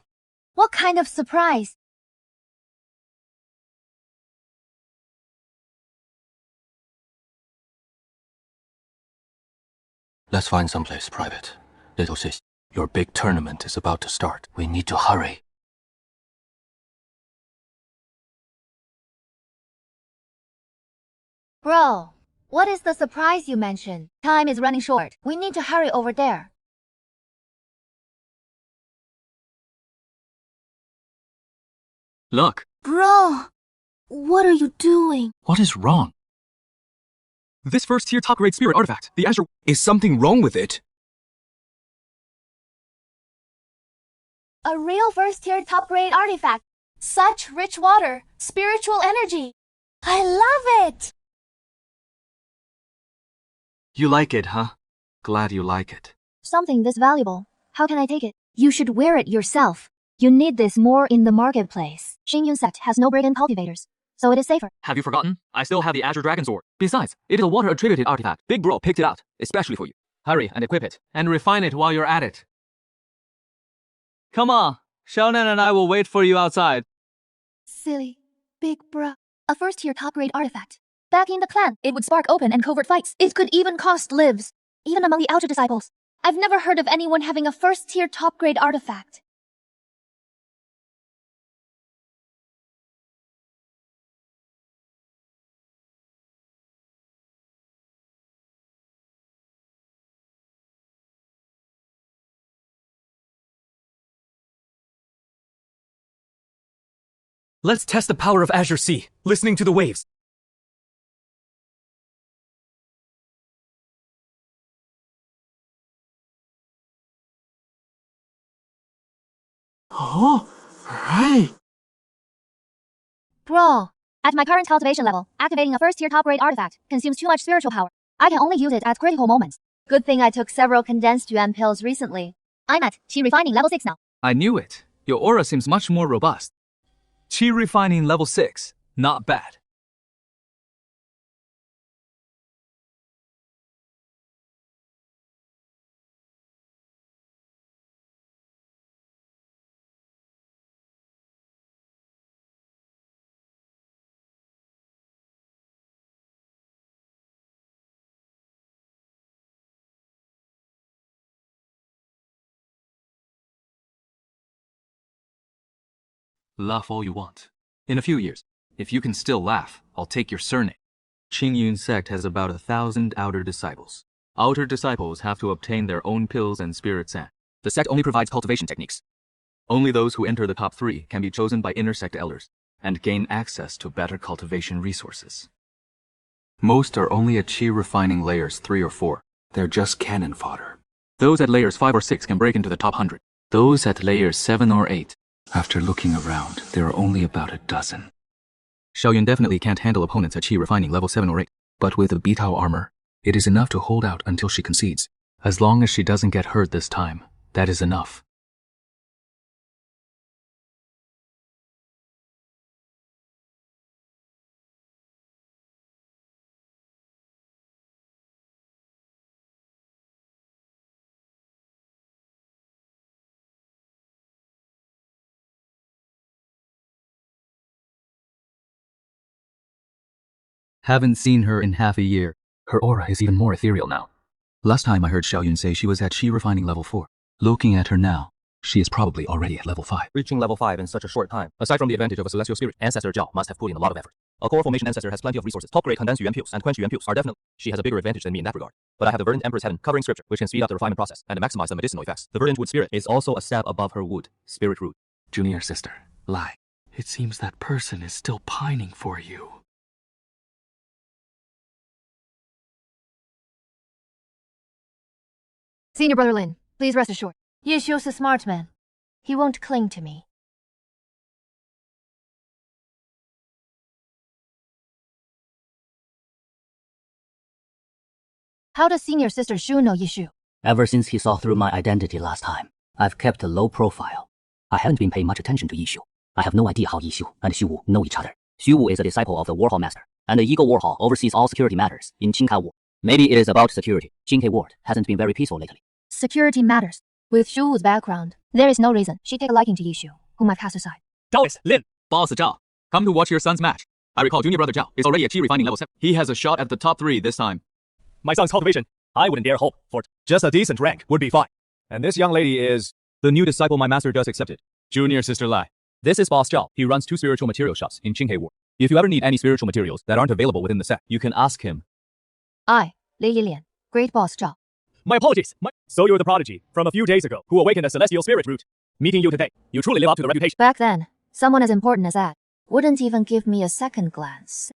What kind of surprise? Let's find someplace private. Little sis, your big tournament is about to start. We need to hurry. Bro, what is the surprise you mentioned? Time is running short. We need to hurry over there. Look. Bro, what are you doing? What is wrong? This first-tier top-grade spirit artifact, the Azure... Is something wrong with it? A real first-tier top-grade artifact. Such rich water, spiritual energy. I love it! You like it, huh? Glad you like it. Something this valuable. How can I take it? You should wear it yourself. You need this more in the marketplace. Xingyun sect has no brigand cultivators, so it is safer. Have you forgotten? I still have the Azure Dragon Sword. Besides, it is a water-attributed artifact. Big Bro picked it out, especially for you. Hurry and equip it, and refine it while you're at it. Come on, Xiaonan and I will wait for you outside. Silly. Big bruh. A first-tier top-grade artifact. Back in the clan, it would spark open and covert fights. It could even cost lives. Even among the outer disciples. I've never heard of anyone having a first-tier top-grade artifact. Let's test the power of Azure Sea, listening to the waves. Oh, right. Bro, at my current cultivation level, activating a first-tier top-grade artifact consumes too much spiritual power. I can only use it at critical moments. Good thing I took several condensed yuan pills recently. I'm at Qi refining level 6 now. I knew it. Your aura seems much more robust. Chi refining level 6. Not bad. Laugh all you want. In a few years, if you can still laugh, I'll take your surname. Qingyun sect has about 1,000 outer disciples. Outer disciples have to obtain their own pills and spirit sand. The sect only provides cultivation techniques. Only those who enter the top 3 can be chosen by inner sect elders and gain access to better cultivation resources. Most are only at Qi refining layers 3 or 4. They're just cannon fodder. Those at layers 5 or 6 can break into the top 100. Those at layers 7 or 8. After looking around, there are only about a dozen. Xiaoyun definitely can't handle opponents at Qi refining level 7 or 8, but with the Beitao armor, it is enough to hold out until she concedes. As long as she doesn't get hurt this time, that is enough. Haven't seen her in half a year. Her aura is even more ethereal now. Last time I heard Xiaoyun say she was at Qi refining level 4. Looking at her now, she is probably already at level 5. Reaching level 5 in such a short time, aside from the advantage of a celestial spirit, Ancestor Zhao must have put in a lot of effort. A core formation ancestor has plenty of resources. Top grade condensed yuan pills and quench yuan pills are definitely. She has a bigger advantage than me in that regard. But I have the verdant Emperor's Heaven covering scripture, which can speed up the refinement process and maximize the medicinal effects. The verdant wood spirit is also a step above her wood spirit root. Junior sister, Lai. It seems that person is still pining for you. Senior Brother Lin, please rest assured. Yishu's a smart man. He won't cling to me. How does Senior Sister Shu know Yishu? Ever since he saw through my identity last time, I've kept a low profile. I haven't been paying much attention to Yishu. I have no idea how Yishu and Xu Wu know each other. Xu Wu is a disciple of the Warhol Master, and the Eagle Warhol oversees all security matters in Qingkai Ward. Maybe it is about security. Jinghe Ward hasn't been very peaceful lately. Security matters. With Shu Wu's background, there is no reason she'd take a liking to Yishu, whom I cast aside. Zhao Lin, Boss Zhao, come to watch your son's match. I recall junior brother Zhao is already at Qi refining level 7. He has a shot at the top 3 this time. My son's cultivation, I wouldn't dare hope for it. Just a decent rank would be fine. And this young lady is the new disciple my master just accepted. Junior Sister Lai. This is Boss Zhao. He runs 2 spiritual material shops in Qinghe Ward. If you ever need any spiritual materials that aren't available within the set, you can ask him. I, Li Yilian, Great Boss Zhao. My apologies. So you're the prodigy from a few days ago who awakened a celestial spirit root. Meeting you today, you truly live up to the reputation. Back then, someone as important as that wouldn't even give me a second glance.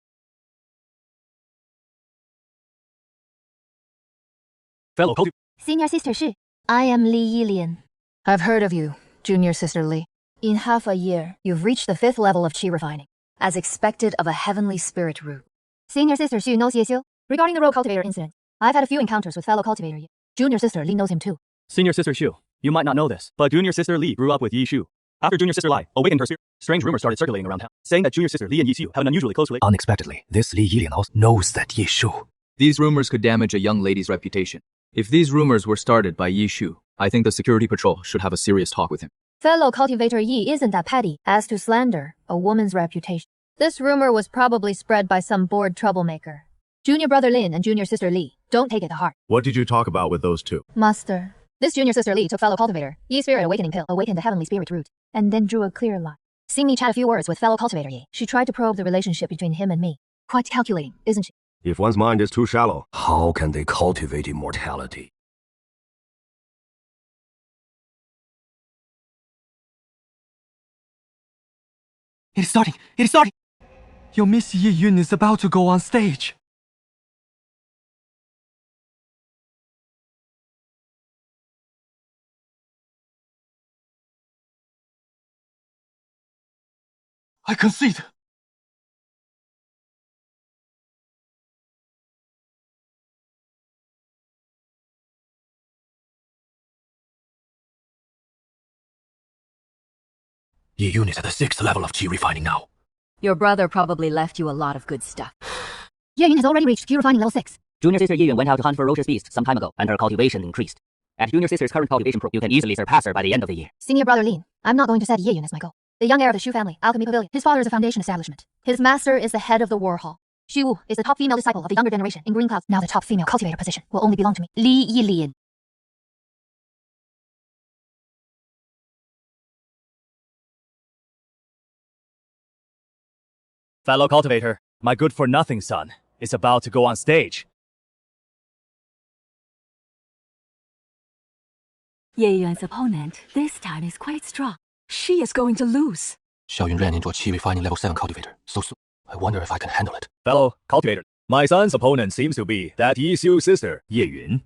Fellow Senior Sister Shi, I am Li Yilian. I've heard of you, Junior Sister Li. In half a year, You've reached the 5th level of Qi refining, as expected of a heavenly spirit root. Senior Sister Xu knows Yeshu. Regarding the rogue cultivator incident, I've had a few encounters with fellow cultivator Ye. Junior Sister Li knows him too. Senior Sister Xu, you might not know this, but Junior Sister Li grew up with Yi Shu. After Junior Sister Lai awakened her spirit, strange rumors started circulating around town, saying that Junior Sister Li and Yi Shu have an unusually close relationship. Unexpectedly, this Li Yilian also knows that Yishu. These rumors could damage a young lady's reputation. If these rumors were started by Yi Shu, I think the security patrol should have a serious talk with him. Fellow cultivator Yi isn't that petty as to slander a woman's reputation. This rumor was probably spread by some bored troublemaker. Junior Brother Lin and Junior Sister Li, don't take it to heart. What did you talk about with those two? Master, this Junior Sister Li took fellow cultivator Yi's spirit awakening pill, awakened the heavenly spirit root, and then drew a clear line. Seeing me chat a few words with fellow cultivator Yi, she tried to probe the relationship between him and me. Quite calculating, isn't she? If one's mind is too shallow, how can they cultivate immortality? It is starting! It is starting! Your Miss Yi Yun is about to go on stage. I concede. Yi Yun is at the 6th level of Qi refining now. Your brother probably left you a lot of good stuff. Ye Yun has already reached Qi refining level 6. Junior sister Yi Yun went out to hunt ferocious beasts some time ago, and her cultivation increased. At junior sister's current cultivation pro, you can easily surpass her by the end of the year. Senior brother Lin, I'm not going to set Ye Yun as my goal. The young heir of the Shu family, Alchemy Pavilion. His father is a foundation establishment. His master is the head of the war hall. Xu Wu is the top female disciple of the younger generation in Green Clouds. Now the top female cultivator position will only belong to me. Li Yilian. Fellow cultivator, my good-for-nothing son is about to go on stage. Ye Yuan's opponent this time is quite strong. She is going to lose. Xiaoyun ran into a Qi refining level 7 cultivator so soon. I wonder if I can handle it. Fellow cultivator, my son's opponent seems to be that Yi Xiu's sister, Ye Yun.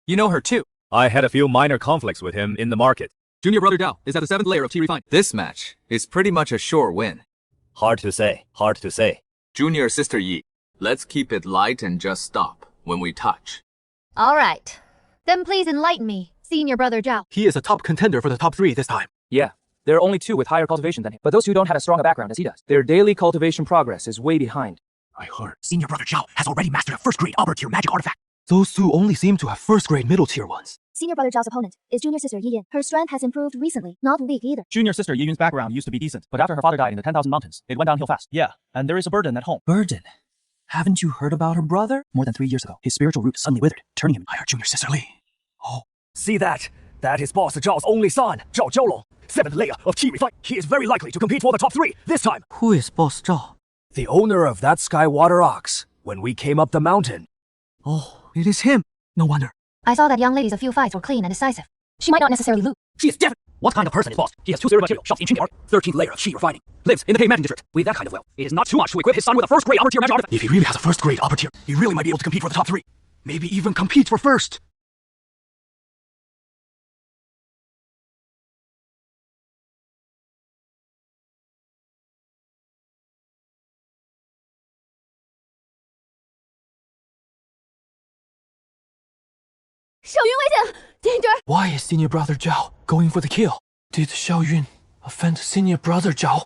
You know her too. I had a few minor conflicts with him in the market. Junior brother Dao is at the 7th layer of Qi refined. This match is pretty much a sure win. Hard to say, hard to say. Junior sister Yi, let's keep it light and just stop when we touch. All right. Then please enlighten me, senior brother Zhao. He is a top contender for the top 3 this time. Yeah, there are only 2 with higher cultivation than him, but those 2 don't have as strong a background as he does. Their daily cultivation progress is way behind. I heard. Senior brother Zhao has already mastered a first-grade upper tier magic artifact. Those 2 only seem to have first-grade middle tier ones. Senior brother Zhao's opponent is junior sister Yi Yin. Her strength has improved recently, not weak either. Junior sister Yi Yun's background used to be decent, but after her father died in the 10,000 mountains, it went downhill fast. Yeah, and there is a burden at home. Burden? Haven't you heard about her brother? More than 3 years ago, his spiritual root suddenly withered, turning him. I heard junior sister Li. Oh. See that? That is boss Zhao's only son, Zhao Zhoulong. 7th layer of Qi refined. He is very likely to compete for the top 3 this time. Who is boss Zhao? The owner of that Skywater Ox, when we came up the mountain. Oh, it is him. No wonder. I saw that young lady's a few fights were clean and decisive. She might not necessarily lose. She is definitely. What kind of person is boss? He has 2 material shops in Qingdian. 13th layer of Qi refining. Lives in the cave mansion district. With that kind of wealth, it is not too much to equip his son with a first-grade upper tier magic artifact. If he really has a first-grade upper tier, he really might be able to compete for the top 3. Maybe even compete for first. Xiaoyun, wait! Danger! Why is senior brother Zhao going for the kill? Did Xiaoyun offend senior brother Zhao?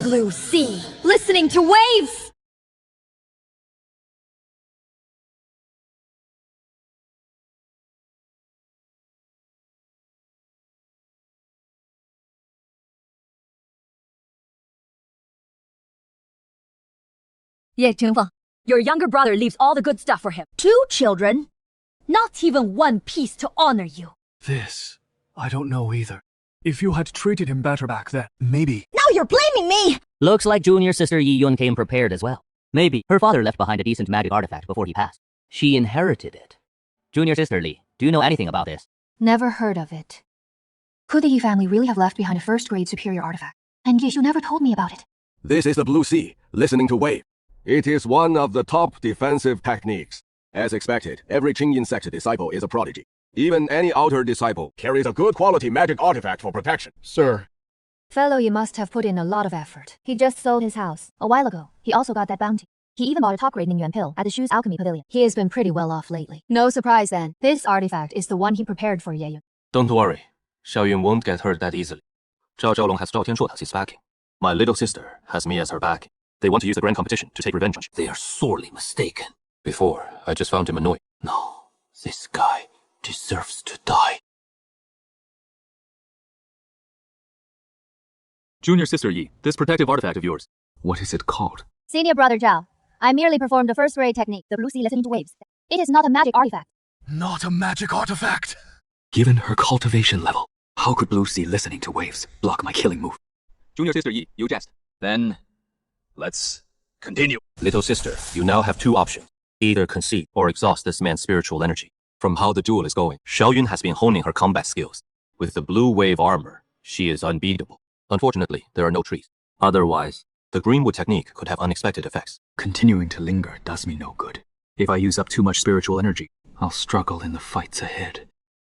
Blue sea, listening to waves! Ye Chengfeng, your younger brother leaves all the good stuff for him. 2 children? Not even 1 piece to honor you. This, I don't know either. If you had treated him better back then, maybe. Now you're blaming me! Looks like junior sister Yi Yun came prepared as well. Maybe her father left behind a decent magic artifact before he passed. She inherited it. Junior sister Li, do you know anything about this? Never heard of it. Could the Yi family really have left behind a first-grade superior artifact? And yet you never told me about it. This is the Blue Sea, listening to wave. It is one of the top defensive techniques. As expected, every Qingyin sect disciple is a prodigy. Even any outer disciple carries a good quality magic artifact for protection. Sir. Fellow, you must have put in a lot of effort. He just sold his house. A while ago, he also got that bounty. He even bought a top-grade Ningyuan pill at the Shu's Alchemy Pavilion. He has been pretty well off lately. No surprise then. This artifact is the one he prepared for Ye Yun. Don't worry. Xiaoyun won't get hurt that easily. Zhao Zhoulong has Zhao Tianshuo as his backing. My little sister has me as her backing. They want to use the grand competition to take revenge on you. They are sorely mistaken. Before, I just found him annoying. No, this guy deserves to die. Junior sister Yi, this protective artifact of yours, what is it called? Senior brother Zhao, I merely performed a first-grade technique, the Blue Sea listening to waves. It is not a magic artifact. Not a magic artifact. Given her cultivation level, how could Blue Sea listening to waves block my killing move? Junior sister Yi, you jest. Then, let's continue. Little sister, you now have 2 options. Either concede or exhaust this man's spiritual energy. From how the duel is going, Xiaoyun has been honing her combat skills. With the blue wave armor, she is unbeatable. Unfortunately, there are no trees. Otherwise, the greenwood technique could have unexpected effects. Continuing to linger does me no good. If I use up too much spiritual energy, I'll struggle in the fights ahead.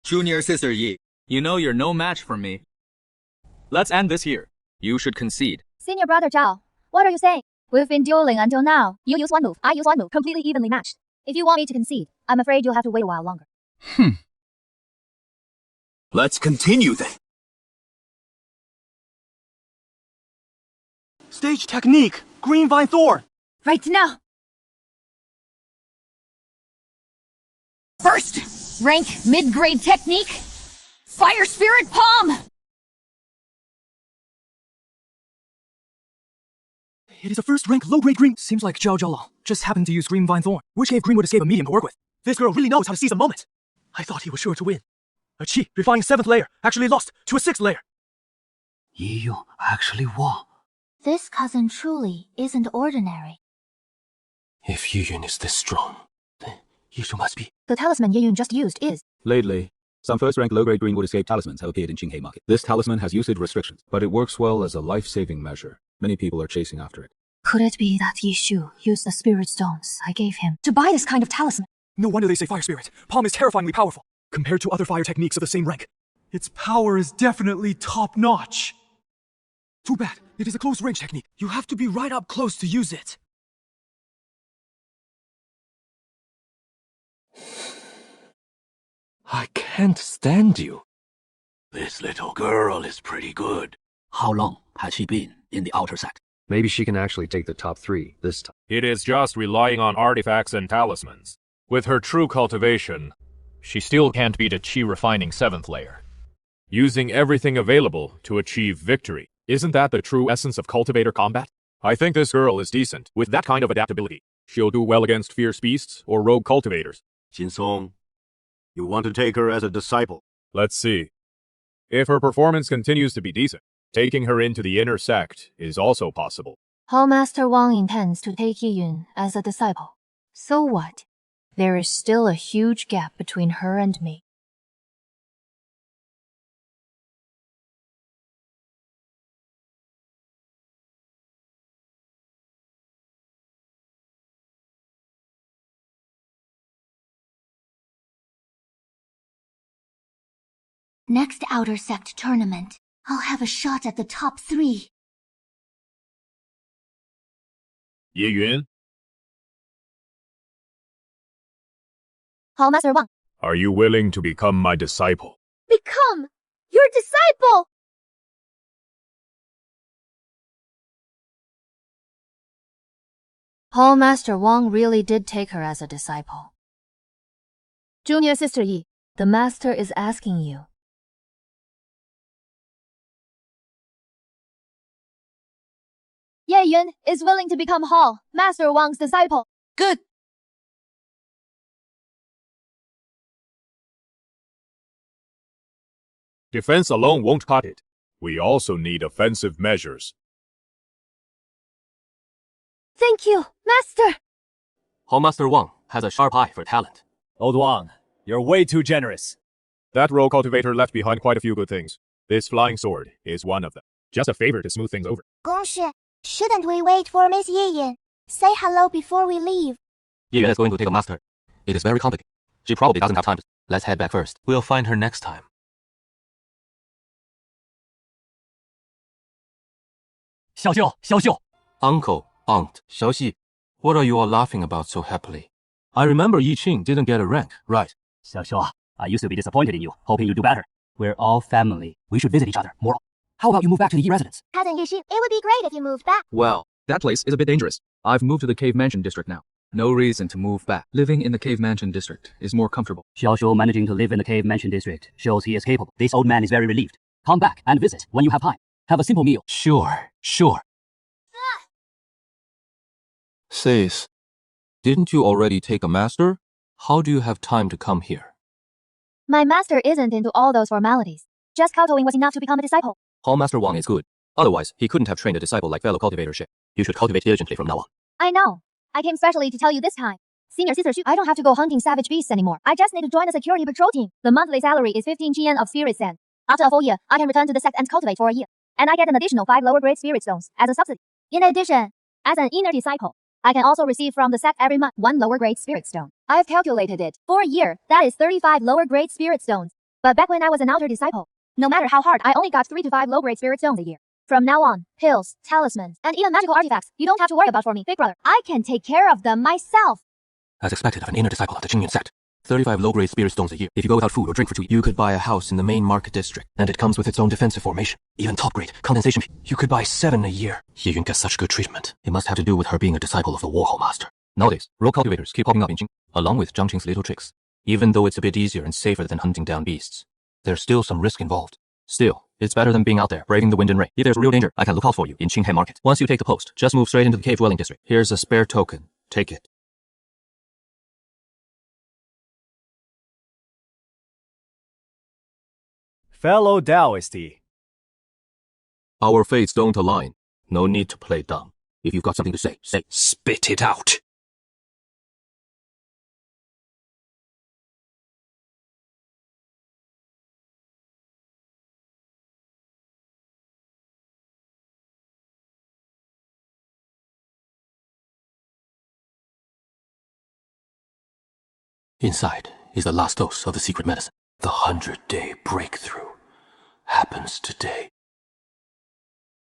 Junior sister Yi, you know you're no match for me. Let's end this here. You should concede. Senior brother Zhao, what are you saying? We've been dueling until now. You use one move, I use one move, completely evenly matched. If you want me to concede, I'm afraid you'll have to wait a while longer. Let's continue then. Stage technique! Green Vine Thor! Right now! First, rank mid-grade technique. Fire Spirit Palm! It is a first-rank low-grade green. Seems like Zhao Zhaolong just happened to use Green Vine Thorn, which gave Greenwood Escape a medium to work with. This girl really knows how to seize a moment. I thought he was sure to win. A Qi refining 7th layer actually lost to a 6th layer. Yi Yun actually won. This cousin truly isn't ordinary. If Yi Yun is this strong, then Yi Yun must be. The talisman Ye Yun just used is. Lately, some first-rank low-grade Greenwood Escape talismans have appeared in Qinghe market. This talisman has usage restrictions, but it works well as a life-saving measure. Many people are chasing after it. Could it be that Yi Shu used the spirit stones I gave him to buy this kind of talisman? No wonder they say Fire Spirit. Palm is terrifyingly powerful compared to other fire techniques of the same rank. Its power is definitely top-notch. Too bad. It is a close-range technique. You have to be right up close to use it. I can't stand you. This little girl is pretty good. How long has she been in the outer set? Maybe she can actually take the top 3 this time. It is just relying on artifacts and talismans. With her true cultivation, she still can't beat a Qi refining 7th layer. Using everything available to achieve victory. Isn't that the true essence of cultivator combat? I think this girl is decent. With that kind of adaptability, she'll do well against fierce beasts or rogue cultivators. Jin Song, you want to take her as a disciple? Let's see. If her performance continues to be decent, taking her into the inner sect is also possible. Hall Master Wang intends to take Yi Yun as a disciple. So what? There is still a huge gap between her and me. Next outer sect tournament, I'll have a shot at the top 3. Ye Yun, Hall Master Wang. are you willing to become my disciple? Become your disciple! Hall Master Wang really did take her as a disciple. Junior Sister Yi, the Master is asking you. Ye Yun is willing to become Hall Master Wang's disciple. Good. Defense alone won't cut it. We also need offensive measures. Thank you, Master! Hall Master Wang has a sharp eye for talent. Old Wang, you're way too generous. That rogue cultivator left behind quite a few good things. This flying sword is one of them. Just a favor to smooth things over. Gongshi, shouldn't we wait for Miss Yi Yun? Say hello before we leave. Yi Yun is going to take a master. It is very complicated. She probably doesn't have time. Let's head back first. We'll find her next time. Xiao. Uncle, aunt, Xiaoxi, what are you all laughing about so happily? I remember Yi Qing didn't get a rank, right? Xiao, I used to be disappointed in you, hoping you'd do better. We're all family. We should visit each other more. How about you move back to the Yi residence? Cousin Yishi, it would be great if you moved back. Well, that place is a bit dangerous. I've moved to the Cave Mansion district now. No reason to move back. Living in the Cave Mansion district is more comfortable. Xiao managing to live in the Cave Mansion district shows he is capable. This old man is very relieved. Come back and visit when you have time. Have a simple meal. Sure. Sis, didn't you already take a master? How do you have time to come here? My master isn't into all those formalities. Just kowtowing was enough to become a disciple. Hall Master Wang is good. Otherwise, he couldn't have trained a disciple like fellow cultivatorship. You should cultivate diligently from now on. I know. I came specially to tell you this time. Senior Sister Xu, I don't have to go hunting savage beasts anymore. I just need to join the security patrol team. The monthly salary is 15 Qian of spirit sand. After a full year, I can return to the sect and cultivate for a year. And I get an additional 5 lower grade spirit stones as a subsidy. In addition, as an inner disciple, I can also receive from the sect every month 1 lower grade spirit stone. I've calculated it. For a year, that is 35 lower grade spirit stones. But back when I was an outer disciple, no matter how hard, I only got 3 to 5 low grade spirit stones a year. From now on, pills, talismans, and even magical artifacts, you don't have to worry about for me, big brother. I can take care of them myself. As expected of an inner disciple of the Qingyun sect. 35 low-grade spirit stones a year. If you go without food or drink for 2 years, you could buy a house in the main market district, and it comes with its own defensive formation. Even top-grade condensation. You could buy 7 a year. Ye Yun gets such good treatment. It must have to do with her being a disciple of the Warhol Master. Nowadays, rogue cultivators keep popping up in Qing, along with Zhang Qing's little tricks. Even though it's a bit easier and safer than hunting down beasts, there's still some risk involved. Still, it's better than being out there braving the wind and rain. If there's real danger, I can look out for you in Qinghe Market. Once you take the post, just move straight into the cave dwelling district. Here's a spare token. Take it. Fellow Taoisty. Our fates don't align. No need to play dumb. If you've got something to say, say. Spit it out. Inside is the last dose of the secret medicine. The 100-day breakthrough happens today.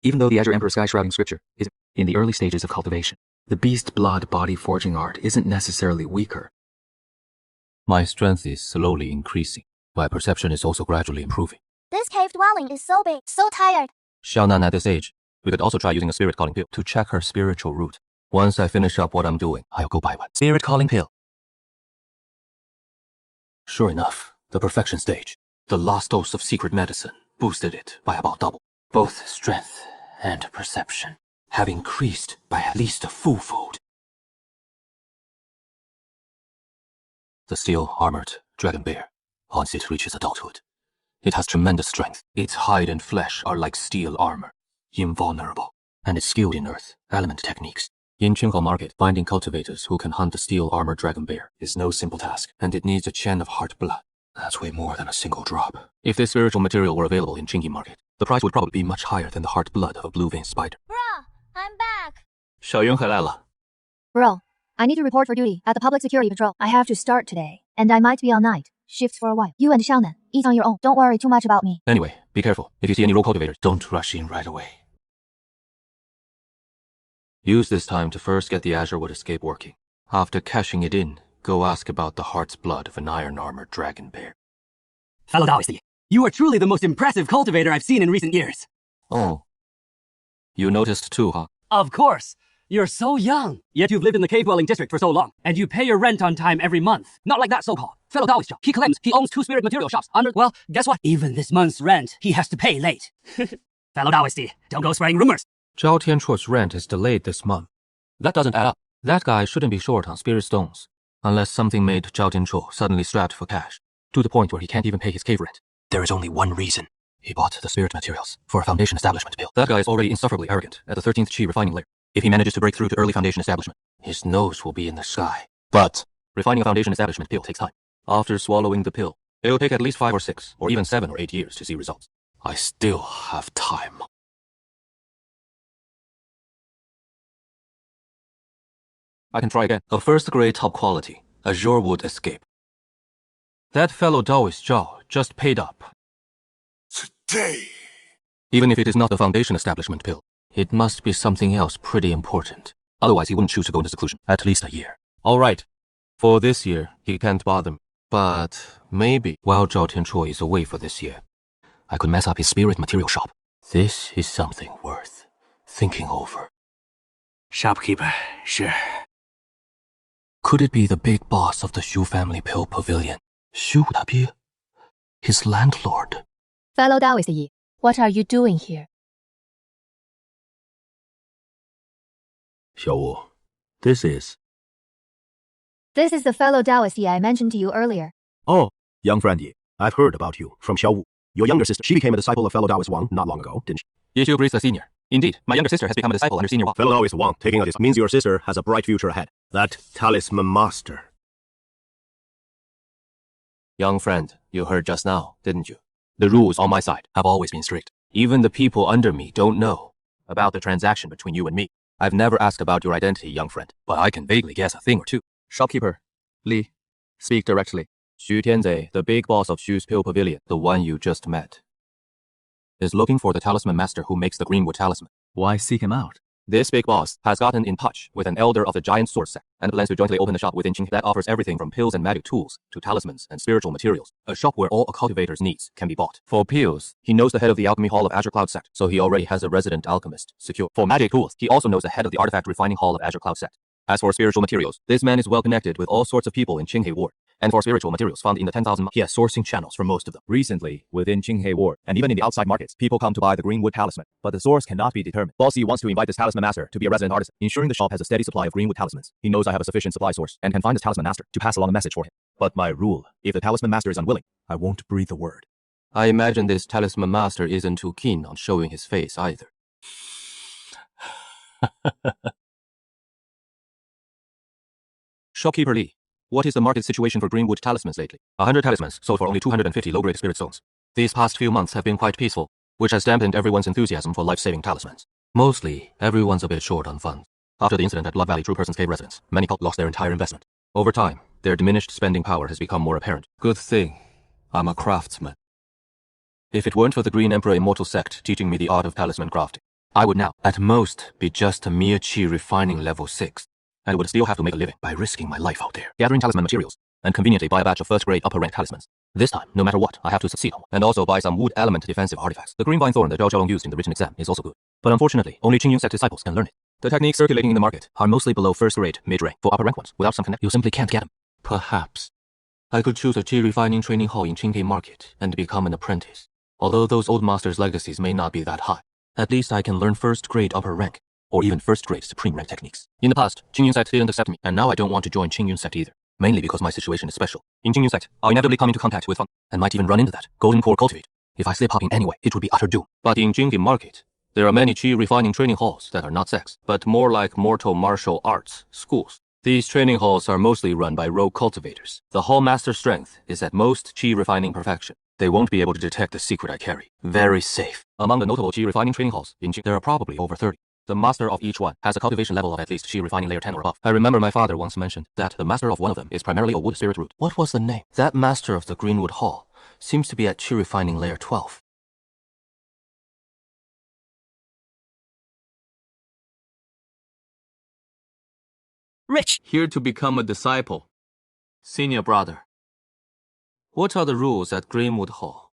Even though the Azure Emperor Sky Shrouding Scripture is in the early stages of cultivation, the beast blood body forging art isn't necessarily weaker. My strength is slowly increasing. My perception is also gradually improving. This cave dwelling is so big, so tired. Xiaonan at this age, we could also try using a spirit calling pill to check her spiritual root. Once I finish up what I'm doing, I'll go buy one. Spirit calling pill. Sure enough, the perfection stage, the last dose of secret medicine, boosted it by about double. Both strength and perception have increased by at least a full-fold. The steel-armored dragon bear, once it reaches adulthood, it has tremendous strength. Its hide and flesh are like steel armor, invulnerable, and it's skilled in earth element techniques. In Qinghao Market, finding cultivators who can hunt the steel-armored dragon bear is no simple task, and it needs a chen of heart blood. That's way more than a single drop. If this spiritual material were available in Qingyi Market, the price would probably be much higher than the heart blood of a blue-veined spider. Bruh, I'm back. 小云回来了. Bro, I need to report for duty at the public security patrol. I have to start today, and I might be on night shifts for a while. You and Xiaonan, each on your own. Don't worry too much about me. Anyway, be careful. If you see any rogue cultivators, don't rush in right away. Use this time to first get the Azure Wood escape working. After cashing it in, go ask about the heart's blood of an iron-armored dragon bear. Fellow Taoisty, you are truly the most impressive cultivator I've seen in recent years. Oh. You noticed too, huh? Of course. You're so young. Yet you've lived in the cave-dwelling district for so long, and you pay your rent on time every month. Not like that so-called fellow Taoist. He claims he owns 2 spirit material shops under... Well, guess what? Even this month's rent, he has to pay late. Fellow Taoisty, don't go spreading rumors. Zhao Tianchuo's rent is delayed this month. That doesn't add up. That guy shouldn't be short on spirit stones, unless something made Zhao Tianchuo suddenly strapped for cash, to the point where he can't even pay his cave rent. There is only one reason. He bought the spirit materials for a foundation establishment bill. That guy is already insufferably arrogant at the 13th Qi refining layer. If he manages to break through to early foundation establishment, his nose will be in the sky. But refining a foundation establishment pill takes time. After swallowing the pill, it will take at least 5 or 6, or even 7 or 8 years to see results. I still have time. I can try again. A first-grade top quality, Azure Wood escape. That fellow Taoist Zhao just paid up. Today. Even if it is not the foundation establishment pill, it must be something else pretty important. Otherwise, he wouldn't choose to go into seclusion. At least a year. All right. For this year, he can't bother me. But maybe, while Zhao Tianchuo is away for this year, I could mess up his spirit material shop. This is something worth thinking over. Shopkeeper, sure. Could it be the big boss of the Xu family pill pavilion? Xu would that be? His landlord. Fellow Taoist, what are you doing here? 小五, this is... This is the fellow Taoist I mentioned to you earlier. Oh, young friend, I've heard about you from Xiao Wu. Your younger sister, she became a disciple of fellow Taoist Wang not long ago, didn't she? Yeshu Breeze the senior. Indeed, my younger sister has become a disciple under senior Wang. Fellow Taoist Wang taking a disciple means your sister has a bright future ahead. That talisman master. Young friend, you heard just now, didn't you? The rules on my side have always been strict. Even the people under me don't know about the transaction between you and me. I've never asked about your identity, young friend, but I can vaguely guess a thing or two. Shopkeeper, Li, speak directly. Xu Tianze, the big boss of Xu's Pill Pavilion, the one you just met. is looking for the talisman master who makes the Greenwood talisman. Why seek him out? This big boss has gotten in touch with an elder of the giant sword sect and plans to jointly open a shop within Qinghe that offers everything from pills and magic tools to talismans and spiritual materials. A shop where all a cultivator's needs can be bought. For pills, he knows the head of the alchemy hall of Azure Cloud sect, so he already has a resident alchemist secure. For magic tools, he also knows the head of the artifact refining hall of Azure Cloud sect. As for spiritual materials, this man is well connected with all sorts of people in Qinghe Ward. And for spiritual materials found in the 10,000, he has sourcing channels for most of them. Recently, within Qinghe Ward, and even in the outside markets, people come to buy the Greenwood talisman, but the source cannot be determined. Bossy wants to invite this talisman master to be a resident artisan, ensuring the shop has a steady supply of Greenwood talismans. He knows I have a sufficient supply source, and can find this talisman master to pass along a message for him. But my rule, if the talisman master is unwilling, I won't breathe a word. I imagine this talisman master isn't too keen on showing his face either. Shopkeeper Lee, what is the market situation for Greenwood talismans lately? 100 talismans sold for only 250 low-grade spirit stones. These past few months have been quite peaceful, which has dampened everyone's enthusiasm for life-saving talismans. Mostly, everyone's a bit short on funds. After the incident at Blood Valley True Person's Cave residence, many cult lost their entire investment. Over time, their diminished spending power has become more apparent. Good thing I'm a craftsman. If it weren't for the Green Emperor Immortal Sect teaching me the art of talisman crafting, I would now, at most, be just a mere chi refining level 6. And would still have to make a living by risking my life out there, gathering talisman materials, and conveniently buy a batch of first-grade upper-rank talismans. This time, no matter what, I have to succeed on one. And also buy some wood element defensive artifacts. The green vine thorn that Zhao Zhaolong used in the written exam is also good. But unfortunately, only Qingyun sect disciples can learn it. The techniques circulating in the market are mostly below first-grade, mid-rank. For upper-rank ones, without some connect, you simply can't get them. Perhaps I could choose a chi refining training hall in Qinghe Market and become an apprentice. Although those old masters' legacies may not be that high, at least I can learn first-grade upper-rank, or even first-grade supreme rank techniques. In the past, Qingyun sect didn't accept me, and now I don't want to join Qingyun sect either, mainly because my situation is special. In Qingyun sect, I'll inevitably come into contact with fun, and might even run into that golden core cultivate. If I slip up in any way, it would be utter doom. But in Qinghe Market, there are many chi refining training halls that are not sects, but more like mortal martial arts schools. These training halls are mostly run by rogue cultivators. The hall master's strength is at most chi refining perfection. They won't be able to detect the secret I carry. Very safe. Among the notable chi refining training halls in Qinghe, there are probably over 30. The master of each one has a cultivation level of at least chi refining layer 10 or above. I remember my father once mentioned that the master of one of them is primarily a wood spirit root. What was the name? That master of the Greenwood Hall seems to be at chi refining layer 12. Rich! Here to become a disciple. Senior brother. What are the rules at Greenwood Hall?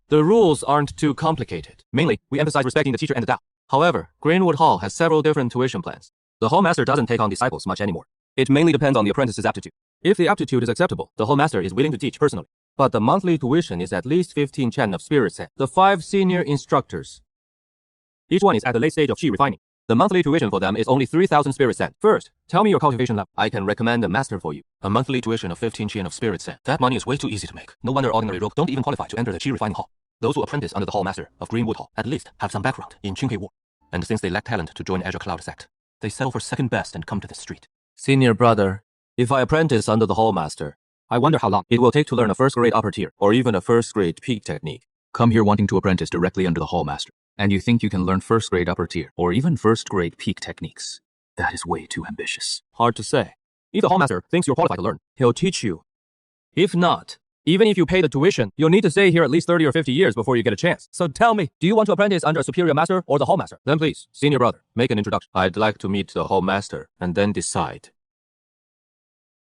The rules aren't too complicated. Mainly, we emphasize respecting the teacher and the Tao. However, Greenwood Hall has several different tuition plans. The hall master doesn't take on disciples much anymore. It mainly depends on the apprentice's aptitude. If the aptitude is acceptable, the hall master is willing to teach personally. But the monthly tuition is at least 15 chen of spirit sen. The 5 senior instructors, each one is at the late stage of chi refining. The monthly tuition for them is only 3,000 spirit sen. First, tell me your cultivation level. I can recommend a master for you. A monthly tuition of 15 chen of spirit sen. That money is way too easy to make. No wonder ordinary rogue don't even qualify to enter the chi refining hall. Those who apprentice under the hall master of Greenwood Hall at least have some background in Qinghe War. And since they lack talent to join Azure Cloud sect, they settle for second best and come to the street. Senior brother, if I apprentice under the hall master, I wonder how long it will take to learn a first-grade upper tier, or even a first-grade peak technique. Come here wanting to apprentice directly under the hall master, and you think you can learn first-grade upper tier, or even first-grade peak techniques. That is way too ambitious. Hard to say. If the hall master thinks you're qualified to learn, he'll teach you. If not, even if you pay the tuition, you'll need to stay here at least 30 or 50 years before you get a chance. So tell me, do you want to apprentice under a superior master or the hall master? Then please, senior brother, make an introduction. I'd like to meet the hall master and then decide.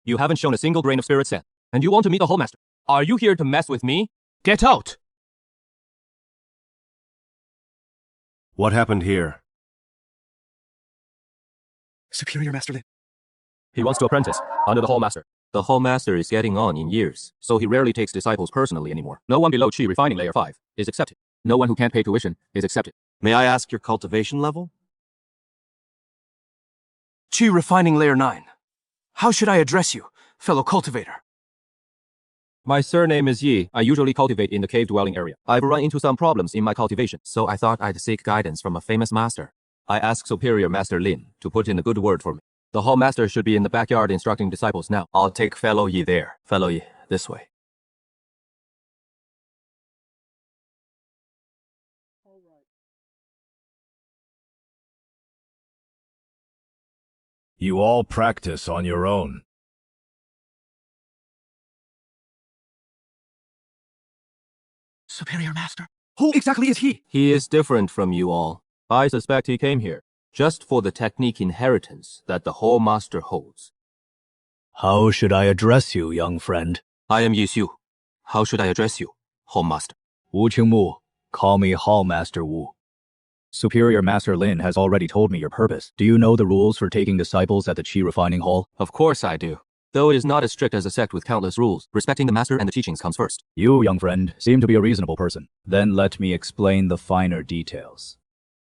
You haven't shown a single grain of spirit sen, and you want to meet the hall master. Are you here to mess with me? Get out! What happened here? Superior Master Lin. He wants to apprentice under the hall master. The hall master is getting on in years, so he rarely takes disciples personally anymore. No one below chi refining layer 5 is accepted. No one who can't pay tuition is accepted. May I ask your cultivation level? Chi refining layer 9. How should I address you, fellow cultivator? My surname is Yi. I usually cultivate in the cave-dwelling area. I've run into some problems in my cultivation, so I thought I'd seek guidance from a famous master. I asked Superior Master Lin to put in a good word for me. The hall master should be in the backyard instructing disciples now. I'll take Fellow Yi there. Fellow Yi, this way. You all practice on your own. Superior Master, Who exactly is he? He is different from you all. I suspect he came here just for the technique inheritance that the Hall Master holds. How should I address you, young friend? I am Yi Xiu. How should I address you, Hall Master? Wu Qingmu. Call me Hall Master Wu. Superior Master Lin has already told me your purpose. Do you know the rules for taking disciples at the Qi Refining Hall? Of course I do. Though it is not as strict as a sect with countless rules, respecting the master and the teachings comes first. You, young friend, seem to be a reasonable person. Then let me explain the finer details.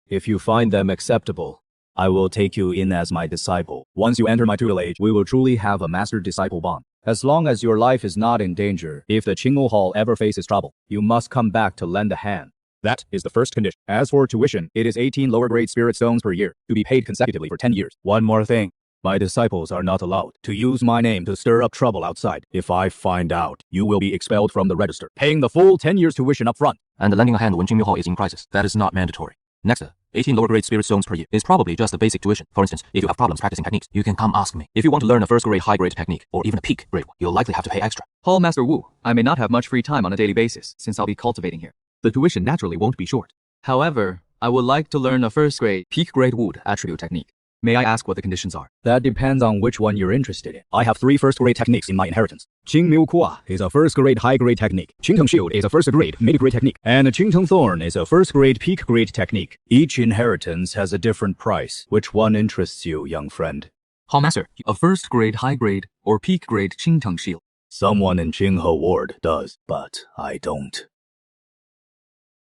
If you find them acceptable, I will take you in as my disciple. Once you enter my tutelage, we will truly have a master-disciple bond. As long as your life is not in danger, if the Qingwu Hall ever faces trouble, you must come back to lend a hand. That is the first condition. As for tuition, it is 18 lower-grade spirit stones per year, to be paid consecutively for 10 years. One more thing. My disciples are not allowed to use my name to stir up trouble outside. If I find out, you will be expelled from the register, paying the full 10 years tuition up front. And lending a hand when Qingyu Hall is in crisis. That is not mandatory. Next, 18 lower grade spirit stones per year is probably just the basic tuition. For instance, if you have problems practicing techniques, you can come ask me. If you want to learn a first grade high grade technique, or even a peak grade one, you'll likely have to pay extra. Hall Master Wu, I may not have much free time on a daily basis since I'll be cultivating here. The tuition naturally won't be short. However, I would like to learn a first grade, peak grade wood attribute technique. May I ask what the conditions are? That depends on which one you're interested in. I have 3 first-grade techniques in my inheritance. Qingmiu Kua is a first-grade high-grade technique. Qingteng Shield is a first-grade mid-grade technique. And Qingteng Thorn is a first-grade peak-grade technique. Each inheritance has a different price. Which one interests you, young friend? Hall Master, a first grade, high grade, or peak grade Qingteng Shield. Someone in Qinghe Ward does, but I don't.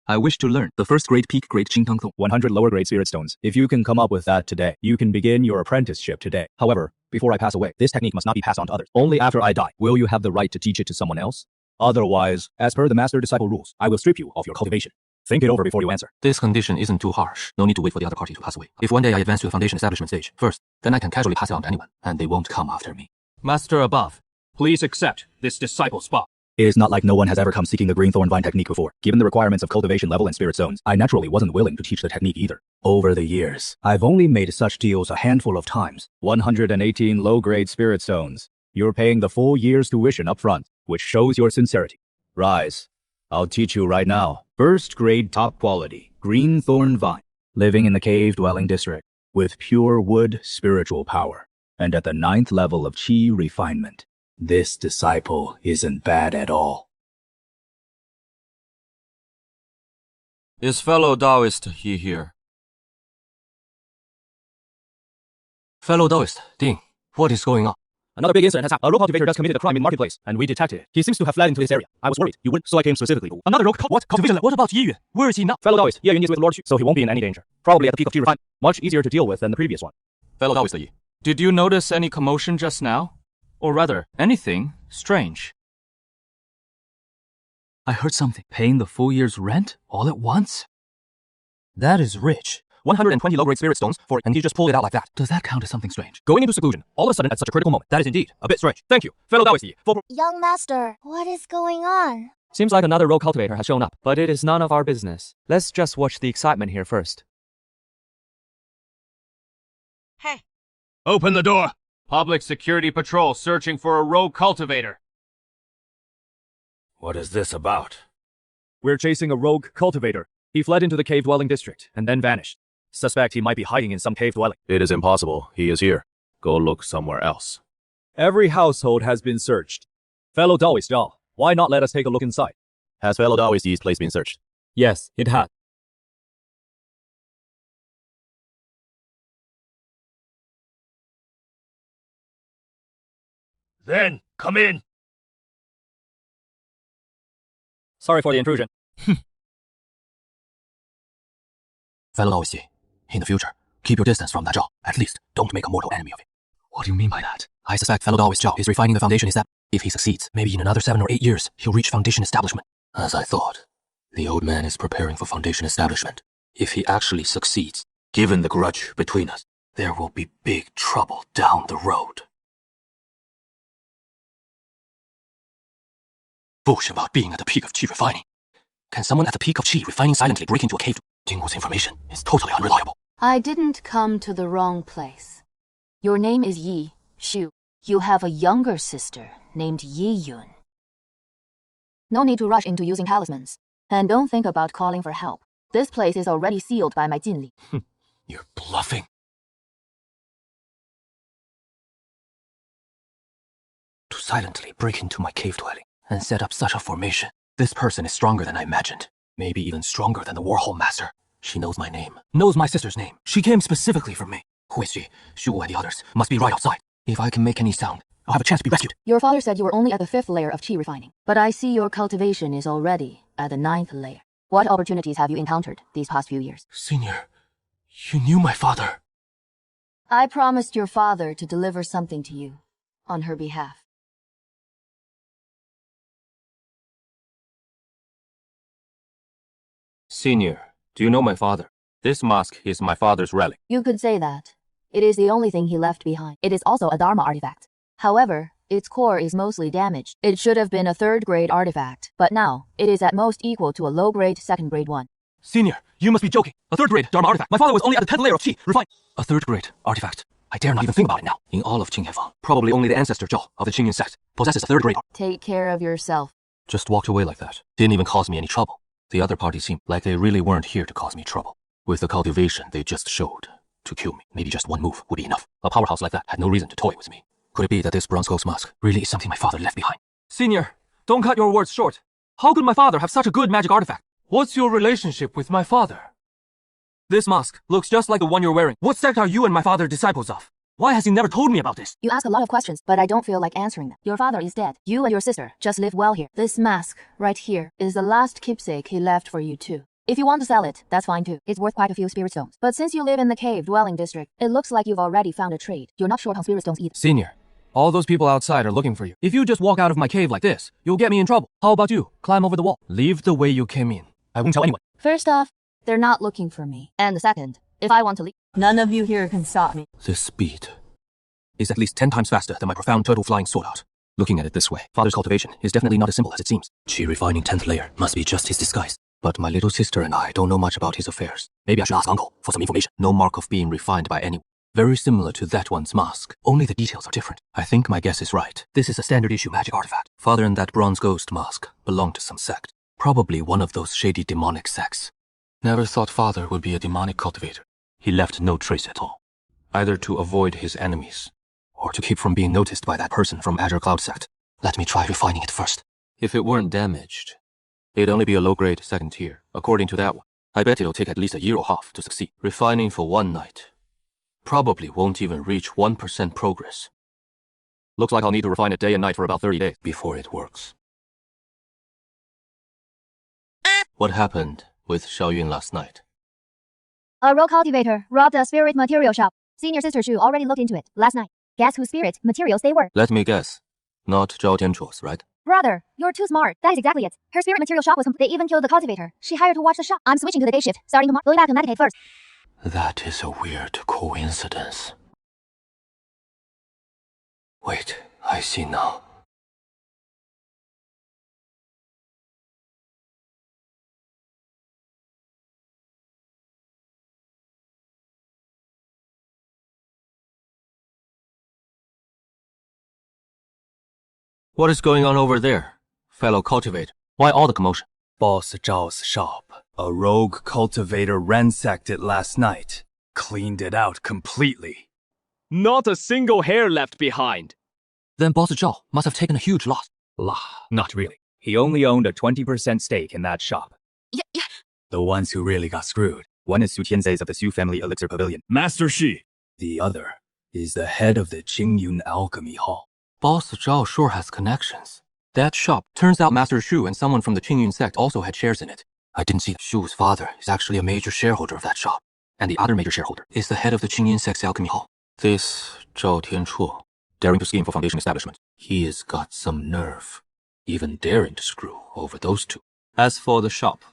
I wish to learn the first grade, peak grade Qingteng Thorn. 100 lower grade spirit stones. If you can come up with that today, you can begin your apprenticeship today. However, before I pass away, this technique must not be passed on to others. Only after I die will you have the right to teach it to someone else. Otherwise, as per the master-disciple rules, I will strip you of your cultivation. Think it over before you answer. This condition isn't too harsh. No need to wait for the other party to pass away. If one day I advance to the foundation establishment stage first, then I can casually pass it on to anyone, and they won't come after me. Master above, please accept this disciple spot. It is not like no one has ever come seeking the green thorn vine technique before. Given the requirements of cultivation level and spirit zones, I naturally wasn't willing to teach the technique either. Over the years, I've only made such deals a handful of times. 118 low-grade spirit stones. You're paying the full year's tuition up front, which shows your sincerity. Rise. I'll teach you right now. First grade top quality, green thorn vine. Living in the cave-dwelling district, with pure wood spiritual power. And at the 9th level of Qi refinement. This disciple isn't bad at all. Is fellow Taoist Yi here? Fellow Taoist, Ding, what is going on? Another big incident has happened. A rogue cultivator just committed a crime in the marketplace, and we detected it. He seems to have fled into this area. I was worried you wouldn't, so I came specifically. Another rogue what? Cultivation? What about Yi Yun? Where is he now? Fellow Taoist, Yi Yun is with Lord Xu, so he won't be in any danger. Probably at the peak of Qi refinement. Much easier to deal with than the previous one. Fellow Taoist Yi, did you notice any commotion just now? Or rather, anything strange? I heard something. Paying the full year's rent all at once? That is rich. 120 low-grade spirit stones for it, and he just pulled it out like that. Does that count as something strange? Going into seclusion, all of a sudden at such a critical moment. That is indeed a bit strange. Thank you, fellow Taoist Yi, for... Young master, what is going on? Seems like another rogue cultivator has shown up, but it is none of our business. Let's just watch the excitement here first. Hey. Open the door. Public security patrol searching for a rogue cultivator. What is this about? We're chasing a rogue cultivator. He fled into the cave-dwelling district and then vanished. Suspect he might be hiding in some cave dwelling. It is impossible. He is here. Go look somewhere else. Every household has been searched. Fellow Taoist Zhao, why not let us take a look inside? Has fellow Taoist Yi's place been searched? Yes, it had. Then, come in. Sorry for the intrusion. Fellow Taoist Yi, in the future, keep your distance from that Zhao. At least, don't make a mortal enemy of him. What do you mean by that? I suspect fellow Taoist Zhao is refining the foundation establishment. If he succeeds, maybe in another 7 or 8 years, he'll reach foundation establishment. As I thought, the old man is preparing for foundation establishment. If he actually succeeds, given the grudge between us, there will be big trouble down the road. 不是 about being at the peak of Qi refining. Can someone at the peak of Qi refining silently break into a cave? Dingwu's information is totally unreliable. I didn't come to the wrong place. Your name is Yi Xiu. You have a younger sister named Yi Yun. No need to rush into using talismans. And don't think about calling for help. This place is already sealed by my Jinli. You're bluffing. To silently break into my cave dwelling and set up such a formation. This person is stronger than I imagined. Maybe even stronger than the Warhol Master. She knows my name. Knows my sister's name. She came specifically for me. Who is she? Shu and the others must be right outside. If I can make any sound, I'll have a chance to be rescued. Your father said you were only at the 5th layer of chi refining. But I see your cultivation is already at the 9th layer. What opportunities have you encountered these past few years? Senior, you knew my father. I promised your father to deliver something to you on her behalf. Senior, do you know my father? This mask is my father's relic. You could say that. It is the only thing he left behind. It is also a Dharma artifact. However, its core is mostly damaged. It should have been a 3rd-grade artifact, but now it is at most equal to a low-grade 2nd-grade one. Senior, you must be joking. A 3rd-grade Dharma artifact. My father was only at the 10th layer of Qi. Refine. A 3rd-grade artifact. I dare not even think about it now. In all of Qinghefang, probably only the ancestor Zhao of the Qingyun sect possesses a 3rd-grade. Take care of yourself. Just walked away like that. Didn't even cause me any trouble. The other party seemed like they really weren't here to cause me trouble. With the cultivation they just showed to kill me, maybe just one move would be enough. A powerhouse like that had no reason to toy with me. Could it be that this bronze ghost mask really is something my father left behind? Senior, don't cut your words short. How could my father have such a good magic artifact? What's your relationship with my father? This mask looks just like the one you're wearing. What sect are you and my father disciples of? Why has he never told me about this? You ask a lot of questions, but I don't feel like answering them. Your father is dead. You and your sister just live well here. This mask, right here, is the last keepsake he left for you too. If you want to sell it, that's fine too. It's worth quite a few spirit stones. But since you live in the cave dwelling district, it looks like you've already found a trade. You're not short on spirit stones either. Senior, all those people outside are looking for you. If you just walk out of my cave like this, you'll get me in trouble. How about you? Climb over the wall. Leave the way you came in. I won't tell anyone. First off, they're not looking for me. And the second, if I want to leave, none of you here can stop me. This speed is at least 10 times faster than my profound turtle flying sword art. Looking at it this way, father's cultivation is definitely not as simple as it seems. Qi refining 10th layer must be just his disguise. But my little sister and I don't know much about his affairs. Maybe I should ask uncle for some information. No mark of being refined by anyone. Very similar to that one's mask, only the details are different. I think my guess is right. This is a standard issue magic artifact. Father and that bronze ghost mask belong to some sect. Probably one of those shady demonic sects. Never thought father would be a demonic cultivator. He left no trace at all. Either to avoid his enemies, or to keep from being noticed by that person from Azure Cloud sect. Let me try refining it first. If it weren't damaged, it'd only be a low-grade 2nd tier, according to that one. I bet it'll take at least a year or half to succeed. Refining for one night probably won't even reach 1% progress. Looks like I'll need to refine it day and night for about 30 days before it works. What happened with Xiaoyun last night? A rogue cultivator robbed a spirit material shop. Senior sister Shu already looked into it last night. Guess whose spirit materials they were? Let me guess. Not Zhao Tianchuo's, right? Brother, you're too smart. That is exactly it. Her spirit material shop was complete. They even killed the cultivator. She hired to watch the shop. I'm switching to the day shift, starting tomorrow. Going back to meditate first. That is a weird coincidence. Wait, I see now. What is going on over there, fellow cultivator? Why all the commotion? Boss Zhao's shop. A rogue cultivator ransacked it last night. Cleaned it out completely. Not a single hair left behind. Then Boss Zhao must have taken a huge loss. Not really. He only owned a 20% stake in that shop. Yeah. The ones who really got screwed. One is Su Tianzai's of the Su family elixir pavilion. Master Shi. The other is the head of the Qingyun Alchemy Hall. Boss Zhao sure has connections. That shop, turns out Master Shu and someone from the Qingyun sect also had shares in it. I didn't see that Shu's father is actually a major shareholder of that shop. And the other major shareholder is the head of the Qingyun sect's alchemy hall. This Zhao Tianchuo, daring to scheme for foundation establishment. He has got some nerve, even daring to screw over those two. As for the shop,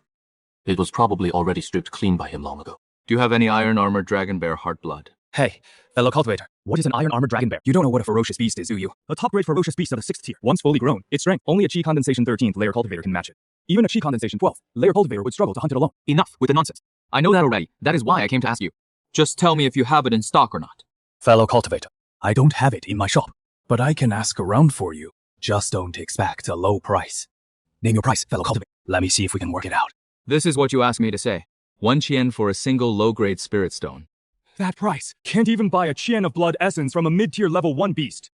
it was probably already stripped clean by him long ago. Do you have any iron armor dragon bear heart blood? Hey, fellow cultivator, what is an iron armored dragon bear? You don't know what a ferocious beast is, do you? A top-grade ferocious beast of the 6th tier. Once fully grown, its strength, only a chi condensation 13th layer cultivator can match it. Even a chi condensation 12th layer cultivator would struggle to hunt it alone. Enough with the nonsense. I know that already. That is why I came to ask you. Just tell me if you have it in stock or not. Fellow cultivator, I don't have it in my shop, but I can ask around for you. Just don't expect a low price. Name your price, fellow cultivator. Let me see if we can work it out. This is what you asked me to say. 1 qian for a single low-grade spirit stone. That price can't even buy a qian of blood essence from a mid-tier level 1 beast.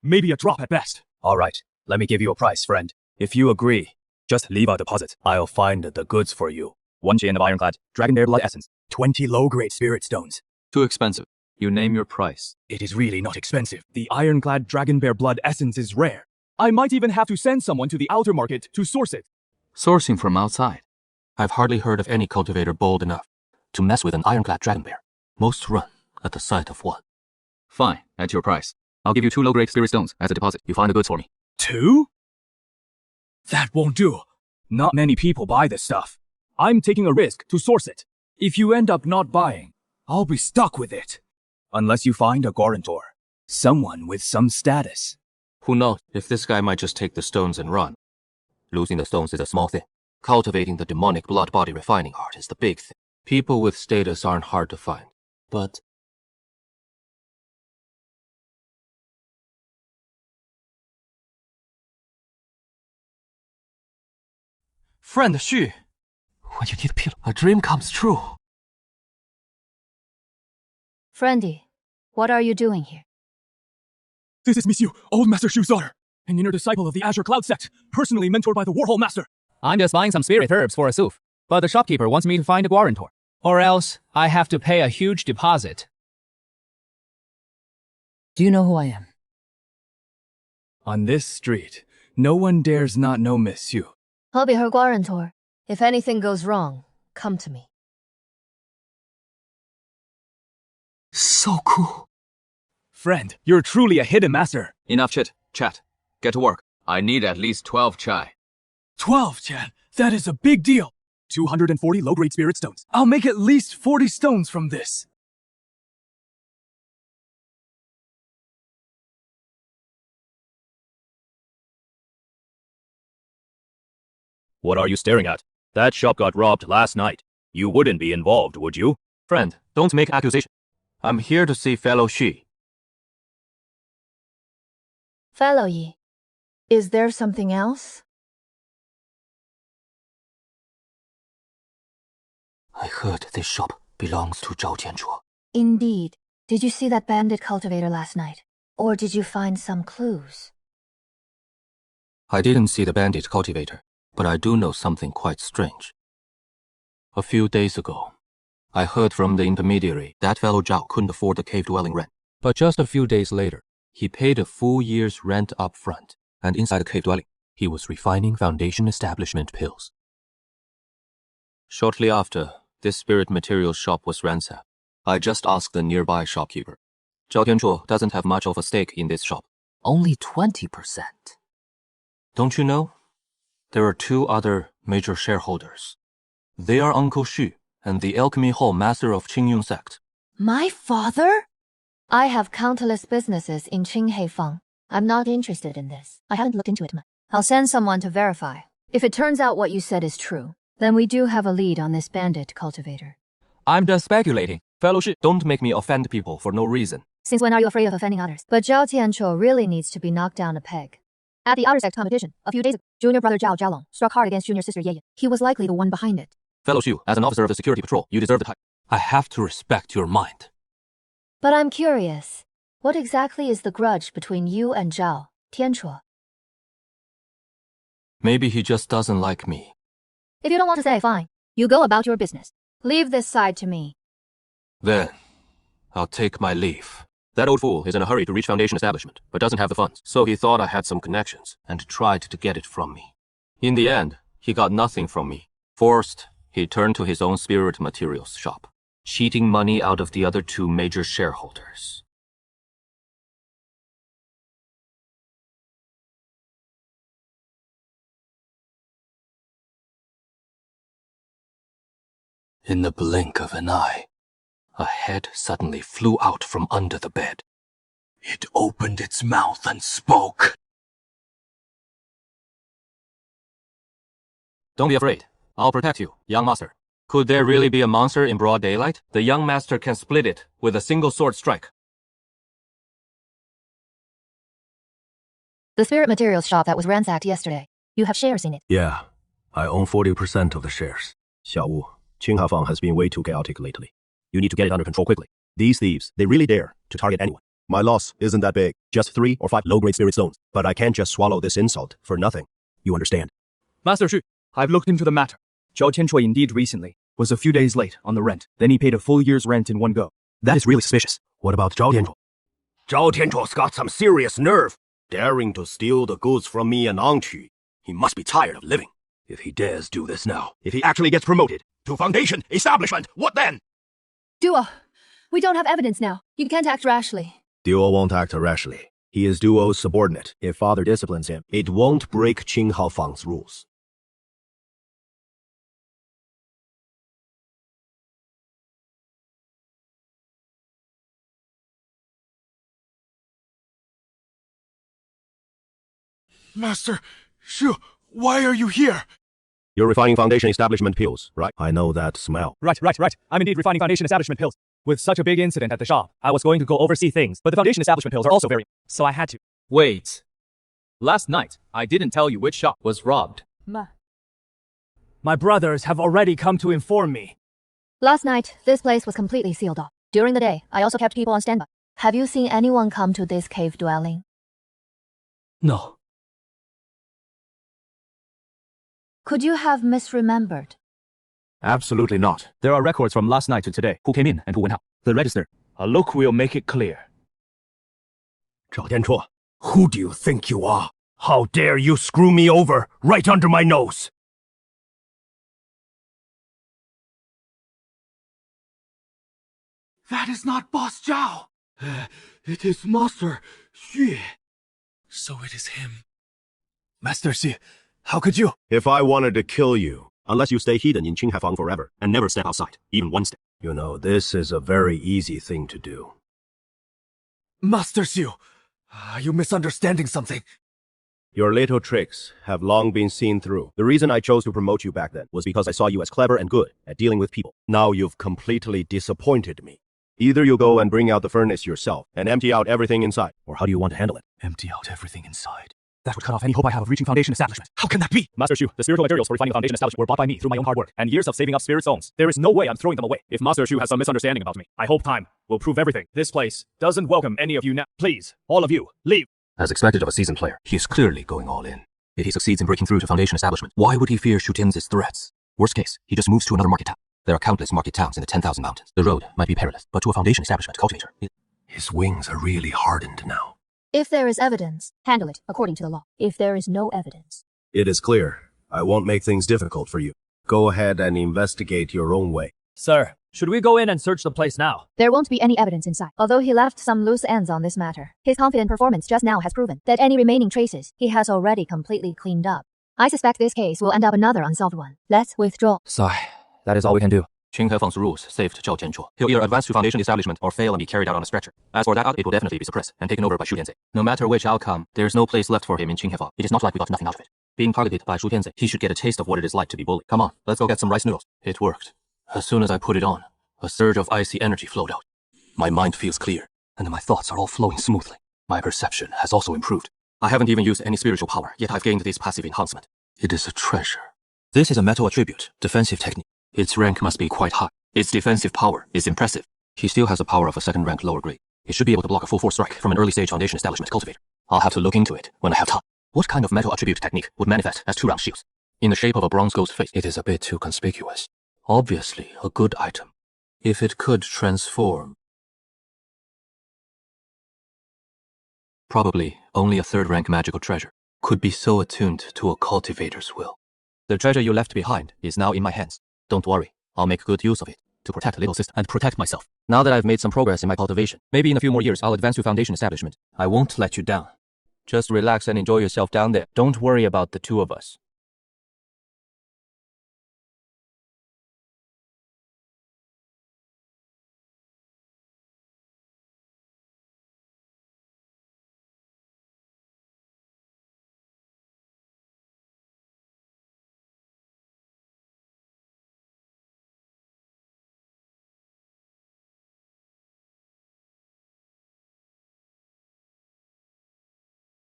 Maybe a drop at best. All right, let me give you a price, friend. If you agree, just leave a deposit. I'll find the goods for you. 1 qian of ironclad, dragon bear blood essence, 20 low-grade spirit stones. Too expensive. You name your price. It is really not expensive. The ironclad dragon bear blood essence is rare. I might even have to send someone to the outer market to source it. Sourcing from outside. I've hardly heard of any cultivator bold enough to mess with an ironclad dragon bear. Most run at the sight of one. Fine, at your price. I'll give you 2 low-grade spirit stones as a deposit. You find the goods for me. 2? That won't do. Not many people buy this stuff. I'm taking a risk to source it. If you end up not buying, I'll be stuck with it. Unless you find a guarantor. Someone with some status. Who knows if this guy might just take the stones and run. Losing the stones is a small thing. Cultivating the demonic blood body refining art is the big thing. People with status aren't hard to find. But Friend Xu, when you need a pillow, a dream comes true. Friendy, what are you doing here? This is Miss Yu, Old Master Shu's daughter, an inner disciple of the Azure Cloud sect, personally mentored by the Warhol Master. I'm just buying some spirit herbs for a soup, but the shopkeeper wants me to find a guarantor. Or else, I have to pay a huge deposit. Do you know who I am? On this street, no one dares not know Miss Yu. I'll be her guarantor. If anything goes wrong, come to me. So cool. Friend, you're truly a hidden master. Enough chat. Get to work. I need at least 12 chai. 12, Chan. That is a big deal. 240 low-grade spirit stones. I'll make at least 40 stones from this. What are you staring at? That shop got robbed last night. You wouldn't be involved, would you? Friend, don't make accusation. I'm here to see fellow Shi. Fellow Yi, is there something else? I heard this shop belongs to Zhao Tianchuo. Indeed. Did you see that bandit cultivator last night? Or did you find some clues? I didn't see the bandit cultivator, but I do know something quite strange. A few days ago, I heard from the intermediary that fellow Zhao couldn't afford the cave-dwelling rent. But just a few days later, he paid a full year's rent up front, and inside the cave-dwelling, he was refining foundation establishment pills. Shortly after, this spirit materials shop was ransacked. I just asked the nearby shopkeeper. Zhao Tianchuo doesn't have much of a stake in this shop. Only 20%. Don't you know? There are 2 other major shareholders. They are Uncle Xu and the Alchemy Hall Master of Qingyun sect. My father? I have countless businesses in Qingheifeng. I'm not interested in this. I haven't looked into it much. I'll send someone to verify. If it turns out what you said is true, then we do have a lead on this bandit cultivator. I'm just speculating. Fellow Shi, don't make me offend people for no reason. Since when are you afraid of offending others? But Zhao Tianchuo really needs to be knocked down a peg. At the outer sect competition, a few days ago, junior brother Zhao Zhaolong struck hard against junior sister Ye. He was likely the one behind it. Fellow Xu, as an officer of the security patrol, you deserve the title. I have to respect your mind. But I'm curious, what exactly is the grudge between you and Zhao Tianchuo? Maybe he just doesn't like me. If you don't want to say, fine. You go about your business. Leave this side to me. Then, I'll take my leave. That old fool is in a hurry to reach foundation establishment, but doesn't have the funds, so he thought I had some connections, and tried to get it from me. In the end, he got nothing from me. Forced, he turned to his own spirit materials shop, cheating money out of the other 2 major shareholders. In the blink of an eye, a head suddenly flew out from under the bed. It opened its mouth and spoke. Don't be afraid. I'll protect you, young master. Could there really be a monster in broad daylight? The young master can split it with a single sword strike. The spirit materials shop that was ransacked yesterday. You have shares in it. Yeah. I own 40% of the shares. Xiaowu, Qingha Fang has been way too chaotic lately. You need to get it under control quickly. These thieves, they really dare to target anyone. My loss isn't that big, just 3 or 5 low-grade spirit stones. But I can't just swallow this insult for nothing. You understand? Master Xu, I've looked into the matter. Zhao Tianchuo indeed recently was a few days late on the rent. Then he paid a full year's rent in one go. That is really suspicious. What about Zhao Tianchuo? Zhao Tianchuo's got some serious nerve, daring to steal the goods from me and Angqu. He must be tired of living. If he dares do this now, if he actually gets promoted to foundation establishment, what then? Duo, we don't have evidence now. You can't act rashly. Duo won't act rashly. He is Duo's subordinate. If father disciplines him, it won't break Qingha Fang's rules. Master Xu, why are you here? You're refining foundation establishment pills, right? I know that smell. Right. I'm indeed refining foundation establishment pills. With such a big incident at the shop, I was going to go oversee things, but the foundation establishment pills are also very... So I had to. Wait. Last night, I didn't tell you which shop was robbed. My brothers have already come to inform me. Last night, this place was completely sealed off. During the day, I also kept people on standby. Have you seen anyone come to this cave dwelling? No. Could you have misremembered? Absolutely not. There are records from last night to today. Who came in and who went out. The register. A look will make it clear. Zhao Tianchuo, who do you think you are? How dare you screw me over right under my nose? That is not Boss Zhao. It is Master Xu. So it is him. Master Xu, how could you? If I wanted to kill you, unless you stay hidden in Qingha Fang forever and never step outside, even one step. You know, this is a very easy thing to do. Master Xu, are you misunderstanding something? Your little tricks have long been seen through. The reason I chose to promote you back then was because I saw you as clever and good at dealing with people. Now you've completely disappointed me. Either you go and bring out the furnace yourself and empty out everything inside, or how do you want to handle it? Empty out everything inside. That would cut off any hope I have of reaching foundation establishment. How can that be? Master Xu, the spiritual materials for refining foundation establishment were bought by me through my own hard work and years of saving up spirit stones. There is no way I'm throwing them away. If Master Xu has some misunderstanding about me, I hope time will prove everything. This place doesn't welcome any of you now. Please, all of you, leave. As expected of a seasoned player, he is clearly going all in. If he succeeds in breaking through to foundation establishment, why would he fear Shu Tianzi's threats? Worst case, he just moves to another market town. There are countless market towns in the 10,000 mountains. The road might be perilous, but to a foundation establishment cultivator... His wings are really hardened now. If there is evidence, handle it according to the law. If there is no evidence... It is clear. I won't make things difficult for you. Go ahead and investigate your own way. Sir, should we go in and search the place now? There won't be any evidence inside, although he left some loose ends on this matter. His confident performance just now has proven that any remaining traces he has already completely cleaned up. I suspect this case will end up another unsolved one. Let's withdraw. Sigh. That is all we can do. Qinghe Fang's rules saved Zhao Tianchuo. He'll either advance to foundation establishment or fail and be carried out on a stretcher. As for that, it will definitely be suppressed and taken over by Shu Tianzi. No matter which outcome, there's no place left for him in Qinghe Fang. It is not like we got nothing out of it. Being targeted by Shu Tianzi, he should get a taste of what it is like to be bullied. Come on, let's go get some rice noodles. It worked. As soon as I put it on, a surge of icy energy flowed out. My mind feels clear, and my thoughts are all flowing smoothly. My perception has also improved. I haven't even used any spiritual power, yet I've gained this passive enhancement. It is a treasure. This is a metal attribute, defensive technique. Its rank must be quite high. Its defensive power is impressive. He still has the power of a second rank lower grade. It should be able to block a full force strike from an early stage foundation establishment cultivator. I'll have to look into it when I have time. What kind of metal attribute technique would manifest as 2 round shields? In the shape of a bronze ghost face, it is a bit too conspicuous. Obviously, a good item. If it could transform... Probably only a 3rd rank magical treasure could be so attuned to a cultivator's will. The treasure you left behind is now in my hands. Don't worry, I'll make good use of it to protect little sister and protect myself. Now that I've made some progress in my cultivation, maybe in a few more years I'll advance to foundation establishment. I won't let you down. Just relax and enjoy yourself down there. Don't worry about the 2 of us.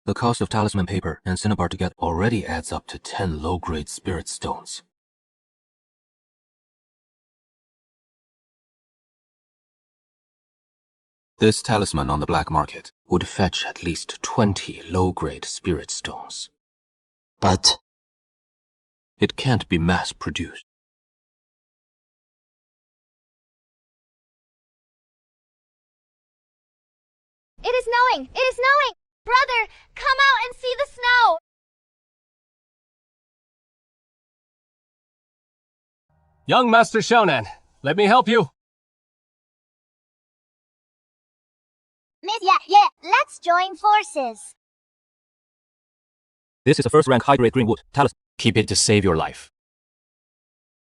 The cost of talisman paper and cinnabar together already adds up to 10 low-grade spirit stones. This talisman on the black market would fetch at least 20 low-grade spirit stones. But it can't be mass-produced. It is snowing! It is snowing! Brother, come out and see the snow! Young Master Shonan, let me help you. Miss, yeah, let's join forces. This is a first-rank high-grade greenwood talisman. Keep it to save your life.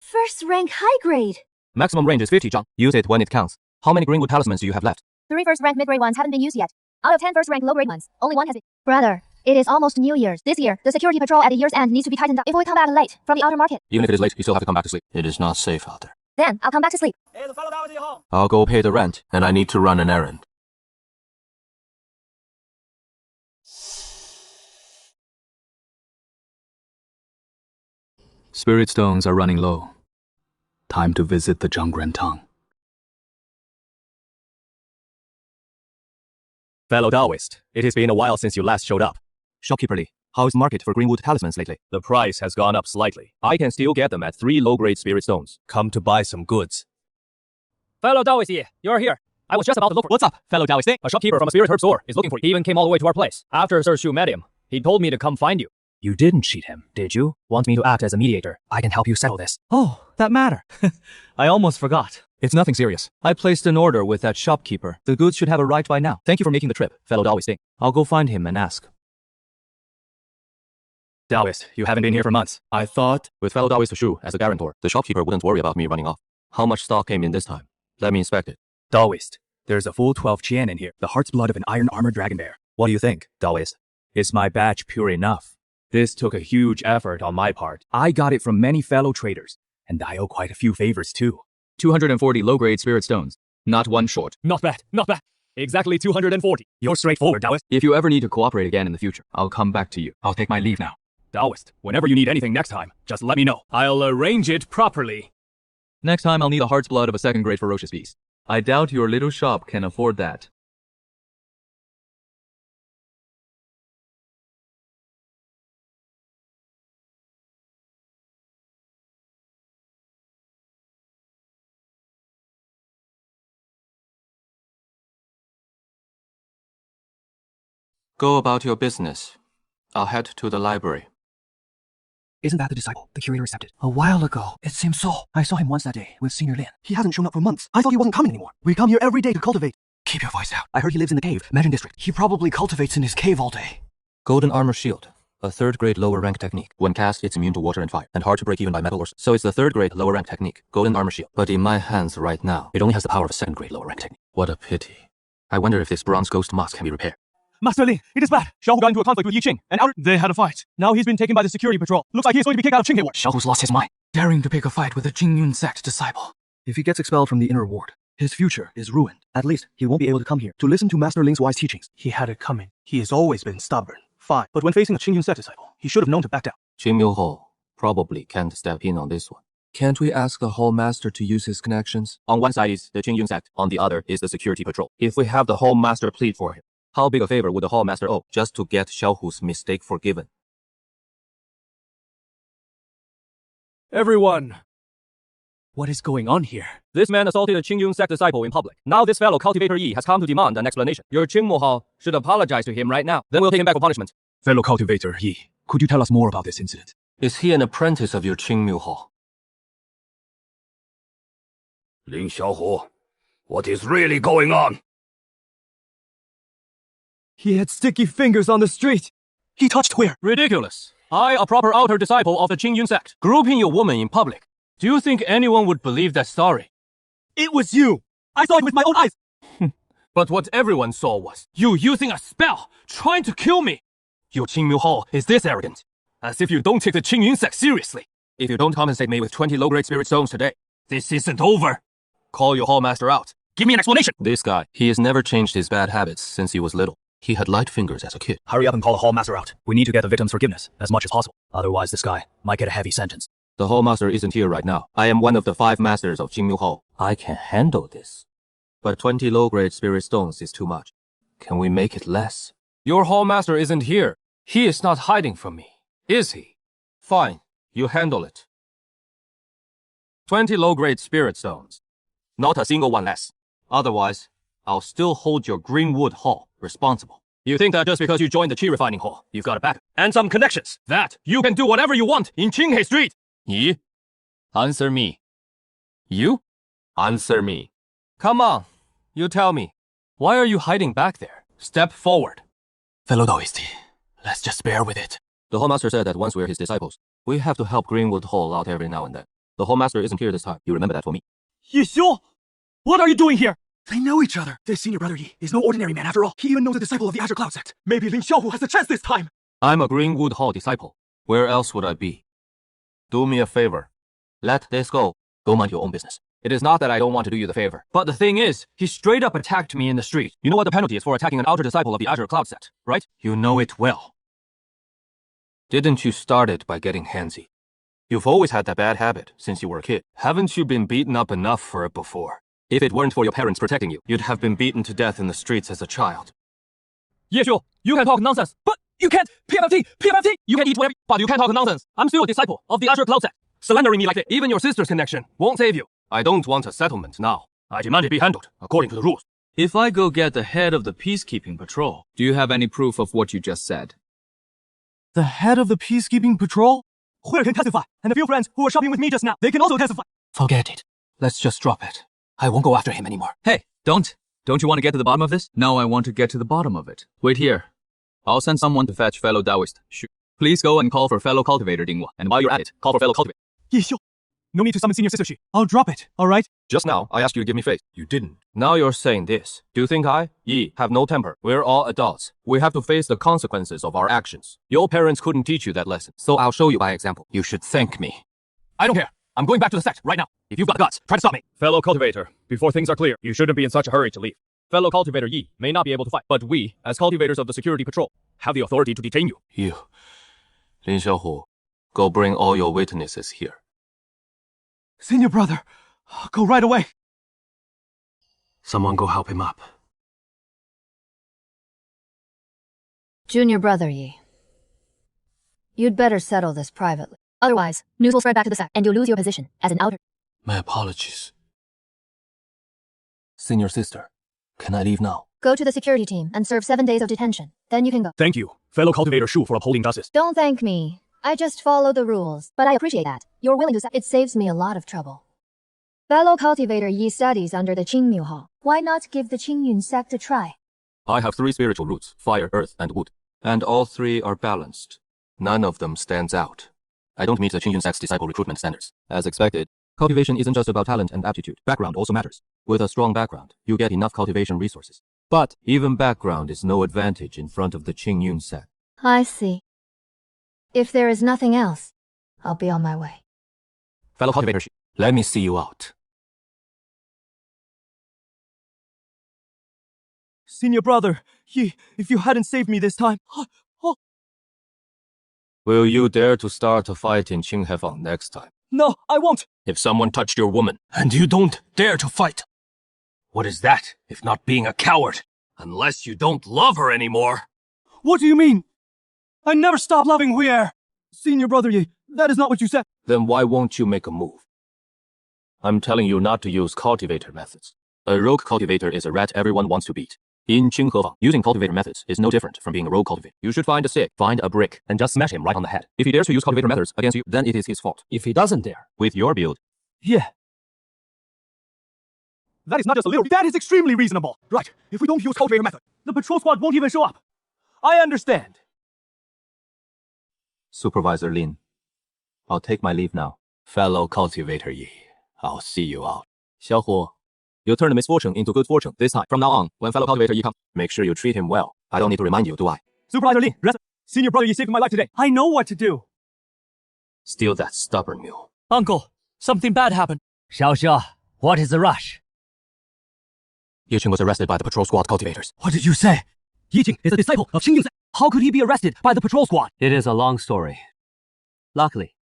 First rank high grade. Maximum range is 50 zhang. Use it when it counts. How many greenwood talismans do you have left? 3 first rank mid grade ones haven't been used yet. Out of 10 first rank low grade ones, only 1 has been. Brother, it is almost New Year's. This year, the security patrol at the year's end needs to be tightened up. If we come back late from the outer market, Even if it is late, you still have to come back to sleep. It is not safe out there. then I'll come back to sleep. I'll go pay the rent, and I need to run an errand. Spirit stones are running low. Time to visit the Zhangren Tang. Fellow Taoist, it has been a while since you last showed up. Shopkeeper Lee, how is the market for greenwood talismans lately? The price has gone up slightly. I can still get them at 3 low-grade spirit stones. Come to buy some goods. Fellow Taoist, you're here. I was just about to look for— What's up, fellow Taoist? A shopkeeper from a spirit herb store is looking for you. He even came all the way to our place. After Sir Shu met him, he told me to come find you. You didn't cheat him, did you? Want me to act as a mediator? I can help you settle this. Oh, that matter. I almost forgot. It's nothing serious. I placed an order with that shopkeeper. The goods should have arrived by now. Thank you for making the trip, fellow Taoist. I'll go find him and ask. Taoist, you haven't been here for months. I thought, with fellow Taoist Shu as a guarantor, the shopkeeper wouldn't worry about me running off. How much stock came in this time? Let me inspect it. Taoist, there's a full 12 qian in here. The heart's blood of an iron armored dragon bear. What do you think, Taoist? Is my batch pure enough? This took a huge effort on my part. I got it from many fellow traders, and I owe quite a few favors too. 240 low-grade spirit stones. Not one short. Not bad, not bad. Exactly 240. You're straightforward, Taoist. If you ever need to cooperate again in the future, I'll come back to you. I'll take my leave now. Taoist, whenever you need anything next time, just let me know. I'll arrange it properly. Next time I'll need a heart's blood of a second-grade ferocious beast. I doubt your little shop can afford that. Go about your business. I'll head to the library. Isn't that the disciple the curator accepted? A while ago. It seems so. I saw him once that day with Senior Lin. He hasn't shown up for months. I thought he wasn't coming anymore. We come here every day to cultivate. Keep your voice out. I heard he lives in the cave, Mansion District. He probably cultivates in his cave all day. Golden Armor Shield. A 3rd grade lower rank technique. When cast, it's immune to water and fire, and hard to break even by metal or so it's the 3rd grade lower rank technique. Golden Armor Shield. But in my hands right now, it only has the power of a 2nd grade lower rank technique. What a pity. I wonder if this bronze ghost mask can be repaired. Master Ling, it is bad. Xiaohu got into a conflict with Yi Qing, and they had a fight. Now he's been taken by the security patrol. Looks like he's going to be kicked out of Qinghe Ward. Xiaohu's lost his mind, daring to pick a fight with a Jingyun sect disciple. If he gets expelled from the inner ward, his future is ruined. At least, he won't be able to come here to listen to Master Ling's wise teachings. He had it coming. He has always been stubborn. Fine. But when facing a Qingyun sect disciple, he should have known to back down. Qing Miu Ho probably can't step in on this one. Can't we ask the Hall Master to use his connections? On one side is the Qingyun sect, on the other is the security patrol. If we have the Hall Master plead for him, how big a favor would the Hall Master owe just to get Xiaohu's mistake forgiven? Everyone! What is going on here? This man assaulted a Qingyun sect disciple in public. Now this fellow cultivator Yi has come to demand an explanation. Your Qingmu Hall should apologize to him right now. Then we'll take him back for punishment. Fellow cultivator Yi, could you tell us more about this incident? Is he an apprentice of your Qingmu Hall? Lin Xiaohu, what is really going on? He had sticky fingers on the street. He touched where? Ridiculous. I, a proper outer disciple of the Qingyun sect, groping your woman in public. Do you think anyone would believe that story? It was you! I saw it with my own eyes! But what everyone saw was you using a spell, trying to kill me. Your Qingmu Hall is this arrogant, as if you don't take the Qingyun sect seriously. If you don't compensate me with 20 low-grade spirit stones today, this isn't over. Call your Hall Master out. Give me an explanation! This guy, he has never changed his bad habits since he was little. He had light fingers as a kid. Hurry up and call the Hall Master out. We need to get the victim's forgiveness as much as possible. Otherwise, this guy might get a heavy sentence. The Hall Master isn't here right now. I am one of the 5 masters of Qingmiu Hall. I can handle this. But 20 low-grade spirit stones is too much. Can we make it less? Your Hall Master isn't here. He is not hiding from me, is he? Fine, you handle it. 20 low-grade spirit stones. Not a single one less. Otherwise, I'll still hold your Greenwood Hall responsible. You think that just because you joined the Qi Refining Hall, you've got a back and some connections, that you can do whatever you want in Qinghe Street? Yi? Answer me. You? Answer me. Come on, you tell me. Why are you hiding back there? Step forward. Fellow Taoist, let's just bear with it. The Hall Master said that once we're his disciples, we have to help Greenwood Hall out every now and then. The Hall Master isn't here this time. You remember that for me. Yixiu! What are you doing here? They know each other. This senior brother Yi is no ordinary man after all. He even knows a disciple of the Azure Cloud sect. Maybe Lin Xiaohu has a chance this time. I'm a Greenwood Hall disciple. Where else would I be? Do me a favor. Let this go. Go mind your own business. It is not that I don't want to do you the favor. But the thing is, he straight up attacked me in the street. You know what the penalty is for attacking an outer disciple of the Azure Cloud sect, right? You know it well. Didn't you start it by getting handsy? You've always had that bad habit since you were a kid. Haven't you been beaten up enough for it before? If it weren't for your parents protecting you, you'd have been beaten to death in the streets as a child. Yeshu, you can talk nonsense, but you can't PFFT! You can eat whatever, but you can't talk nonsense. I'm still a disciple of the Azure Cloud sect. Slandering me like that, even your sister's connection, won't save you. I don't want a settlement now. I demand it be handled according to the rules. If I go get the head of the peacekeeping patrol, do you have any proof of what you just said? The head of the peacekeeping patrol? Huir can testify, and a few friends who were shopping with me just now, they can also testify. Forget it. Let's just drop it. I won't go after him anymore. Hey, don't you want to get to the bottom of this? Now I want to get to the bottom of it. Wait here. I'll send someone to fetch fellow Taoist. Please go and call for fellow cultivator Dinghua. And while you're at it, call for fellow cultivator. Yixiu, no need to summon senior sister Xu. I'll drop it, alright? Just now, I asked you to give me face. You didn't. Now you're saying this. Do you think I, Yi, have no temper? We're all adults. We have to face the consequences of our actions. Your parents couldn't teach you that lesson. So I'll show you by example. You should thank me. I don't care. I'm going back to the sect right now. If you've got guts, try to stop me. Fellow cultivator, before things are clear, you shouldn't be in such a hurry to leave. Fellow cultivator Yi may not be able to fight, but we, as cultivators of the security patrol, have the authority to detain you. You, Lin Xiaohu, go bring all your witnesses here. Senior brother, go right away. Someone go help him up. Junior brother Yi, you'd better settle this privately. Otherwise, news will spread back to the sect, and you'll lose your position as an outer. My apologies. Senior sister, can I leave now? Go to the security team and serve 7 days of detention. Then you can go. Thank you, fellow cultivator Shu, for upholding justice. Don't thank me. I just follow the rules. But I appreciate that. You're willing to it saves me a lot of trouble. Fellow cultivator Yi studies under the Qingmiu Hall. Why not give the Qingyun sect a try? I have 3 spiritual roots, fire, earth, and wood. And all 3 are balanced. None of them stands out. I don't meet the Qingyun sect's disciple recruitment standards. As expected, cultivation isn't just about talent and aptitude. Background also matters. With a strong background, you get enough cultivation resources. But even background is no advantage in front of the Qingyun sect. I see. If there is nothing else, I'll be on my way. Fellow cultivator, let me see you out. Senior brother, Yi, if you hadn't saved me this time, Will you dare to start a fight in Qinghefang next time? No, I won't. If someone touched your woman, and you don't dare to fight, what is that, if not being a coward? Unless you don't love her anymore. What do you mean? I never stopped loving Huir. Senior brother Yi, that is not what you said. Then why won't you make a move? I'm telling you not to use cultivator methods. A rogue cultivator is a rat everyone wants to beat. In Qinghefang, using cultivator methods is no different from being a rogue cultivator. You should find a stick, find a brick, and just smash him right on the head. If he dares to use cultivator methods against you, then it is his fault. If he doesn't dare, with your build. Yeah. That is not just a little, that is extremely reasonable. Right, if we don't use cultivator method, the patrol squad won't even show up. I understand. Supervisor Lin, I'll take my leave now. Fellow cultivator Yi, I'll see you out. Xiaohu, you'll turn the misfortune into good fortune this time. From now on, when fellow cultivator Yi comes, make sure you treat him well. I don't need to remind you, do I? Supervisor Lin, rest. Senior brother Yi saved my life today. I know what to do. Steal that stubborn mule. Uncle, something bad happened. Xiao, what is the rush? Yiqing was arrested by the patrol squad cultivators. What did you say? Yi Jing is a disciple of Qingyun sect. How could he be arrested by the patrol squad? It is a long story. Luckily,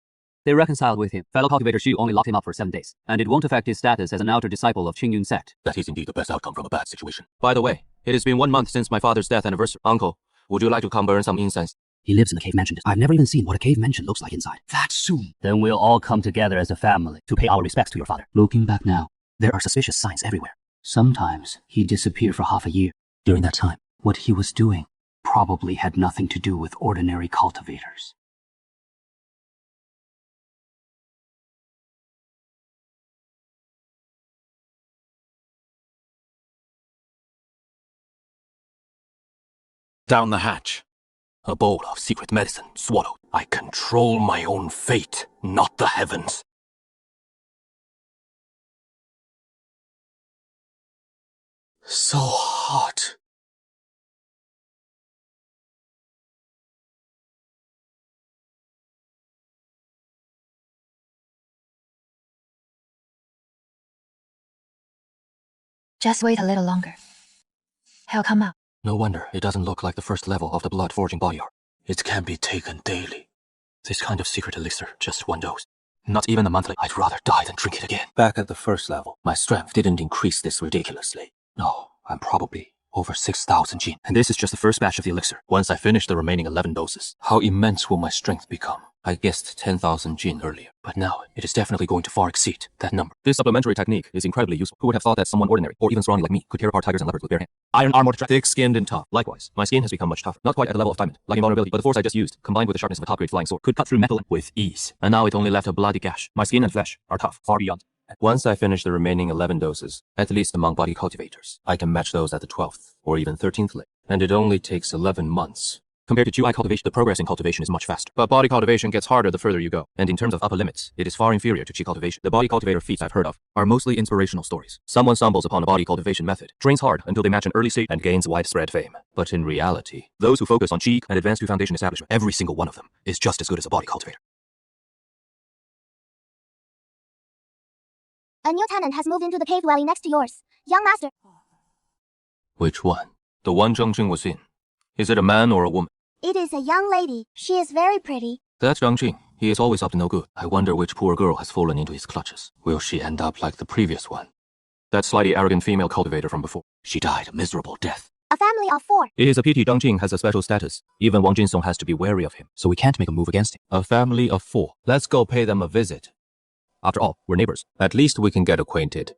they reconciled with him. Fellow cultivator Xu only locked him up for 7 days, and it won't affect his status as an outer disciple of Qingyun sect. That is indeed the best outcome from a bad situation. By the way, it has been 1 month since my father's death anniversary. Uncle, would you like to come burn some incense? He lives in the cave mansion. I've never even seen what a cave mansion looks like inside. That soon. Then we'll all come together as a family to pay our respects to your father. Looking back now, there are suspicious signs everywhere. Sometimes he disappeared for half a year. During that time, what he was doing probably had nothing to do with ordinary cultivators. Down the hatch. A bowl of secret medicine swallowed. I control my own fate, not the heavens. So hot. Just wait a little longer. He'll come out. No wonder it doesn't look like the first level of the blood forging body art. It can be taken daily. This kind of secret elixir, just 1 dose. Not even a monthly. I'd rather die than drink it again. Back at the first level, my strength didn't increase this ridiculously. No, I'm probably over 6,000 jin. And this is just the first batch of the elixir. Once I finish the remaining 11 doses, how immense will my strength become? I guessed 10,000 jin earlier, but now it is definitely going to far exceed that number. This supplementary technique is incredibly useful. Who would have thought that someone ordinary, or even scrawny like me, could tear apart tigers and leopards with bare hands? Iron armored, thick-skinned and tough. Likewise, my skin has become much tougher. Not quite at the level of diamond, like invulnerability, but the force I just used, combined with the sharpness of a top-grade flying sword, could cut through metal with ease. And now it only left a bloody gash. My skin and flesh are tough, far beyond. Once I finish the remaining 11 doses, at least among body cultivators, I can match those at the 12th or even 13th level. And it only takes 11 months. Compared to QI cultivation, the progress in cultivation is much faster. But body cultivation gets harder the further you go. And in terms of upper limits, it is far inferior to Qi cultivation. The body cultivator feats I've heard of are mostly inspirational stories. Someone stumbles upon a body cultivation method, trains hard until they match an early stage, and gains widespread fame. But in reality, those who focus on Qi and advance to foundation establishment, every single one of them is just as good as a body cultivator. A new tenant has moved into the cave dwelling next to yours. Young master. Which one? The one Zheng Jing was in. Is it a man or a woman? It is a young lady. She is very pretty. That's Zhang Jing. He is always up to no good. I wonder which poor girl has fallen into his clutches. Will she end up like the previous one? That slightly arrogant female cultivator from before. She died a miserable death. A family of 4. It is a pity Zhang Jing has a special status. Even Wang Jinsong has to be wary of him, so we can't make a move against him. A family of 4. Let's go pay them a visit. After all, we're neighbors. At least we can get acquainted.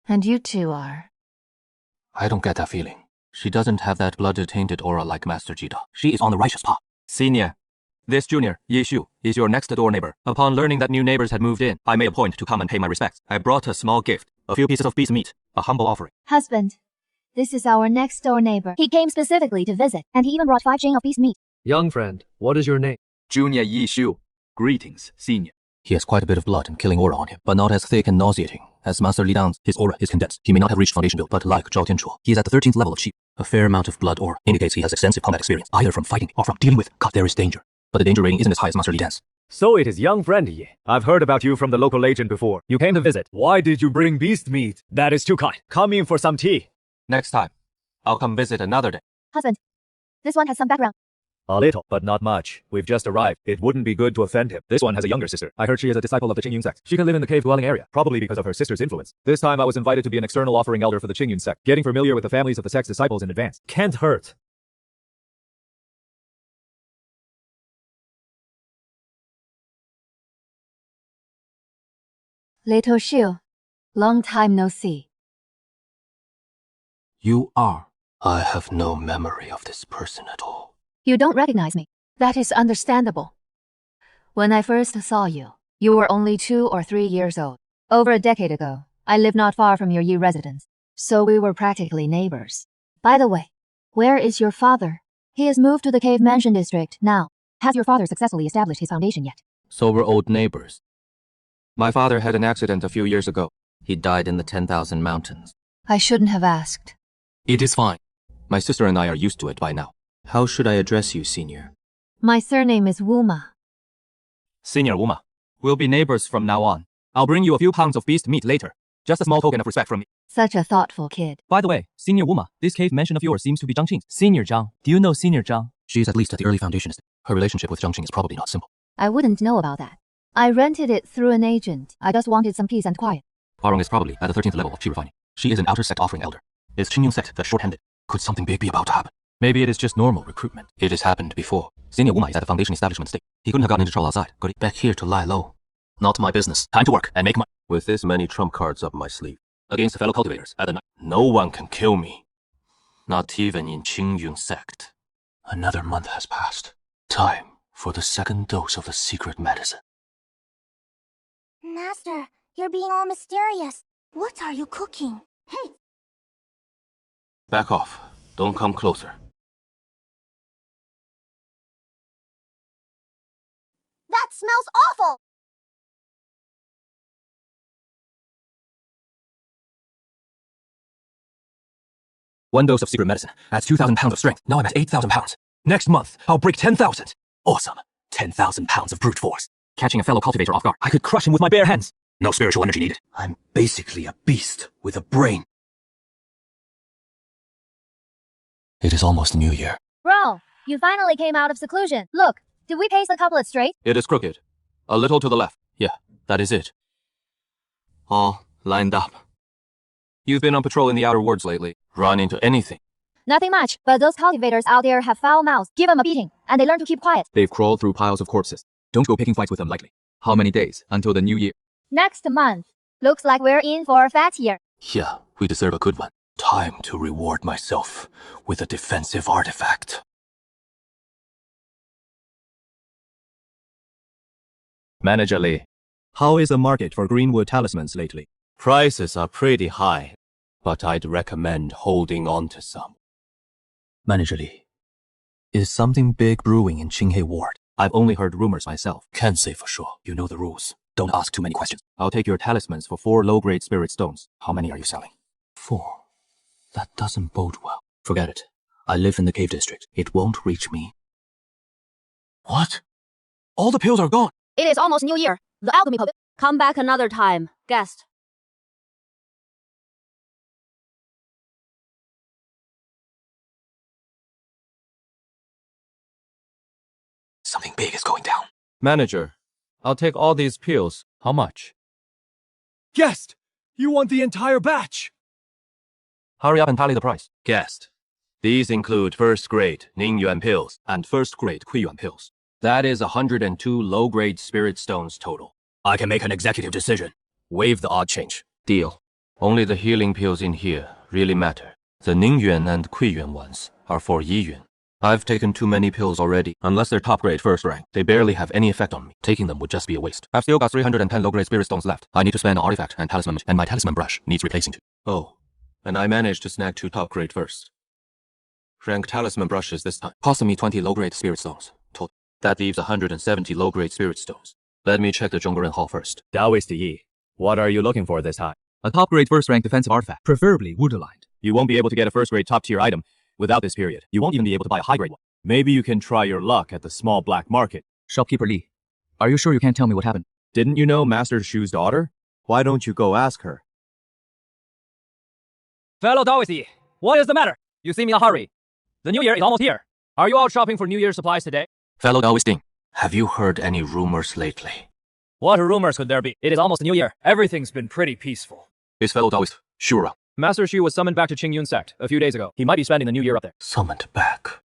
And you two are? I don't get that feeling. She doesn't have that blood-tainted aura like Master Jida. She is on the righteous path. Senior, this junior, Ye Shu, is your next-door neighbor. Upon learning that new neighbors had moved in, I made a point to come and pay my respects. I brought a small gift, a few pieces of beast meat, a humble offering. Husband, this is our next-door neighbor. He came specifically to visit, and he even brought 5 jing of beast meat. Young friend, what is your name? Junior Yi Shu. Greetings, senior. He has quite a bit of blood and killing aura on him, but not as thick and nauseating as Master Li Dan's. His aura is condensed. He may not have reached foundation build, but like Zhao Tianchuo, he is at the 13th level of Qi. A fair amount of blood aura indicates he has extensive combat experience, either from fighting or from dealing with. God, there is danger. But the danger rating isn't as high as Master Li Dan's. So it is young friend Yi. I've heard about you from the local agent before. You came to visit. Why did you bring beast meat? That is too kind. Come in for some tea. Next time, I'll come visit another day. Husband, this one has some background. A little, but not much. We've just arrived. It wouldn't be good to offend him. This one has a younger sister. I heard she is a disciple of the Qingyun sect. She can live in the cave-dwelling area, probably because of her sister's influence. This time I was invited to be an external offering elder for the Qingyun sect. Getting familiar with the families of the sect's disciples in advance can't hurt. Little Shu, long time no see. You are. I have no memory of this person at all. You don't recognize me. That is understandable. When I first saw you, you were only 2 or 3 years old. Over a decade ago, I lived not far from your Yi residence, so we were practically neighbors. By the way, where is your father? He has moved to the Cave Mansion district now. Has your father successfully established his foundation yet? So we're old neighbors. My father had an accident a few years ago. He died in the 10,000 mountains. I shouldn't have asked. It is fine. My sister and I are used to it by now. How should I address you, senior? My surname is Wuma. Senior Wuma. We'll be neighbors from now on. I'll bring you a few pounds of beast meat later. Just a small token of respect from me. Such a thoughtful kid. By the way, Senior Wuma, this cave mention of yours seems to be Zhang Qing's. Senior Zhang. Do you know Senior Zhang? She is at least at the early foundationist. Her relationship with Zhang Qing is probably not simple. I wouldn't know about that. I rented it through an agent. I just wanted some peace and quiet. Huarong is probably at the 13th level of Qi refining. She is an outer sect offering elder. Is Qingyun sect that short-handed? Could something big be about to happen? Maybe it is just normal recruitment. It has happened before. Senior Wuma is at the foundation establishment state. He couldn't have gotten into trouble outside, could he? Back here to lie low. Not my business. Time to work and make money. With this many trump cards up my sleeve. Against the fellow cultivators at the night. No one can kill me. Not even in Qingyun sect. Another month has passed. Time for the second dose of the secret medicine. Master, you're being all mysterious. What are you cooking? Hey! Back off. Don't come closer. That smells awful! One dose of secret medicine adds 2,000 pounds of strength. Now I'm at 8,000 pounds. Next month, I'll break 10,000. Awesome. 10,000 pounds of brute force. Catching a fellow cultivator off guard, I could crush him with my bare hands. No spiritual energy needed. I'm basically a beast with a brain. It is almost New Year. Bro, you finally came out of seclusion. Look, did we paste the couplet straight? It is crooked. A little to the left. Yeah, that is it. All lined up. You've been on patrol in the outer wards lately. Run into anything. Nothing much, but those cultivators out there have foul mouths. Give them a beating, and they learn to keep quiet. They've crawled through piles of corpses. Don't go picking fights with them lightly. How many days until the new year? Next month. Looks like we're in for a fat year. Yeah, we deserve a good one. Time to reward myself with a defensive artifact. Manager Lee, how is the market for Greenwood talismans lately? Prices are pretty high, but I'd recommend holding on to some. Manager Lee, is something big brewing in Qinghe Ward? I've only heard rumors myself. Can't say for sure. You know the rules. Don't ask too many questions. I'll take your talismans for 4 low-grade spirit stones. How many are you selling? 4. That doesn't bode well. Forget it. I live in the cave district. It won't reach me. What? All the pills are gone. It is almost New Year. The alchemy pub. Come back another time, guest. Something big is going down. Manager, I'll take all these pills. How much? Guest! You want the entire batch! Hurry up and tally the price. Guest. These include first-grade Ningyuan pills and first-grade Kuiyuan pills. That is 102 low-grade spirit stones total. I can make an executive decision. Waive the odd change. Deal. Only the healing pills in here really matter. The Ningyuan and Kuiyuan ones are for Yiyuan. I've taken too many pills already. Unless they're top-grade first rank, they barely have any effect on me. Taking them would just be a waste. I've still got 310 low-grade spirit stones left. I need to spend an artifact and talisman, and my talisman brush needs replacing too. Oh, and I managed to snag 2 top-grade first. Rank talisman brushes this time, costing me 20 low-grade spirit stones total. That leaves 170 low-grade spirit stones. Let me check the Zhongguren Hall first. Taoist Yi, what are you looking for this time? A top-grade first-rank defensive artifact, preferably wood-aligned. You won't be able to get a first-grade top-tier item without this period. You won't even be able to buy a high-grade one. Maybe you can try your luck at the small black market. Shopkeeper Lee, are you sure you can't tell me what happened? Didn't you know Master Shu's daughter? Why don't you go ask her? Fellow Taoist Yi, what is the matter? You seem in a hurry. The new year is almost here. Are you out shopping for New Year's supplies today? Fellow Taoist Ding, have you heard any rumors lately? What rumors could there be? It is almost New Year. Everything's been pretty peaceful. Is fellow Taoist Shu around? Master Shu was summoned back to Qingyun sect a few days ago. He might be spending the new year up there. Summoned back?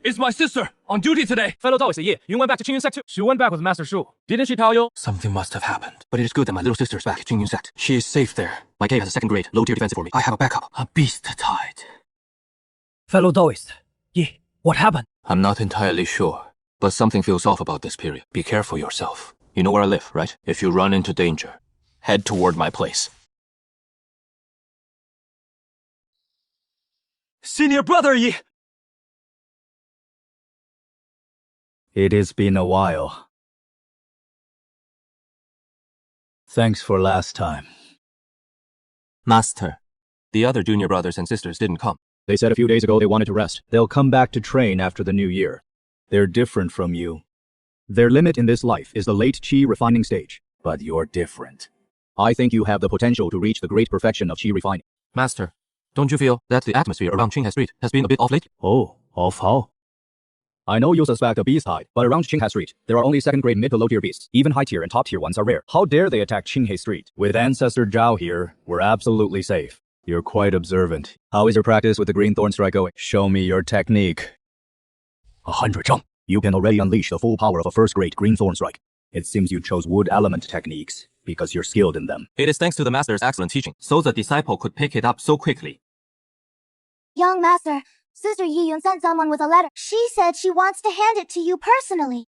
It's my sister on duty today. Fellow Taoist Yi, you went back to Qingyun sect too. She went back with Master Shu. Didn't she tell you? Something must have happened. But it is good that my little sister's back at Qingyun sect. She is safe there. My cave has a 2nd grade, low-tier defense for me. I have a backup. A beast tied. Fellow Taoist Yi, what happened? I'm not entirely sure, but something feels off about this period. Be careful yourself. You know where I live, right? If you run into danger, head toward my place. Senior brother Yi! It has been a while. Thanks for last time. Master, the other junior brothers and sisters didn't come. They said a few days ago they wanted to rest. They'll come back to train after the new year. They're different from you. Their limit in this life is the late qi refining stage, but you're different. I think you have the potential to reach the great perfection of qi refining. Master, don't you feel that the atmosphere around Qinghai Street has been a bit off lately? Oh, off how? I know you suspect a beast hide, but around Qinghai Street, there are only second-grade mid to low-tier beasts. Even high-tier and top-tier ones are rare. How dare they attack Qinghai Street? With Ancestor Zhao here, we're absolutely safe. You're quite observant. How is your practice with the green thorn strike going? Show me your technique. 100 zheng. You can already unleash the full power of a first-grade green thorn strike. It seems you chose wood element techniques because you're skilled in them. It is thanks to the master's excellent teaching, so the disciple could pick it up so quickly. Young master, Sister Yi Yun sent someone with a letter. She said she wants to hand it to you personally.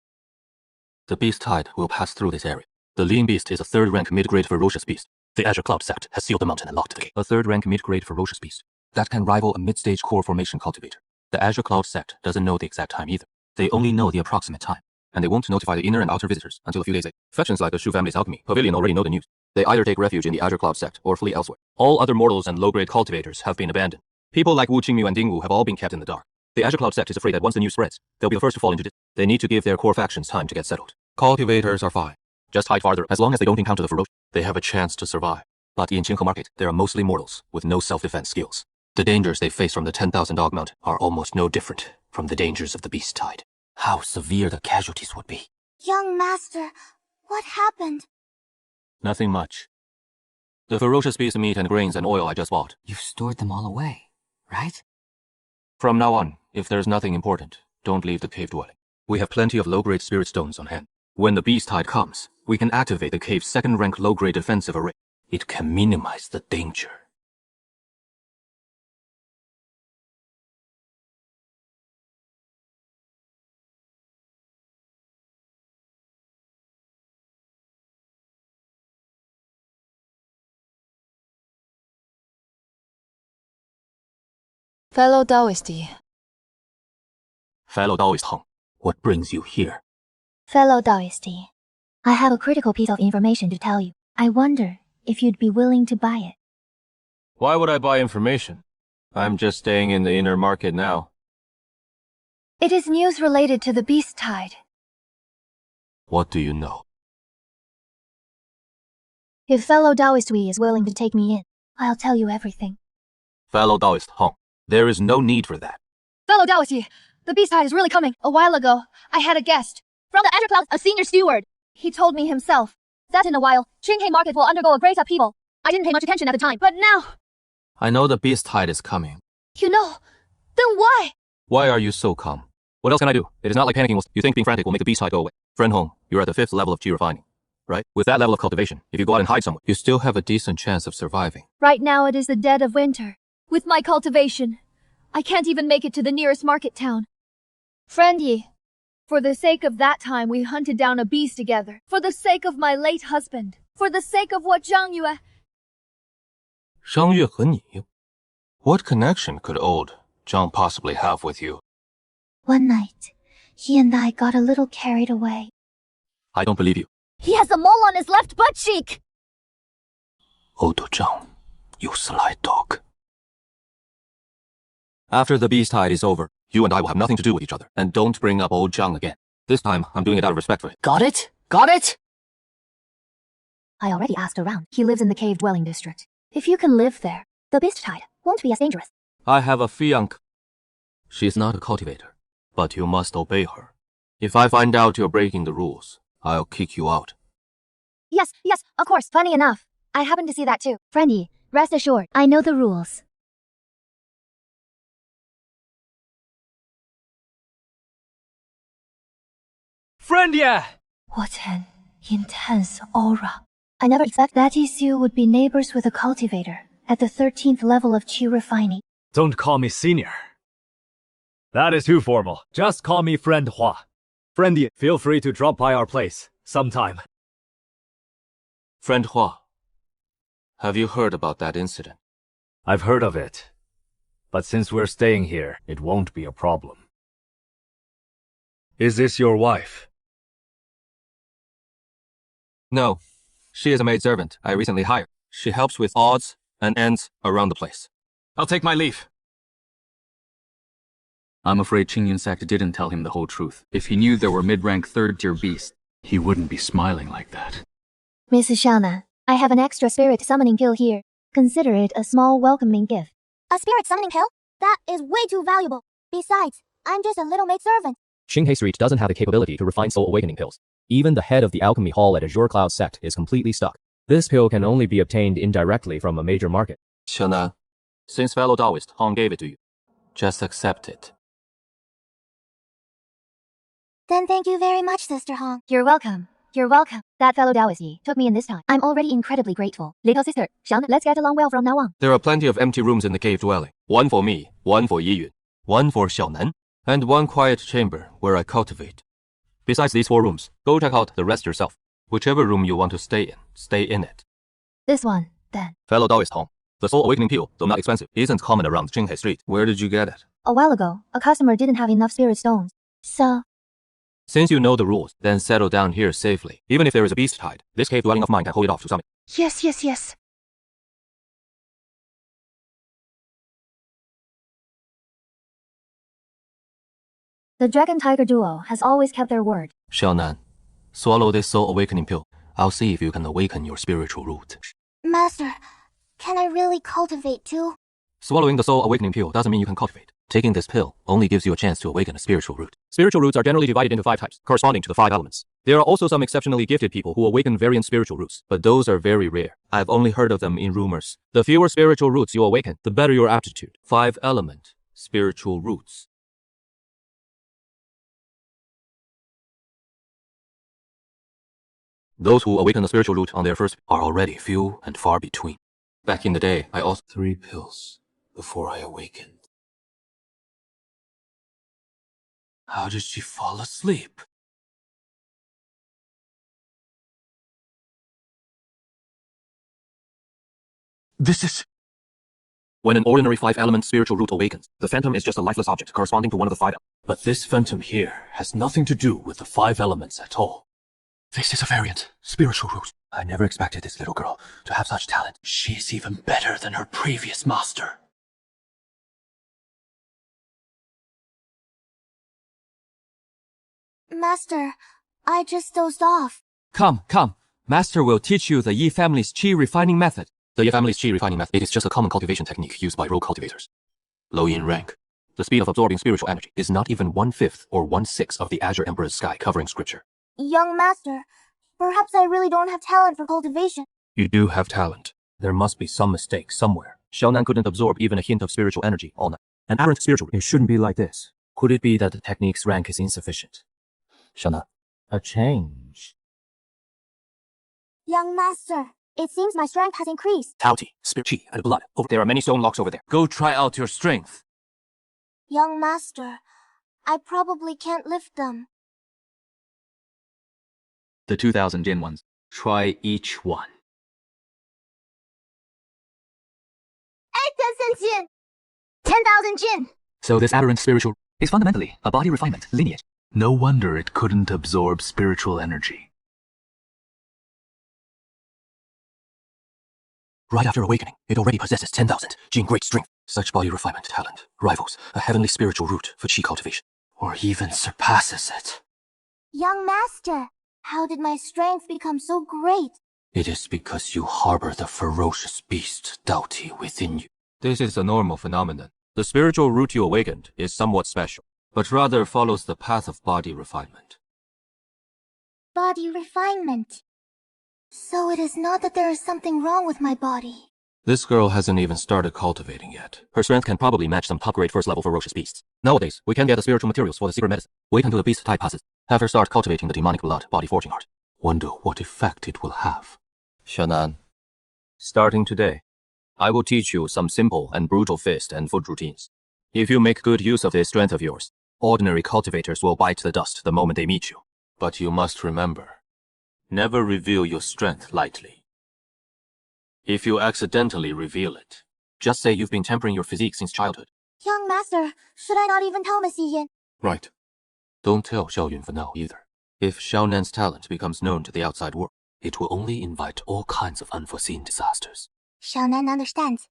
The beast tide will pass through this area. The lean beast is a third-rank mid-grade ferocious beast. The Azure Cloud sect has sealed the mountain and locked the gate. A third-rank mid-grade ferocious beast that can rival a mid-stage core formation cultivator. The Azure Cloud sect doesn't know the exact time either. They only know the approximate time, and they won't notify the inner and outer visitors until a few days later. Factions like the Shu family's alchemy pavilion already know the news. They either take refuge in the Azure Cloud sect or flee elsewhere. All other mortals and low-grade cultivators have been abandoned. People like Wu Qingmu and Ding Wu have all been kept in the dark. The Azure Cloud sect is afraid that once the news spreads, they'll be the first to fall into this. They need to give their core factions time to get settled. Cultivators are fine. Just hide farther as long as they don't encounter the ferocious. They have a chance to survive. But in Qinghe Market, there are mostly mortals with no self-defense skills. The dangers they face from the 10,000 Dog Mountain are almost no different from the dangers of the Beast Tide. How severe the casualties would be. Young master, what happened? Nothing much. The ferocious beast meat and grains and oil I just bought. You've stored them all away, right? From now on, if there's nothing important, don't leave the cave dwelling. We have plenty of low-grade spirit stones on hand. When the beast tide comes, we can activate the cave's second-rank low-grade defensive array. It can minimize the danger. Fellow Taoist. Fellow Taoist Hong, what brings you here? Fellow Taoist, I have a critical piece of information to tell you. I wonder if you'd be willing to buy it. Why would I buy information? I'm just staying in the inner market now. It is news related to the Beast Tide. What do you know? If fellow Taoist Wei is willing to take me in, I'll tell you everything. Fellow Taoist Hong, there is no need for that. Fellow Taoist, the Beast Tide is really coming. A while ago, I had a guest. From the Azure Clouds, a senior steward. He told me himself that in a while, Qinghai Market will undergo a great upheaval. I didn't pay much attention at the time, but now... I know the Beast Tide is coming. You know, then why? Why are you so calm? What else can I do? It is not like panicking will... You think being frantic will make the Beast Tide go away. Friend Hong, you're at the 5th level of Qi refining, right? With that level of cultivation, if you go out and hide somewhere, you still have a decent chance of surviving. Right now it is the dead of winter. With my cultivation, I can't even make it to the nearest market town. Friend Yi, for the sake of that time we hunted down a beast together. For the sake of my late husband. For the sake of what Zhang Yue... Zhang Yue和你? What connection could old Zhang possibly have with you? One night, he and I got a little carried away. I don't believe you. He has a mole on his left butt cheek! Old Zhang, you sly dog. After the Beast Tide is over, you and I will have nothing to do with each other. And don't bring up old Zhang again. This time, I'm doing it out of respect for him. Got it? Got it? I already asked around. He lives in the cave dwelling district. If you can live there, the Beast Tide won't be as dangerous. I have a fiancée. She's not a cultivator, but you must obey her. If I find out you're breaking the rules, I'll kick you out. Yes, of course. Funny enough, I happened to see that too. Friend Yi, rest assured, I know the rules. Friend Ye! What an intense aura. I never expected that Issue would be neighbors with a cultivator at the 13th level of Qi refining. Don't call me senior. That is too formal. Just call me Friend Hua. Friend Ye, feel free to drop by our place sometime. Friend Hua, have you heard about that incident? I've heard of it. But since we're staying here, it won't be a problem. Is this your wife? No. She is a maidservant I recently hired. She helps with odds and ends around the place. I'll take my leave. I'm afraid Qingyun sect didn't tell him the whole truth. If he knew there were mid-rank third-tier beasts, he wouldn't be smiling like that. Mrs. Xiaonan, I have an extra spirit summoning pill here. Consider it a small welcoming gift. A spirit summoning pill? That is way too valuable. Besides, I'm just a little maidservant. Qinghe Street doesn't have the capability to refine soul awakening pills. Even the head of the alchemy hall at Azure Cloud sect is completely stuck. This pill can only be obtained indirectly from a major market. Xiaonan, since fellow Taoist Hong gave it to you, just accept it. Then thank you very much, Sister Hong. You're welcome. You're welcome. That fellow Taoist Yi took me in this time. I'm already incredibly grateful. Little sister, Xiaonan, let's get along well from now on. There are plenty of empty rooms in the cave dwelling. One for me, one for Yiyun, one for Xiaonan, and one quiet chamber where I cultivate. Besides these 4 rooms, go check out the rest yourself. Whichever room you want to stay in it. This one, then. Fellow Taoist Hong, the soul awakening pill, though not expensive, isn't common around Qinghe Street. Where did you get it? A while ago, a customer didn't have enough spirit stones. So, since you know the rules, then settle down here safely. Even if there is a beast hide, this cave dwelling of mine can hold it off to summit. Yes. The Dragon Tiger duo has always kept their word. Xiaonan, swallow this soul awakening pill. I'll see if you can awaken your spiritual root. Master, can I really cultivate too? Swallowing the soul awakening pill doesn't mean you can cultivate. Taking this pill only gives you a chance to awaken a spiritual root. Spiritual roots are generally divided into 5 types, corresponding to the 5 elements. There are also some exceptionally gifted people who awaken variant spiritual roots, but those are very rare. I've only heard of them in rumors. The fewer spiritual roots you awaken, the better your aptitude. 5 element spiritual roots. Those who awaken a spiritual root on their first are already few and far between. Back in the day, I also 3 pills before I awakened. How did she fall asleep? This is... When an ordinary 5-element spiritual root awakens, the phantom is just a lifeless object corresponding to one of the 5 elements. But this phantom here has nothing to do with the 5 elements at all. This is a variant spiritual root. I never expected this little girl to have such talent. She's even better than her previous master. Master, I just dozed off. Come. Master will teach you the Yi family's qi refining method. The Yi family's qi refining method is just a common cultivation technique used by rogue cultivators. Low in rank, the speed of absorbing spiritual energy is not even 1/5 or 1/6 of the Azure Emperor's sky covering scripture. Young Master, perhaps I really don't have talent for cultivation. You do have talent. There must be some mistake somewhere. Xiaonan couldn't absorb even a hint of spiritual energy all night. An aberrant spiritual, it shouldn't be like this. Could it be that the technique's rank is insufficient? Xiaonan, a change. Young Master, it seems my strength has increased. Taoti, spirit qi, and blood. There are many stone locks over there. Go try out your strength. Young Master, I probably can't lift them. The 2,000 jin ones. Try each one. 8,000 jin! 10,000 jin! So this aberrant spiritual is fundamentally a body refinement lineage. No wonder it couldn't absorb spiritual energy. Right after awakening, it already possesses 10,000 jin great strength. Such body refinement talent rivals a heavenly spiritual root for qi cultivation, or even surpasses it. Young Master, how did my strength become so great? It is because you harbor the ferocious beast Daoti within you. This is a normal phenomenon. The spiritual root you awakened is somewhat special, but rather follows the path of body refinement. Body refinement. So it is not that there is something wrong with my body. This girl hasn't even started cultivating yet. Her strength can probably match some top-grade first-level ferocious beasts. Nowadays, we can get the spiritual materials for the secret medicine. Wait until the beast type passes. Have her start cultivating the demonic blood body forging art. Wonder what effect it will have. Xiaonan, starting today, I will teach you some simple and brutal fist and foot routines. If you make good use of this strength of yours, ordinary cultivators will bite the dust the moment they meet you. But you must remember, never reveal your strength lightly. If you accidentally reveal it, just say you've been tempering your physique since childhood. Young Master, should I not even tell Miss Yin? Right. Don't tell Xiaoyun for now either. If Xiaonan's talent becomes known to the outside world, it will only invite all kinds of unforeseen disasters. Xiaonan understands.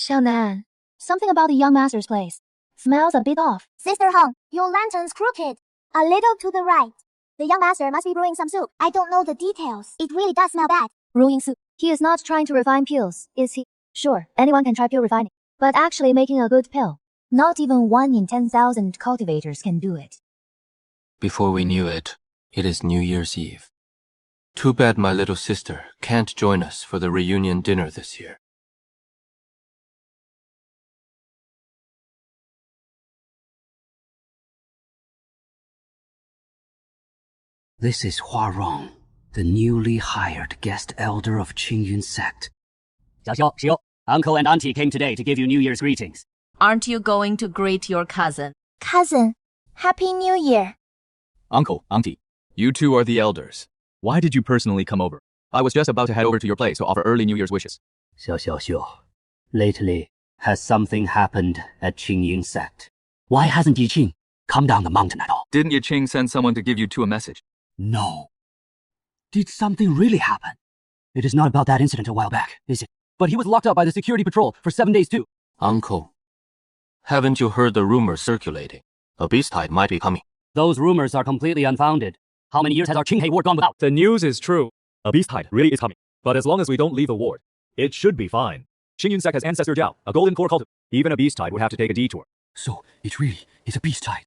Xiaonan, something about the young master's place. Smells a bit off. Sister Hong, your lantern's crooked. A little to the right. The young master must be brewing some soup. I don't know the details. It really does smell bad. Brewing soup. He is not trying to refine pills, is he? Sure, anyone can try pill refining. But actually making a good pill. Not even 1 in 10,000 cultivators can do it. Before we knew it, it is New Year's Eve. Too bad my little sister can't join us for the reunion dinner this year. This is Huarong, the newly hired guest elder of Qingyun sect. Xiaoxiu, Xiu, Uncle and Auntie came today to give you New Year's greetings. Aren't you going to greet your cousin? Cousin, Happy New Year. Uncle, Auntie, you two are the elders. Why did you personally come over? I was just about to head over to your place to offer early New Year's wishes. Xiu, lately, has something happened at Qingyun sect? Why hasn't Yiqing come down the mountain at all? Didn't Yiqing send someone to give you two a message? No. Did something really happen? It is not about that incident a while back, is it? But he was locked up by the security patrol for 7 days too. Uncle, haven't you heard the rumors circulating? A beast tide might be coming. Those rumors are completely unfounded. How many years has our Qinghe ward gone without? The news is true. A beast tide really is coming. But as long as we don't leave the ward, it should be fine. Qingyun sect has Ancestor Jiao, a golden core cultive. Even a beast tide would have to take a detour. So, it really is a beast tide.